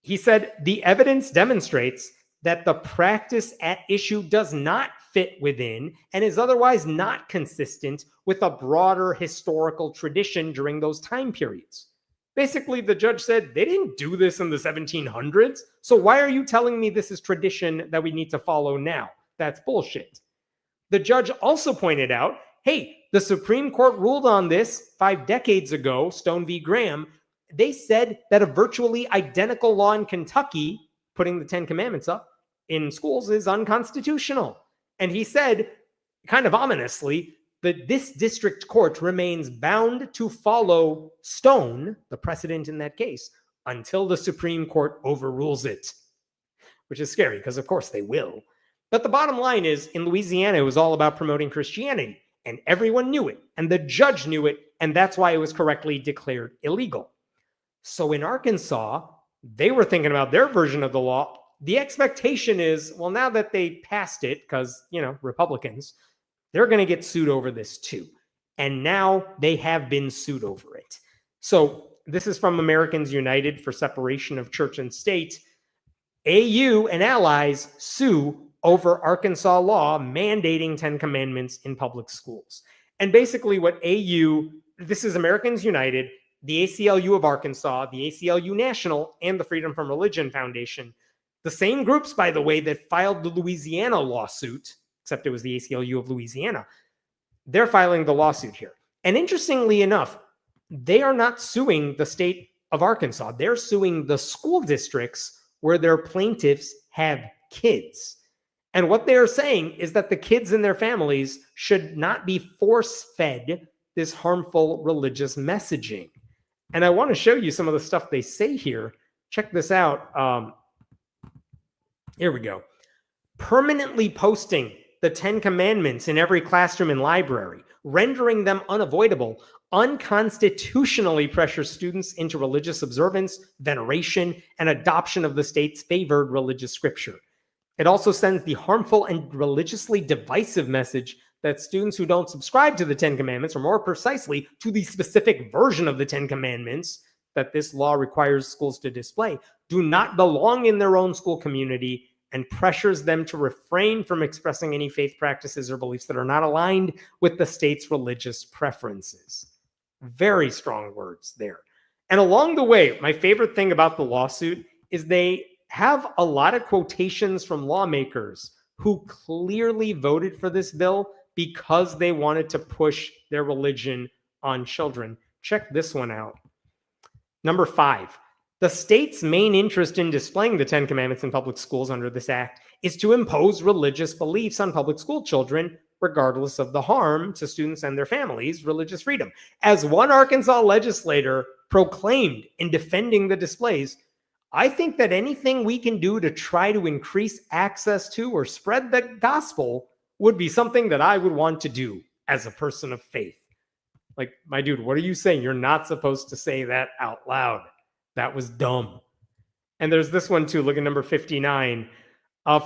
He said, the evidence demonstrates that the practice at issue does not fit within and is otherwise not consistent with a broader historical tradition during those time periods. Basically, the judge said they didn't do this in the 1700s, so why are you telling me this is tradition that we need to follow now? That's bullshit. The judge also pointed out, hey, the Supreme Court ruled on this 5 decades ago, Stone v. Graham. They said that a virtually identical law in Kentucky, putting the 10 Commandments up in schools, is unconstitutional. And he said, kind of ominously, that this district court remains bound to follow Stone, the precedent in that case, until the Supreme Court overrules it, which is scary because, of course, they will. But the bottom line is, in Louisiana, it was all about promoting Christianity, and everyone knew it, and the judge knew it, and that's why it was correctly declared illegal. So in Arkansas, they were thinking about their version of the law. The expectation is, well, now that they passed it, because, Republicans, they're going to get sued over this too. And now they have been sued over it. So this is from Americans United for Separation of Church and State. AU and allies sue over Arkansas law mandating 10 Commandments in public schools. And basically what this is Americans United, the ACLU of Arkansas, the ACLU National, and the Freedom from Religion Foundation. The same groups, by the way, that filed the Louisiana lawsuit, except it was the ACLU of Louisiana, they're filing the lawsuit here. And interestingly enough, they are not suing the state of Arkansas. They're suing the school districts where their plaintiffs have kids. And what they are saying is that the kids and their families should not be force-fed this harmful religious messaging. And I want to show you some of the stuff they say here. Check this out. Here we go. Permanently posting the 10 Commandments in every classroom and library, rendering them unavoidable, unconstitutionally pressures students into religious observance, veneration, and adoption of the state's favored religious scripture. It also sends the harmful and religiously divisive message that students who don't subscribe to the 10 Commandments, or more precisely, to the specific version of the 10 Commandments that this law requires schools to display, do not belong in their own school community, and pressures them to refrain from expressing any faith practices or beliefs that are not aligned with the state's religious preferences. Very strong words there. And along the way, my favorite thing about the lawsuit is they have a lot of quotations from lawmakers who clearly voted for this bill because they wanted to push their religion on children. Check this one out. Number 5. The state's main interest in displaying the 10 Commandments in public schools under this act is to impose religious beliefs on public school children, regardless of the harm to students and their families' religious freedom. As one Arkansas legislator proclaimed in defending the displays, I think that anything we can do to try to increase access to or spread the gospel would be something that I would want to do as a person of faith. Like, my dude, what are you saying? You're not supposed to say that out loud. That was dumb. And there's this one too. Look at number 59.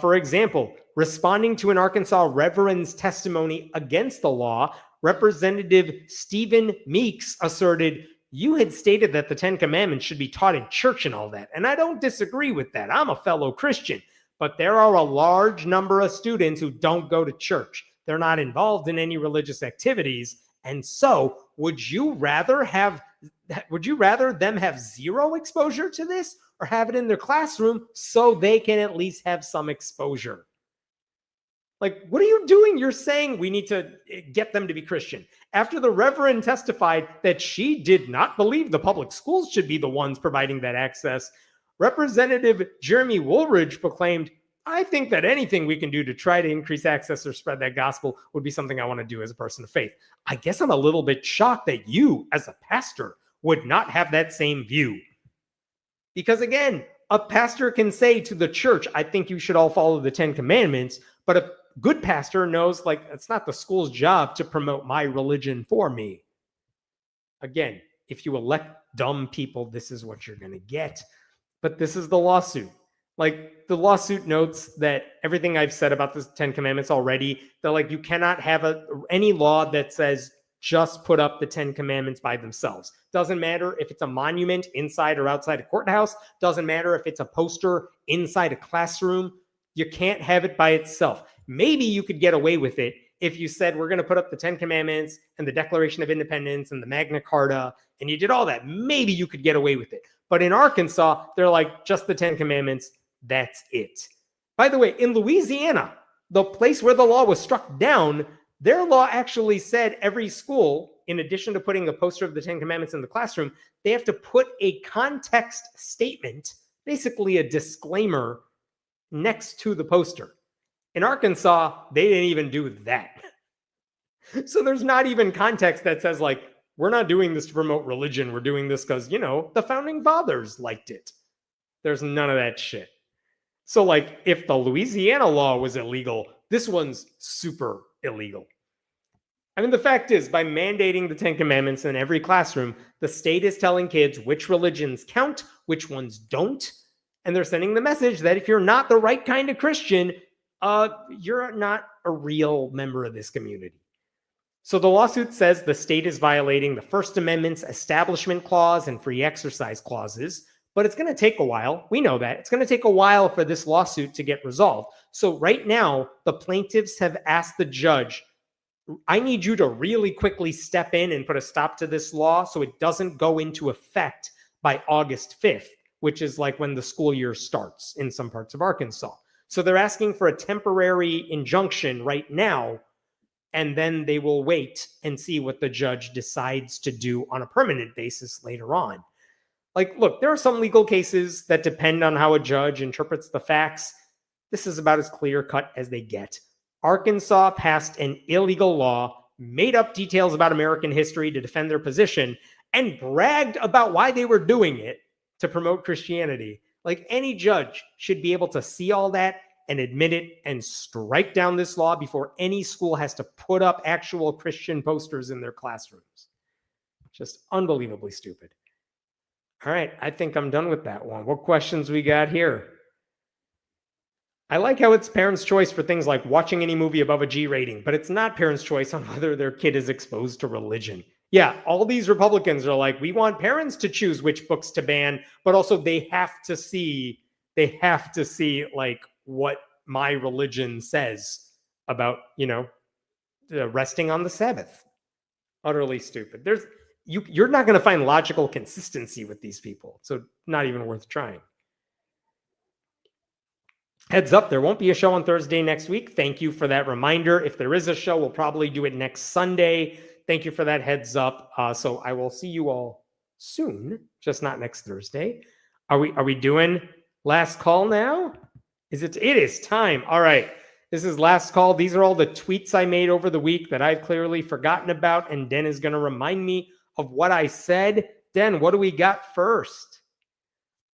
For example, responding to an Arkansas reverend's testimony against the law, Representative Stephen Meeks asserted, "You had stated that the 10 Commandments should be taught in church and all that. And I don't disagree with that. I'm a fellow Christian. But there are a large number of students who don't go to church. They're not involved in any religious activities. And so would you rather them have zero exposure to this, or have it in their classroom so they can at least have some exposure?" Like, what are you doing? You're saying we need to get them to be Christian. After the Reverend testified that she did not believe the public schools should be the ones providing that access, Representative Jeremy Woolridge proclaimed, "I think that anything we can do to try to increase access or spread that gospel would be something I want to do as a person of faith. I guess I'm a little bit shocked that you, as a pastor, would not have that same view." Because again, a pastor can say to the church, "I think you should all follow the 10 Commandments," but a good pastor knows, like, it's not the school's job to promote my religion for me. Again, if you elect dumb people, this is what you're going to get. But this is the lawsuit. Like, the lawsuit notes that everything I've said about the 10 Commandments already, that like you cannot have any law that says just put up the 10 Commandments by themselves. Doesn't matter if it's a monument inside or outside a courthouse. Doesn't matter if it's a poster inside a classroom. You can't have it by itself. Maybe you could get away with it if you said, we're going to put up the 10 Commandments and the Declaration of Independence and the Magna Carta, and you did all that. Maybe you could get away with it. But in Arkansas, they're like, just the 10 Commandments. That's it. By the way, in Louisiana, the place where the law was struck down, their law actually said every school, in addition to putting a poster of the 10 Commandments in the classroom, they have to put a context statement, basically a disclaimer, next to the poster. In Arkansas, they didn't even do that. So there's not even context that says, like, we're not doing this to promote religion. We're doing this because, the founding fathers liked it. There's none of that shit. So, like, if the Louisiana law was illegal, this one's super illegal. I mean, the fact is, by mandating the 10 Commandments in every classroom, the state is telling kids which religions count, which ones don't. And they're sending the message that if you're not the right kind of Christian, you're not a real member of this community. So the lawsuit says the state is violating the First Amendment's Establishment Clause and Free Exercise Clauses, but it's going to take a while. We know that. It's going to take a while for this lawsuit to get resolved. So right now, the plaintiffs have asked the judge, I need you to really quickly step in and put a stop to this law so it doesn't go into effect by August 5th, which is like when the school year starts in some parts of Arkansas. So they're asking for a temporary injunction right now, and then they will wait and see what the judge decides to do on a permanent basis later on. Like, look, there are some legal cases that depend on how a judge interprets the facts. This is about as clear-cut as they get. Arkansas passed an illegal law, made up details about American history to defend their position, and bragged about why they were doing it to promote Christianity. Like, any judge should be able to see all that and admit it and strike down this law before any school has to put up actual Christian posters in their classrooms. Just unbelievably stupid. All right, I think I'm done with that one. What questions we got here? I like how it's parents' choice for things like watching any movie above a G rating, but it's not parents' choice on whether their kid is exposed to religion. Yeah, all these Republicans are like, we want parents to choose which books to ban, but also they have to see like what my religion says about, resting on the Sabbath. Utterly stupid. You're not going to find logical consistency with these people, so not even worth trying. Heads up, there won't be a show on Thursday next week. Thank you for that reminder. If there is a show, we'll probably do it next Sunday. Thank you for that heads up. So I will see you all soon, just not next Thursday. Are we doing last call now? It is time. All right. This is last call. These are all the tweets I made over the week that I've clearly forgotten about, and Den is going to remind me of what I said. Den, what do we got first?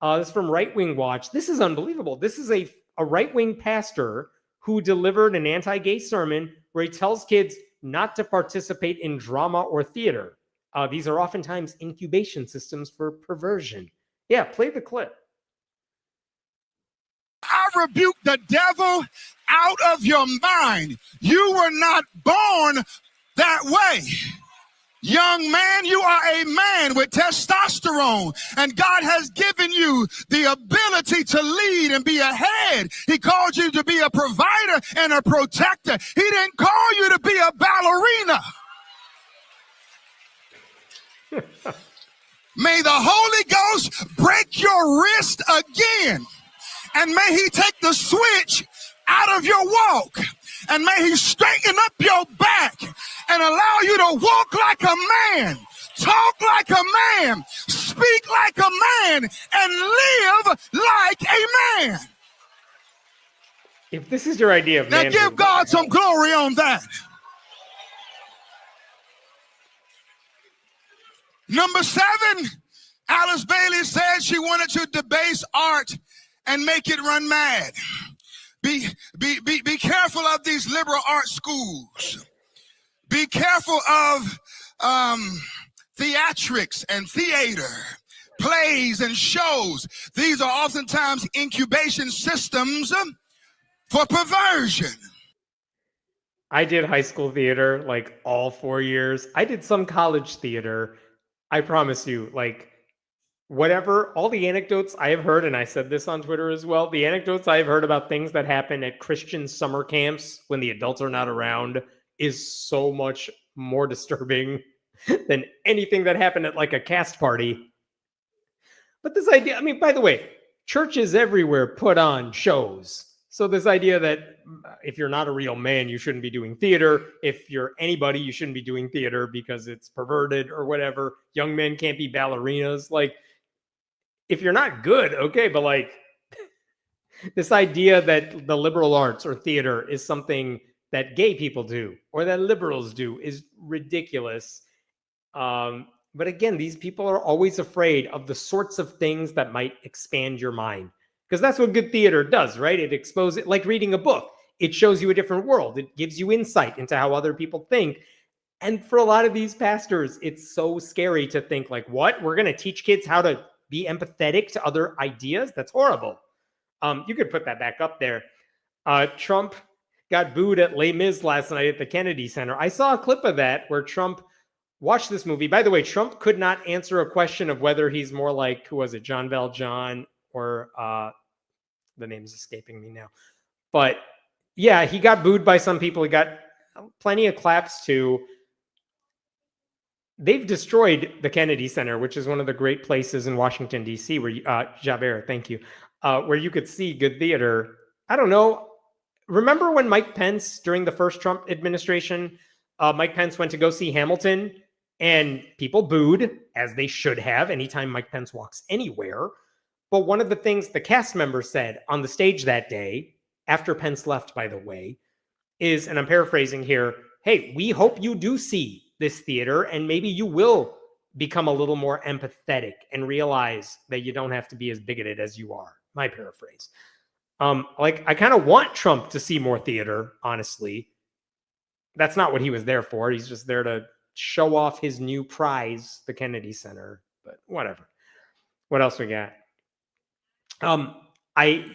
This is from Right Wing Watch. This is unbelievable. This is a right-wing pastor who delivered an anti-gay sermon where he tells kids not to participate in drama or theater. These are oftentimes incubation systems for perversion. Yeah, play the clip. I rebuke the devil out of your mind. You were not born that way. Young man, you are a man with testosterone, and God has given you the ability to lead and be a head. He called you to be a provider and a protector. He didn't call you to be a ballerina. May the Holy Ghost break your wrist again, and may he take the switch out of your walk, and may he straighten up your back and allow you to walk like a man, talk like a man, speak like a man, and live like a man. If this is your idea of now, manhood, give God some glory on that. Number 7, Alice Bailey said she wanted to debase art and make it run mad. Be careful of these liberal art schools. Be careful of theatrics and theater, plays and shows. These are oftentimes incubation systems for perversion. I did high school theater like all 4 years. I did some college theater. I promise you, like, whatever, all the anecdotes I have heard, and I said this on Twitter as well, the anecdotes I have heard about things that happen at Christian summer camps when the adults are not around is so much more disturbing than anything that happened at like a cast party. But this idea, I mean, by the way, churches everywhere put on shows. So this idea that if you're not a real man, you shouldn't be doing theater. If you're anybody, you shouldn't be doing theater because it's perverted or whatever. Young men can't be ballerinas. Like, if you're not good, okay, but like this idea that the liberal arts or theater is something that gay people do or that liberals do is ridiculous. But again, these people are always afraid of the sorts of things that might expand your mind, because that's what good theater does, right? It exposes it, like reading a book. It shows you a different world. It gives you insight into how other people think. And for a lot of these pastors, it's so scary to think like, what? We're going to teach kids how to be empathetic to other ideas? That's horrible. You could put that back up there. Trump got booed at Les Mis last night at the Kennedy Center. I saw a clip of that where Trump watched this movie. By the way, Trump could not answer a question of whether he's more like, who was it, John Valjean or the name's escaping me now. But yeah, he got booed by some people. He got plenty of claps too. they've destroyed the Kennedy Center, which is one of the great places in Washington, D.C., where you, Javert, thank you, where you could see good theater. I don't know. Remember when Mike Pence, during the first Trump administration, Mike Pence went to go see Hamilton and people booed, as they should have, anytime Mike Pence walks anywhere. But one of the things the cast members said on the stage that day, after Pence left, by the way, is, and I'm paraphrasing here, hey, we hope you do see this theater and maybe you will become a little more empathetic and realize that you don't have to be as bigoted as you are. My paraphrase. Like, I kind of want Trump to see more theater, honestly. That's not what he was there for. He's just there to show off his new prize, the Kennedy Center, but whatever. What else we got? I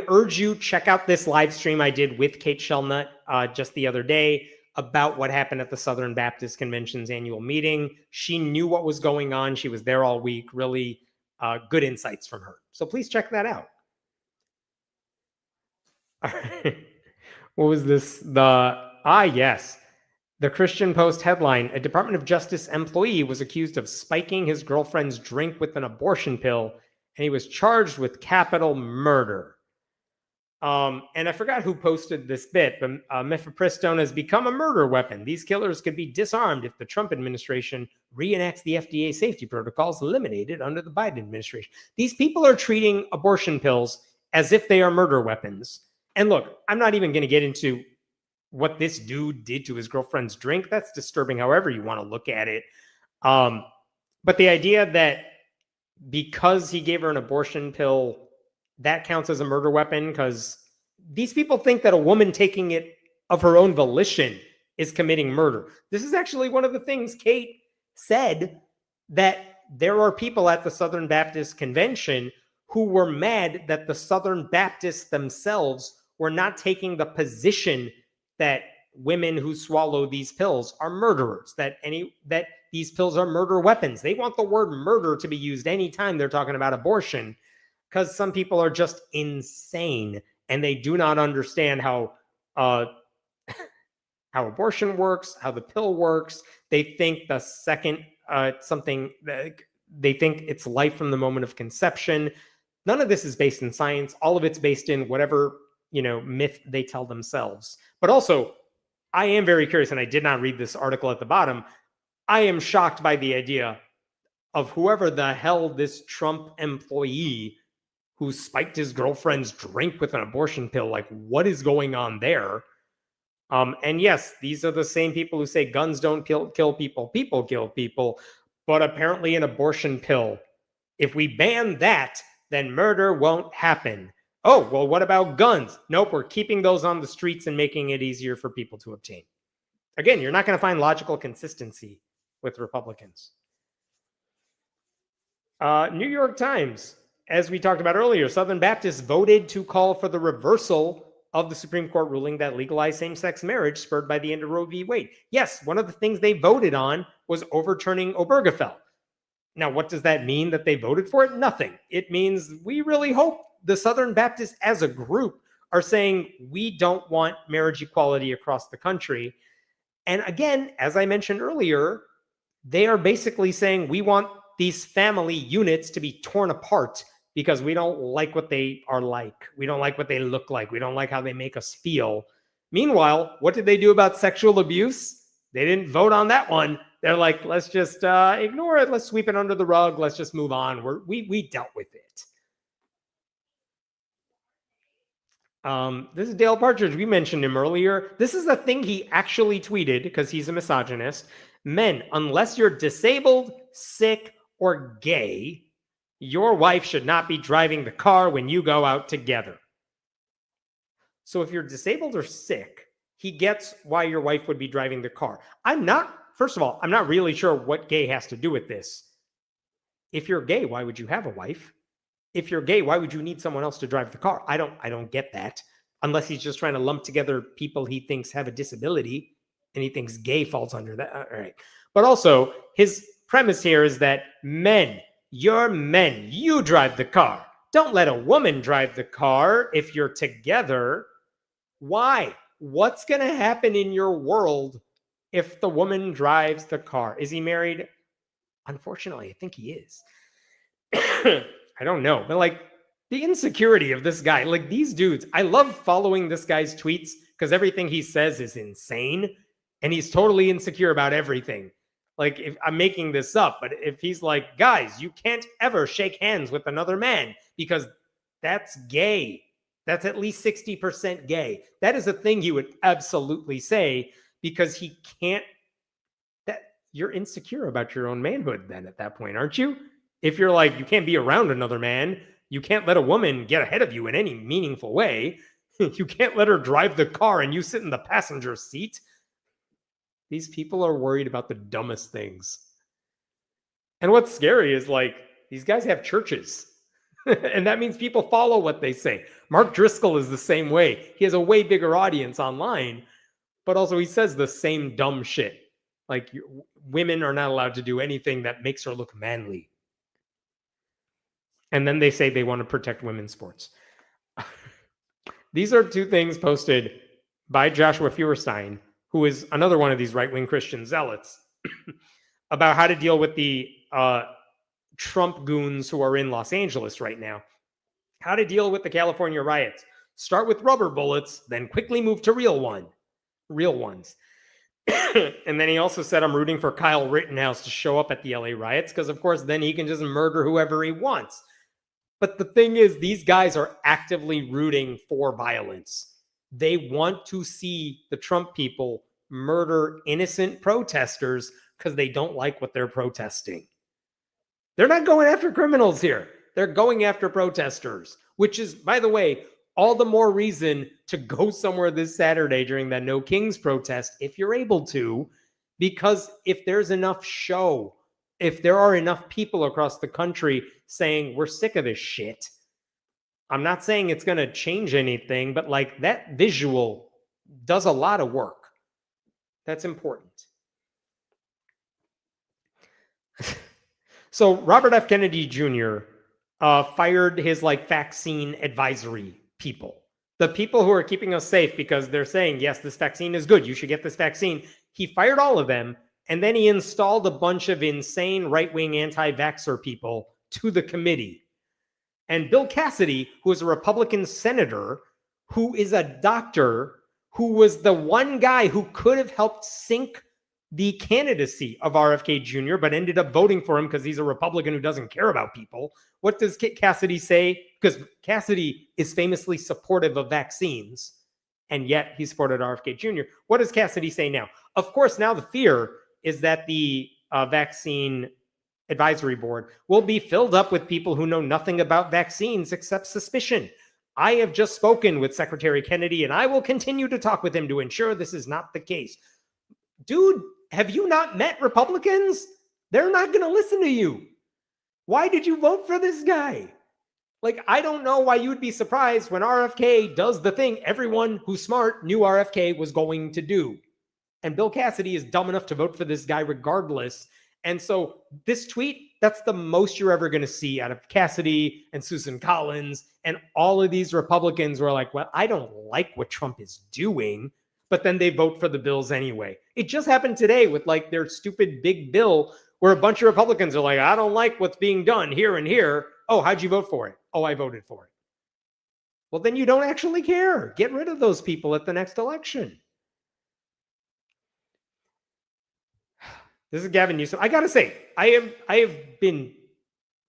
urge you, check out this live stream I did with Kate Shellnut just the other day about what happened at the Southern Baptist Convention's annual meeting. She knew what was going on. She was there all week. Really good insights from her. So please check that out. What was this? Yes. The Christian Post headline, a Department of Justice employee was accused of spiking his girlfriend's drink with an abortion pill, and he was charged with capital murder. And I forgot who posted this bit, but mifepristone has become a murder weapon. These killers could be disarmed if the Trump administration reenacts the FDA safety protocols eliminated under the Biden administration. These people are treating abortion pills as if they are murder weapons. And look, I'm not even going to get into what this dude did to his girlfriend's drink. That's disturbing however you want to look at it. But the idea that because he gave her an abortion pill, that counts as a murder weapon, because these people think that a woman taking it of her own volition is committing murder. This is actually one of the things Kate said, that there are people at the Southern Baptist Convention who were mad that the Southern Baptists themselves were not taking the position that women who swallow these pills are murderers, that these pills are murder weapons. They want the word murder to be used anytime they're talking about abortion, because some people are just insane and they do not understand how abortion works, how the pill works. They think the second they think it's life from the moment of conception. None of this is based in science. All of it's based in whatever, myth they tell themselves. But also, I am very curious, and I did not read this article at the bottom. I am shocked by the idea of whoever the hell this Trump employee who spiked his girlfriend's drink with an abortion pill, like, what is going on there? And yes, these are the same people who say guns don't kill people, people kill people. But apparently an abortion pill, if we ban that, then murder won't happen. Oh, well, what about guns? Nope, we're keeping those on the streets and making it easier for people to obtain. Again, you're not going to find logical consistency with Republicans. New York Times, as we talked about earlier, Southern Baptists voted to call for the reversal of the Supreme Court ruling that legalized same-sex marriage spurred by the end of Roe v. Wade. Yes, one of the things they voted on was overturning Obergefell. Now, what does that mean that they voted for it? Nothing. It means we really hope the Southern Baptists as a group are saying we don't want marriage equality across the country. And again, as I mentioned earlier, they are basically saying we want these family units to be torn apart because we don't like what they are like. We don't like what they look like. We don't like how they make us feel. Meanwhile, what did they do about sexual abuse? They didn't vote on that one. They're like, let's just ignore it. Let's sweep it under the rug. Let's just move on. We dealt with it. This is Dale Partridge. We mentioned him earlier. This is a thing he actually tweeted because he's a misogynist. Men, unless you're disabled, sick, or gay, your wife should not be driving the car when you go out together. So if you're disabled or sick, he gets why your wife would be driving the car. First of all, I'm not really sure what gay has to do with this. If you're gay, why would you have a wife? If you're gay, why would you need someone else to drive the car? I don't get that. Unless he's just trying to lump together people he thinks have a disability and he thinks gay falls under that. All right. But also, his premise here is that men, you're men, you drive the car. Don't let a woman drive the car if you're together. Why? What's going to happen in your world if the woman drives the car? Is he married? Unfortunately, I think he is. I don't know, but like the insecurity of this guy, like these dudes, I love following this guy's tweets because everything he says is insane and he's totally insecure about everything. Like, if I'm making this up, but if he's like, guys, you can't ever shake hands with another man because that's gay. That's at least 60% gay. That is a thing he would absolutely say because he can't. That you're insecure about your own manhood then at that point, aren't you? If you're like, you can't be around another man, you can't let a woman get ahead of you in any meaningful way. You can't let her drive the car and you sit in the passenger seat. These people are worried about the dumbest things. And what's scary is like, these guys have churches. And that means people follow what they say. Mark Driscoll is the same way. He has a way bigger audience online, but also he says the same dumb shit. Like, women are not allowed to do anything that makes her look manly. And then they say they want to protect women's sports. These are two things posted by Joshua Feuerstein, who is another one of these right-wing Christian zealots, about how to deal with the Trump goons who are in Los Angeles right now. How to deal with the California riots. Start with rubber bullets, then quickly move to real ones. And then he also said, I'm rooting for Kyle Rittenhouse to show up at the LA riots because, of course, then he can just murder whoever he wants. But the thing is, these guys are actively rooting for violence. They want to see the Trump people murder innocent protesters because they don't like what they're protesting. They're not going after criminals here. They're going after protesters, which is, by the way, all the more reason to go somewhere this Saturday during that No Kings protest, if you're able to, because if there's enough show, if there are enough people across the country saying, we're sick of this shit, I'm not saying it's going to change anything, but like that visual does a lot of work. That's important. So Robert F. Kennedy Jr. Fired his like vaccine advisory people. The people who are keeping us safe because they're saying, yes, this vaccine is good. You should get this vaccine. He fired all of them. And then he installed a bunch of insane right-wing anti-vaxxer people to the committee. And Bill Cassidy, who is a Republican senator, who is a doctor, who was the one guy who could have helped sink the candidacy of RFK Jr., but ended up voting for him because he's a Republican who doesn't care about people. What does Cassidy say? Because Cassidy is famously supportive of vaccines, and yet he supported RFK Jr. What does Cassidy say now? Of course, now the fear is that the vaccine advisory board will be filled up with people who know nothing about vaccines except suspicion. I have just spoken with Secretary Kennedy, and I will continue to talk with him to ensure this is not the case. Dude, have you not met Republicans? They're not going to listen to you. Why did you vote for this guy? Like, I don't know why you would be surprised when RFK does the thing everyone who's smart knew RFK was going to do. And Bill Cassidy is dumb enough to vote for this guy regardless. And so this tweet, that's the most you're ever going to see out of Cassidy and Susan Collins and all of these Republicans who are like, well, I don't like what Trump is doing, but then they vote for the bills anyway. It just happened today with like their stupid big bill where a bunch of Republicans are like, I don't like what's being done here and here. Oh, how'd you vote for it? Oh, I voted for it. Well, then you don't actually care. Get rid of those people at the next election. This is Gavin Newsom. I got to say, I have been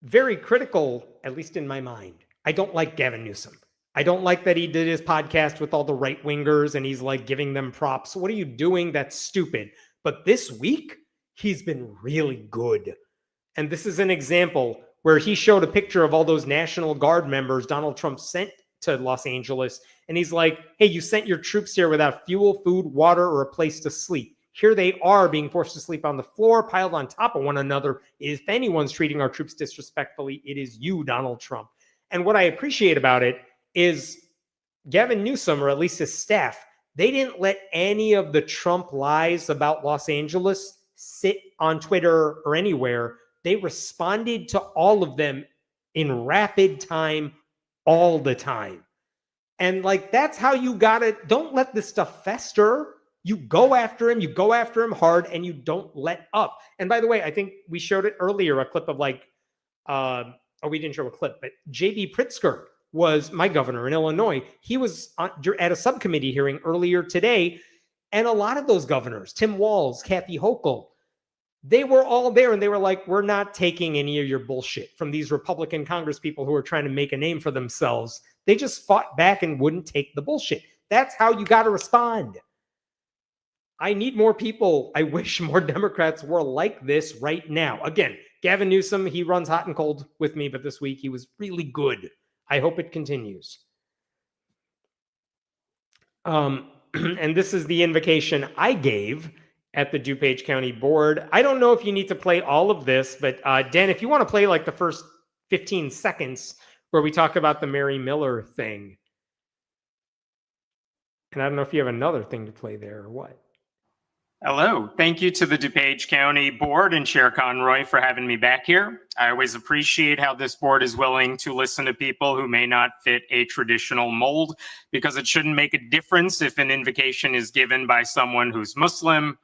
very critical, at least in my mind. I don't like Gavin Newsom. I don't like that he did his podcast with all the right-wingers and he's like giving them props. What are you doing? That's stupid. But this week, he's been really good. And this is an example where he showed a picture of all those National Guard members Donald Trump sent to Los Angeles. And he's like, hey, you sent your troops here without fuel, food, water, or a place to sleep. Here they are being forced to sleep on the floor, piled on top of one another. If anyone's treating our troops disrespectfully, it is you, Donald Trump. And what I appreciate about it is Gavin Newsom, or at least his staff, they didn't let any of the Trump lies about Los Angeles sit on Twitter or anywhere. They responded to all of them in rapid time, all the time. And like, that's how you got it. Don't let this stuff fester. You go after him hard, and you don't let up. And by the way, I think we showed it earlier, a clip of we didn't show a clip, but J.B. Pritzker was my governor in Illinois. He was at a subcommittee hearing earlier today, and a lot of those governors, Tim Walz, Kathy Hochul, they were all there, and they were like, we're not taking any of your bullshit from these Republican Congress people who are trying to make a name for themselves. They just fought back and wouldn't take the bullshit. That's how you got to respond. I need more people. I wish more Democrats were like this right now. Again, Gavin Newsom, he runs hot and cold with me, but this week he was really good. I hope it continues. And this is the invocation I gave at the DuPage County Board. I don't know if you need to play all of this, but Dan, if you want to play like the first 15 seconds where we talk about the Mary Miller thing. And I don't know if you have another thing to play there or what. Hello. Thank you to the DuPage County Board and Chair Conroy for having me back here. I always appreciate how this board is willing to listen to people who may not fit a traditional mold, because it shouldn't make a difference if an invocation is given by someone who's Muslim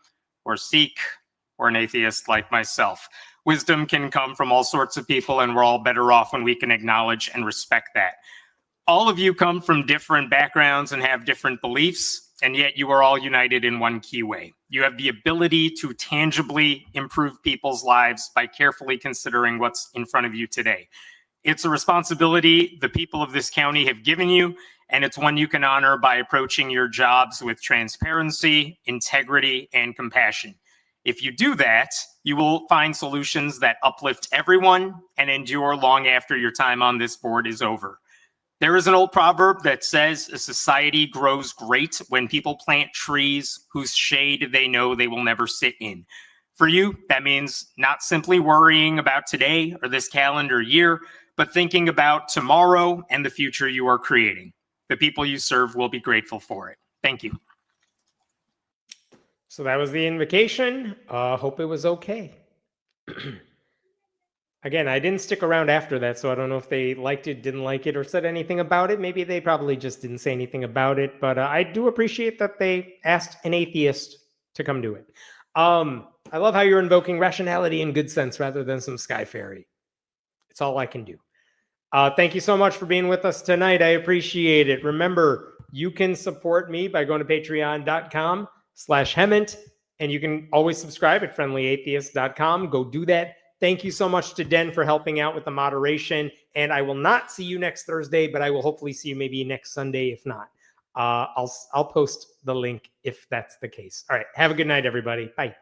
or Sikh or an atheist like myself. Wisdom can come from all sorts of people, and we're all better off when we can acknowledge and respect that. All of you come from different backgrounds and have different beliefs, and yet you are all united in one key way. You have the ability to tangibly improve people's lives by carefully considering what's in front of you today. It's a responsibility the people of this county have given you, and it's one you can honor by approaching your jobs with transparency, integrity, and compassion. If you do that, you will find solutions that uplift everyone and endure long after your time on this board is over. There is an old proverb that says a society grows great when people plant trees whose shade they know they will never sit in. For you, that means not simply worrying about today or this calendar year, but thinking about tomorrow and the future you are creating. The people you serve will be grateful for it. Thank you. So that was the invocation. Hope it was okay. Again, I didn't stick around after that, so I don't know if they liked it, didn't like it, or said anything about it. Maybe they probably just didn't say anything about it, but I do appreciate that they asked an atheist to come do it. I love how you're invoking rationality and good sense rather than some sky fairy. It's all I can do. Thank you so much for being with us tonight. I appreciate it. Remember, you can support me by going to patreon.com/Hemant, and you can always subscribe at friendlyatheist.com. Go do that. Thank you so much to Den for helping out with the moderation. And I will not see you next Thursday, but I will hopefully see you maybe next Sunday. If not, I'll post the link if that's the case. All right. Have a good night, everybody. Bye.